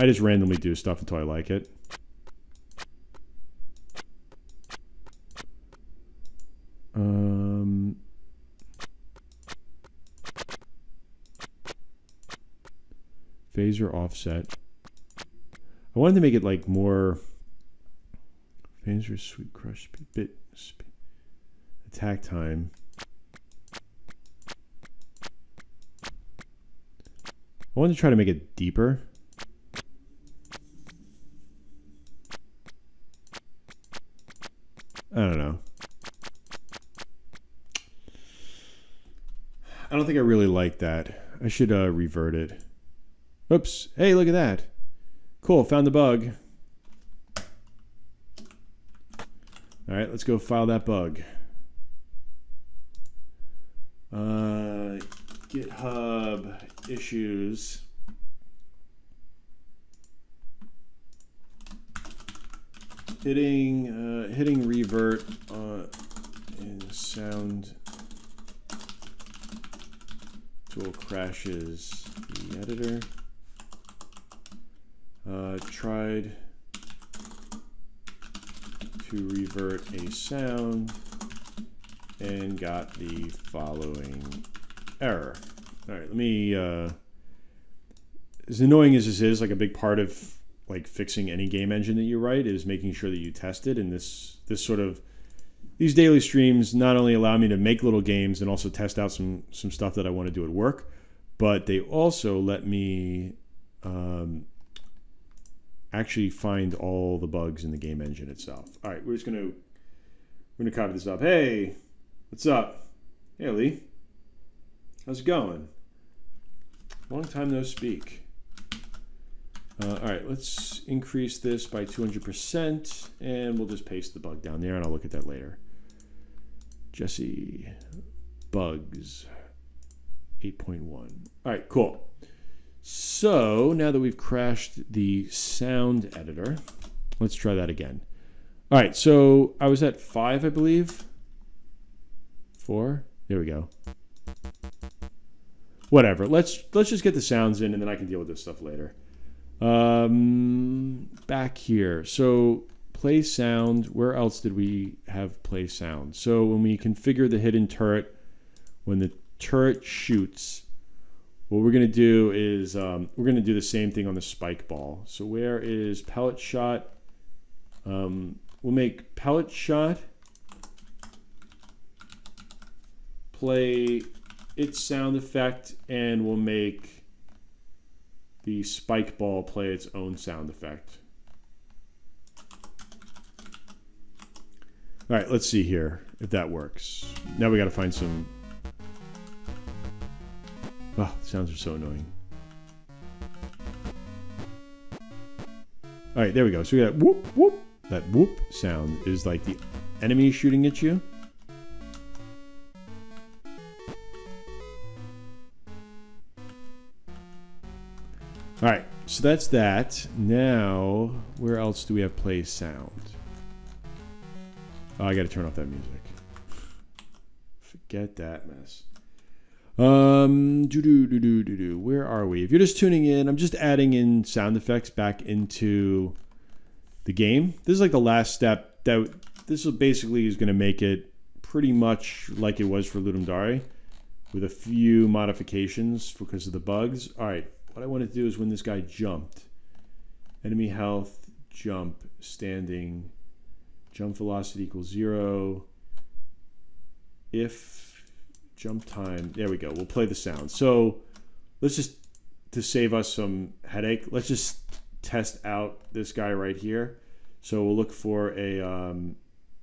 I just randomly do stuff until I like it. Phaser offset. I wanted to make it like more. Phaser sweep crush speed, attack time. I wanted to try to make it deeper. I don't know. I don't think I really like that. I should revert it. Oops. Hey, look at that. Cool, found the bug. All right, let's go file that bug. GitHub issues. hitting revert in sound tool crashes the editor. Tried to revert a sound and got the following error. All right, let me, as annoying as this is, like a big part of like fixing any game engine that you write is making sure that you test it. And these daily streams not only allow me to make little games and also test out some stuff that I want to do at work, but they also let me actually find all the bugs in the game engine itself. All right, we're gonna copy this up. Hey, what's up? Hey, Lee. How's it going? Long time no speak. All right, let's increase this by 200%, and we'll just paste the bug down there, and I'll look at that later. Jesse, bugs, 8.1. All right, cool. So now that we've crashed the sound editor, let's try that again. All right, so I was at 5, I believe. 4. There we go. Whatever. Let's just get the sounds in, and then I can deal with this stuff later. Back here. So play sound. Where else did we have play sound? So when we configure the hidden turret, when the turret shoots, what we're going to do is we're going to do the same thing on the spike ball. So where is pellet shot? We'll make pellet shot play its sound effect, and we'll make the spike ball play its own sound effect. All right, let's see here if that works. Now we got to find some. Oh, the sounds are so annoying. All right, there we go. So we got whoop, whoop. That whoop sound is like the enemy shooting at you. All right, so that's that. Now, where else do we have play sound? Oh, I got to turn off that music. Forget that mess. Where are we? If you're just tuning in, I'm just adding in sound effects back into the game. This is like the last step. This basically is going to make it pretty much like it was for Ludum Dare, with a few modifications because of the bugs. All right, what I want to do is when this guy jumped, enemy health, jump, standing, jump velocity equals 0. If jump time, there we go. We'll play the sound. So let's just, to save us some headache, let's just test out this guy right here. So we'll look for a,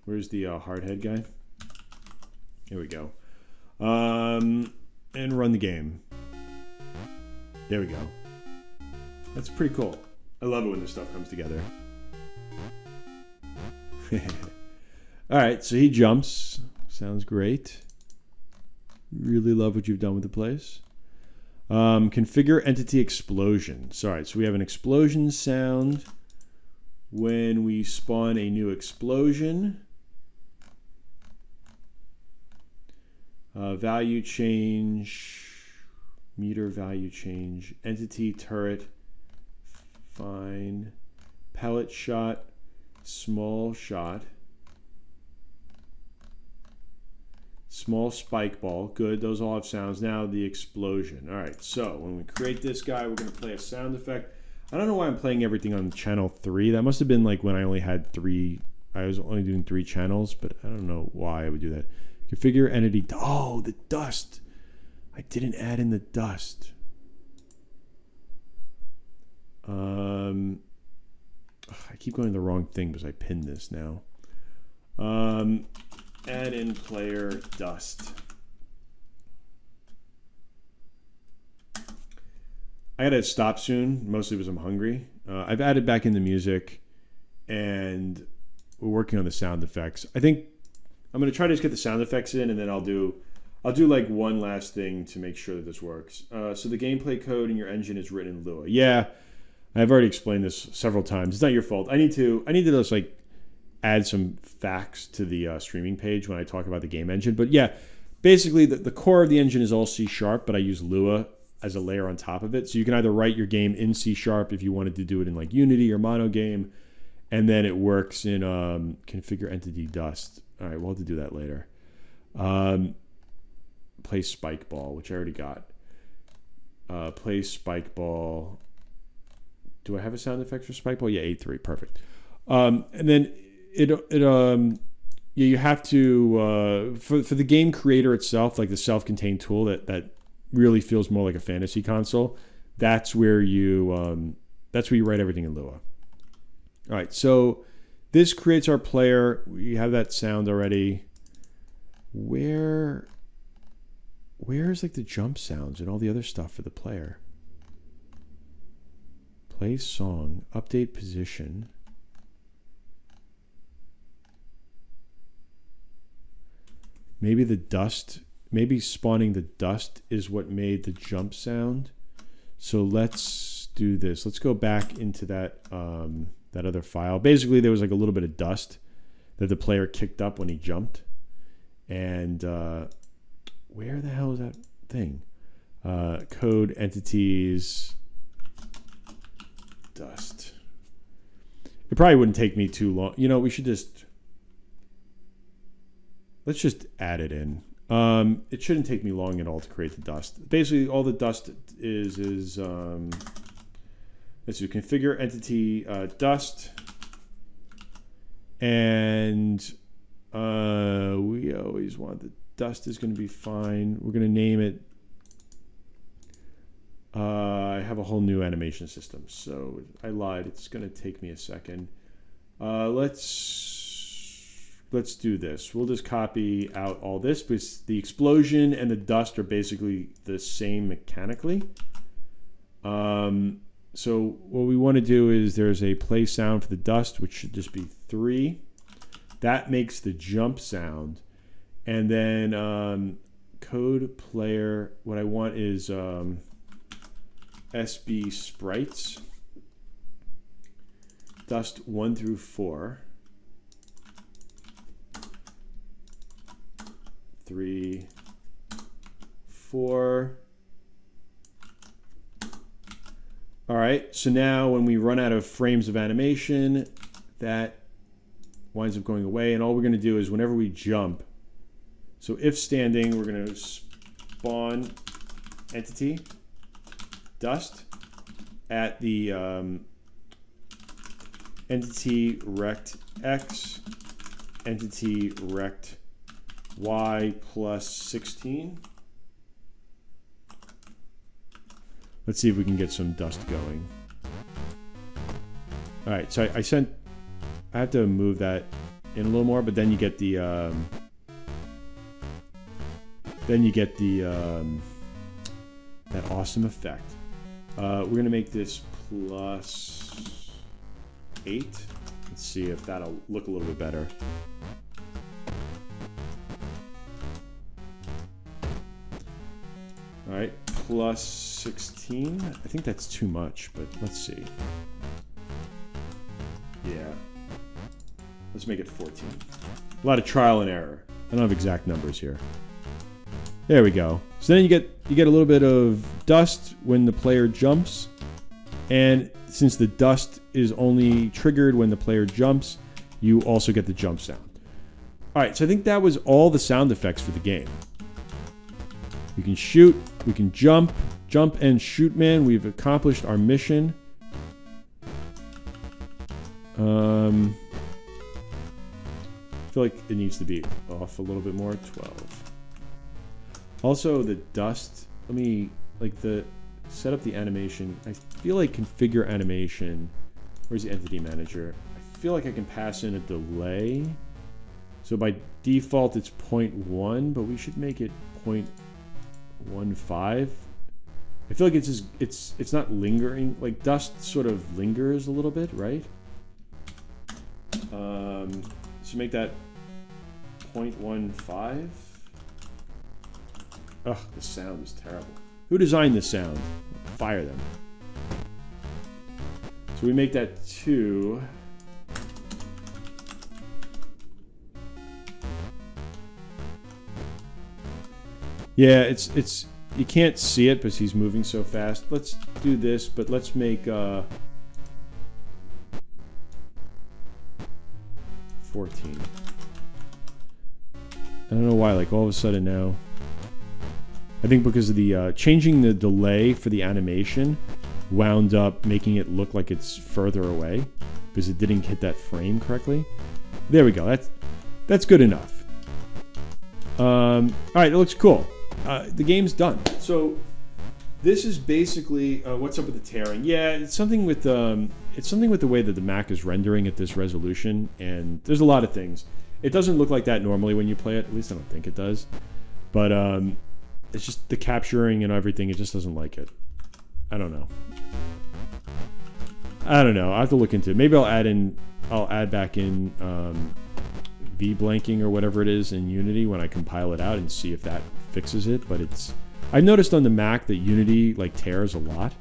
where's the hard head guy? Here we go. And run the game. There we go. That's pretty cool. I love it when this stuff comes together. All right, so he jumps. Sounds great. Really love what you've done with the place. Configure entity explosion. All right, so we have an explosion sound when we spawn a new explosion. Value change, meter value change, entity turret, fine, pellet shot, small shot. Small spike ball. Good. Those all have sounds. Now the explosion. All right. So when we create this guy, we're going to play a sound effect. I don't know why I'm playing everything on channel 3. That must have been like when I only had 3. I was only doing 3 channels, but I don't know why I would do that. Configure entity. Oh, the dust. I didn't add in the dust. I keep going to the wrong thing because I pinned this now. Add in player dust. I gotta stop soon, mostly because I'm hungry. I've added back in the music, and we're working on the sound effects. I think I'm gonna try to just get the sound effects in, and then I'll do like one last thing to make sure that this works. So the gameplay code in your engine is written in Lua. Yeah, I've already explained this several times. It's not your fault. I need to just like add some facts to the streaming page when I talk about the game engine. But yeah, basically the core of the engine is all C#, but I use Lua as a layer on top of it. So you can either write your game in C# if you wanted to do it in like Unity or Monogame, and then it works in configure entity dust. All right, we'll have to do that later. Play spike ball, which I already got. Play spike ball. Do I have a sound effect for spike ball? Yeah, 8-3, perfect. And then you have to for the game creator itself, like the self-contained tool that really feels more like a fantasy console. That's where you write everything in Lua. All right, so this creates our player. We have that sound already. Where's like the jump sounds and all the other stuff for the player? Play song, update position. Maybe the dust, maybe spawning the dust is what made the jump sound. So let's do this. Let's go back into that that other file. Basically, there was like a little bit of dust that the player kicked up when he jumped. And where the hell is that thing? Code entities dust. It probably wouldn't take me too long. You know, we should just let's just add it in. It shouldn't take me long at all to create the dust. Basically, all the dust is let's do configure entity dust, and we always want the dust is going to be fine. We're going to name it. I have a whole new animation system, so I lied. It's going to take me a second. Let's do this. We'll just copy out all this because the explosion and the dust are basically the same mechanically. So what we want to do is there's a play sound for the dust, which should just be 3. That makes the jump sound. And then code player, what I want is SB sprites, dust 1 through 4. 3, 4. All right, so now when we run out of frames of animation, that winds up going away. And all we're going to do is whenever we jump, so if standing, we're going to spawn entity dust at the entity rect x, entity rect y plus 16. Let's see if we can get some dust going. All right, so I have to move that in a little more, but then you get the that awesome effect. We're gonna make this plus 8. Let's see if that'll look a little bit better. All right, plus 16. I think that's too much, but let's see. Yeah. Let's make it 14. A lot of trial and error. I don't have exact numbers here. There we go. So then you get a little bit of dust when the player jumps. And since the dust is only triggered when the player jumps, you also get the jump sound. All right, so I think that was all the sound effects for the game. We can shoot, we can jump and shoot, man. We've accomplished our mission. I feel like it needs to be off a little bit more. 12. Also, the dust. Let me set up the animation. I feel like configure animation. Where's the entity manager? I feel like I can pass in a delay. So by default, it's 0.1, but we should make it 0.15. I feel like it's not lingering. Like dust sort of lingers a little bit, right? So make that 0.15. Ugh, the sound is terrible. Who designed this sound? Fire them. So we make that 2. Yeah, it's you can't see it because he's moving so fast. Let's do this, but let's make 14. I don't know why, like all of a sudden now. I think because of the changing the delay for the animation wound up making it look like it's further away because it didn't hit that frame correctly. There we go. That's good enough. All right, it looks cool. The game's done. So this is basically what's up with the tearing. Yeah, it's something with the way that the Mac is rendering at this resolution, and there's a lot of things. It doesn't look like that normally when you play it. At least I don't think it does. But it's just the capturing and everything. It just doesn't like it. I don't know. I'll have to look into it. Maybe I'll add back in V-blanking or whatever it is in Unity when I compile it out and see if that fixes it. But I've noticed on the Mac that Unity like tears a lot.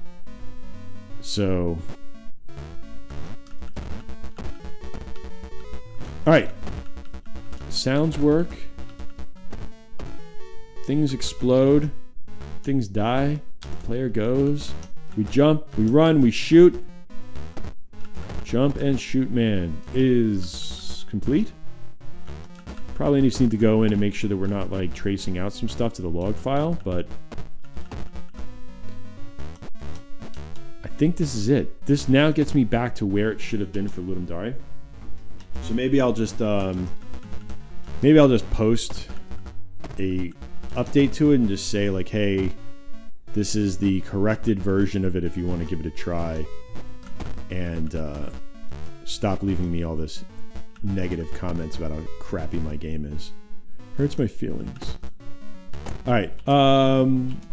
So, all right. Sounds work. Things explode. Things die. The player goes. We jump. We run. We shoot. Jump and shoot man is complete. Probably need to go in and make sure that we're not like tracing out some stuff to the log file, but I think this is it. This now gets me back to where it should have been for Ludum Dare. So maybe I'll just post a update to it and just say like, hey, this is the corrected version of it if you want to give it a try, and stop leaving me all this negative comments about how crappy my game is. Hurts my feelings. All right,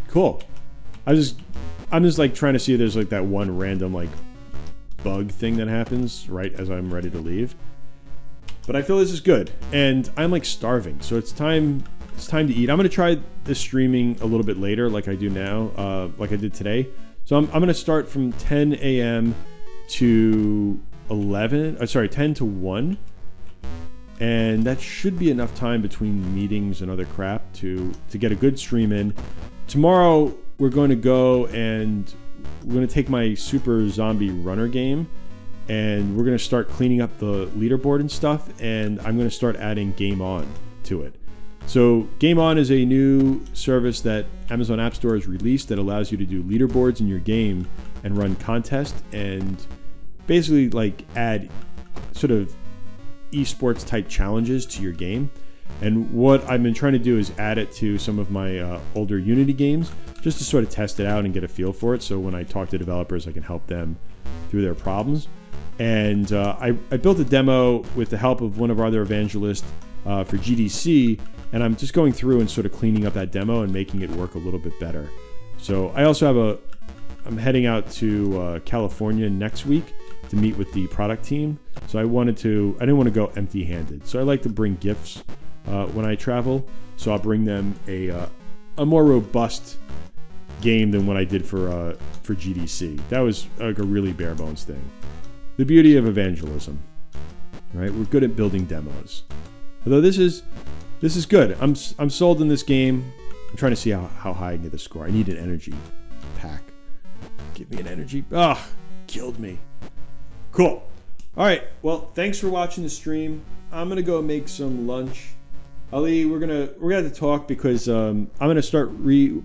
cool. I'm just like trying to see if there's like that one random like bug thing that happens right as I'm ready to leave. But I feel this is good, and I'm like starving, so it's time to eat. I'm gonna try this streaming a little bit later, like I do now, like I did today. So I'm gonna start from 10 a.m. to 10 to 1, and that should be enough time between meetings and other crap to get a good stream in. Tomorrow we're going to go and we're going to take my Super Zombie Runner game, and we're going to start cleaning up the leaderboard and stuff, and I'm going to start adding Game On to it. So Game On is a new service that Amazon App Store has released that allows you to do leaderboards in your game and run contests and basically like add sort of esports type challenges to your game. And what I've been trying to do is add it to some of my older Unity games just to sort of test it out and get a feel for it, so when I talk to developers I can help them through their problems. And I built a demo with the help of one of our other evangelists for GDC, and I'm just going through and sort of cleaning up that demo and making it work a little bit better. So I also have I'm heading out to California next week to meet with the product team. So I didn't want to go empty-handed. So I like to bring gifts when I travel. So I'll bring them a more robust game than what I did for GDC. That was like a really bare bones thing. The beauty of evangelism, right? We're good at building demos. Although this is good. I'm sold in this game. I'm trying to see how high I can get the score. I need an energy pack. Give me an energy. Ah, killed me. Cool. All right. Well, thanks for watching the stream. I'm gonna go make some lunch. Ali, we're gonna have to talk because I'm gonna start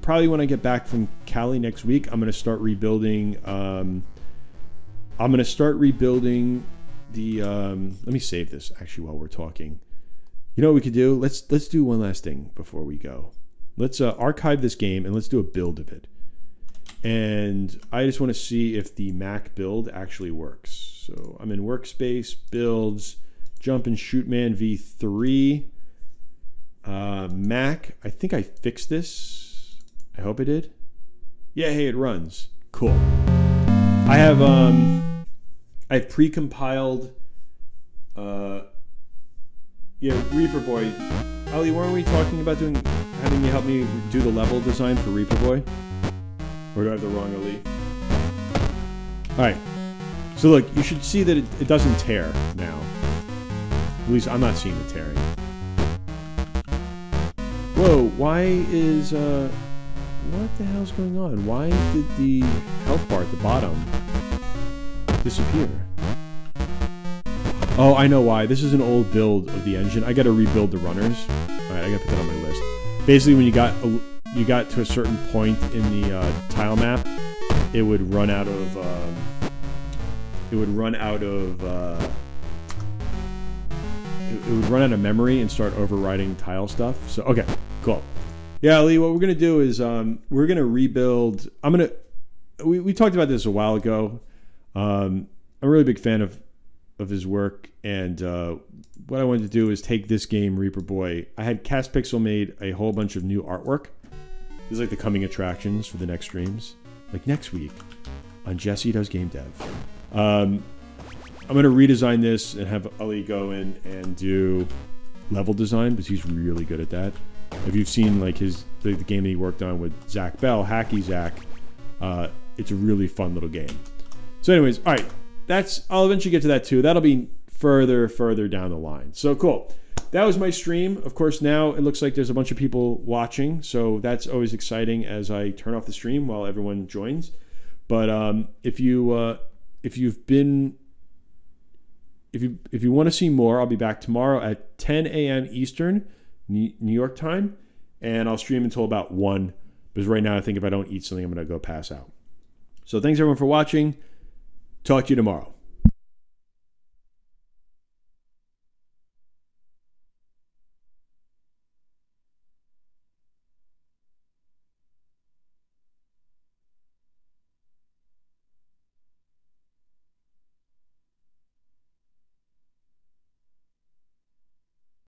probably when I get back from Cali next week. I'm gonna start rebuilding. I'm gonna start rebuilding the. Let me save this actually while we're talking. You know what we could do? Let's do one last thing before we go. Let's archive this game and let's do a build of it. And I just want to see if the Mac build actually works. So I'm in Workspace, Builds, Jump and Shoot Man V3. Mac, I think I fixed this. I hope I did. Yeah, hey, it runs. Cool. I have pre-compiled Reaper Boy. Ali, weren't we talking about having you help me do the level design for Reaper Boy? Or do I have the wrong Ali? Alright. So look, you should see that it doesn't tear now. At least I'm not seeing the tearing. Whoa, why is, what the hell's going on? Why did the health bar at the bottom disappear? Oh, I know why. This is an old build of the engine. I gotta rebuild the runners. Alright, I gotta put that on my list. Basically, when you got to a certain point in the tile map, it would run out of, it would run out of memory and start overriding tile stuff. So, okay, cool. Yeah, Lee, what we're going to do is we're going to rebuild. We talked about this a while ago. I'm a really big fan of his work. And what I wanted to do is take this game, Reaper Boy. I had Cast Pixel made a whole bunch of new artwork. This is like the coming attractions for the next streams. Like next week on Jesse Does Game Dev. I'm going to redesign this and have Ali go in and do level design because he's really good at that. If you've seen like the game that he worked on with Zach Bell, Hacky Zach, it's a really fun little game. So anyways, all right, I'll eventually get to that too. That'll be further down the line. So cool. That was my stream. Of course, now it looks like there's a bunch of people watching, so that's always exciting as I turn off the stream while everyone joins. But if you want to see more, I'll be back tomorrow at 10 a.m. Eastern, New York time, and I'll stream until about 1, because right now I think if I don't eat something, I'm going to go pass out. So thanks everyone for watching. Talk to you tomorrow.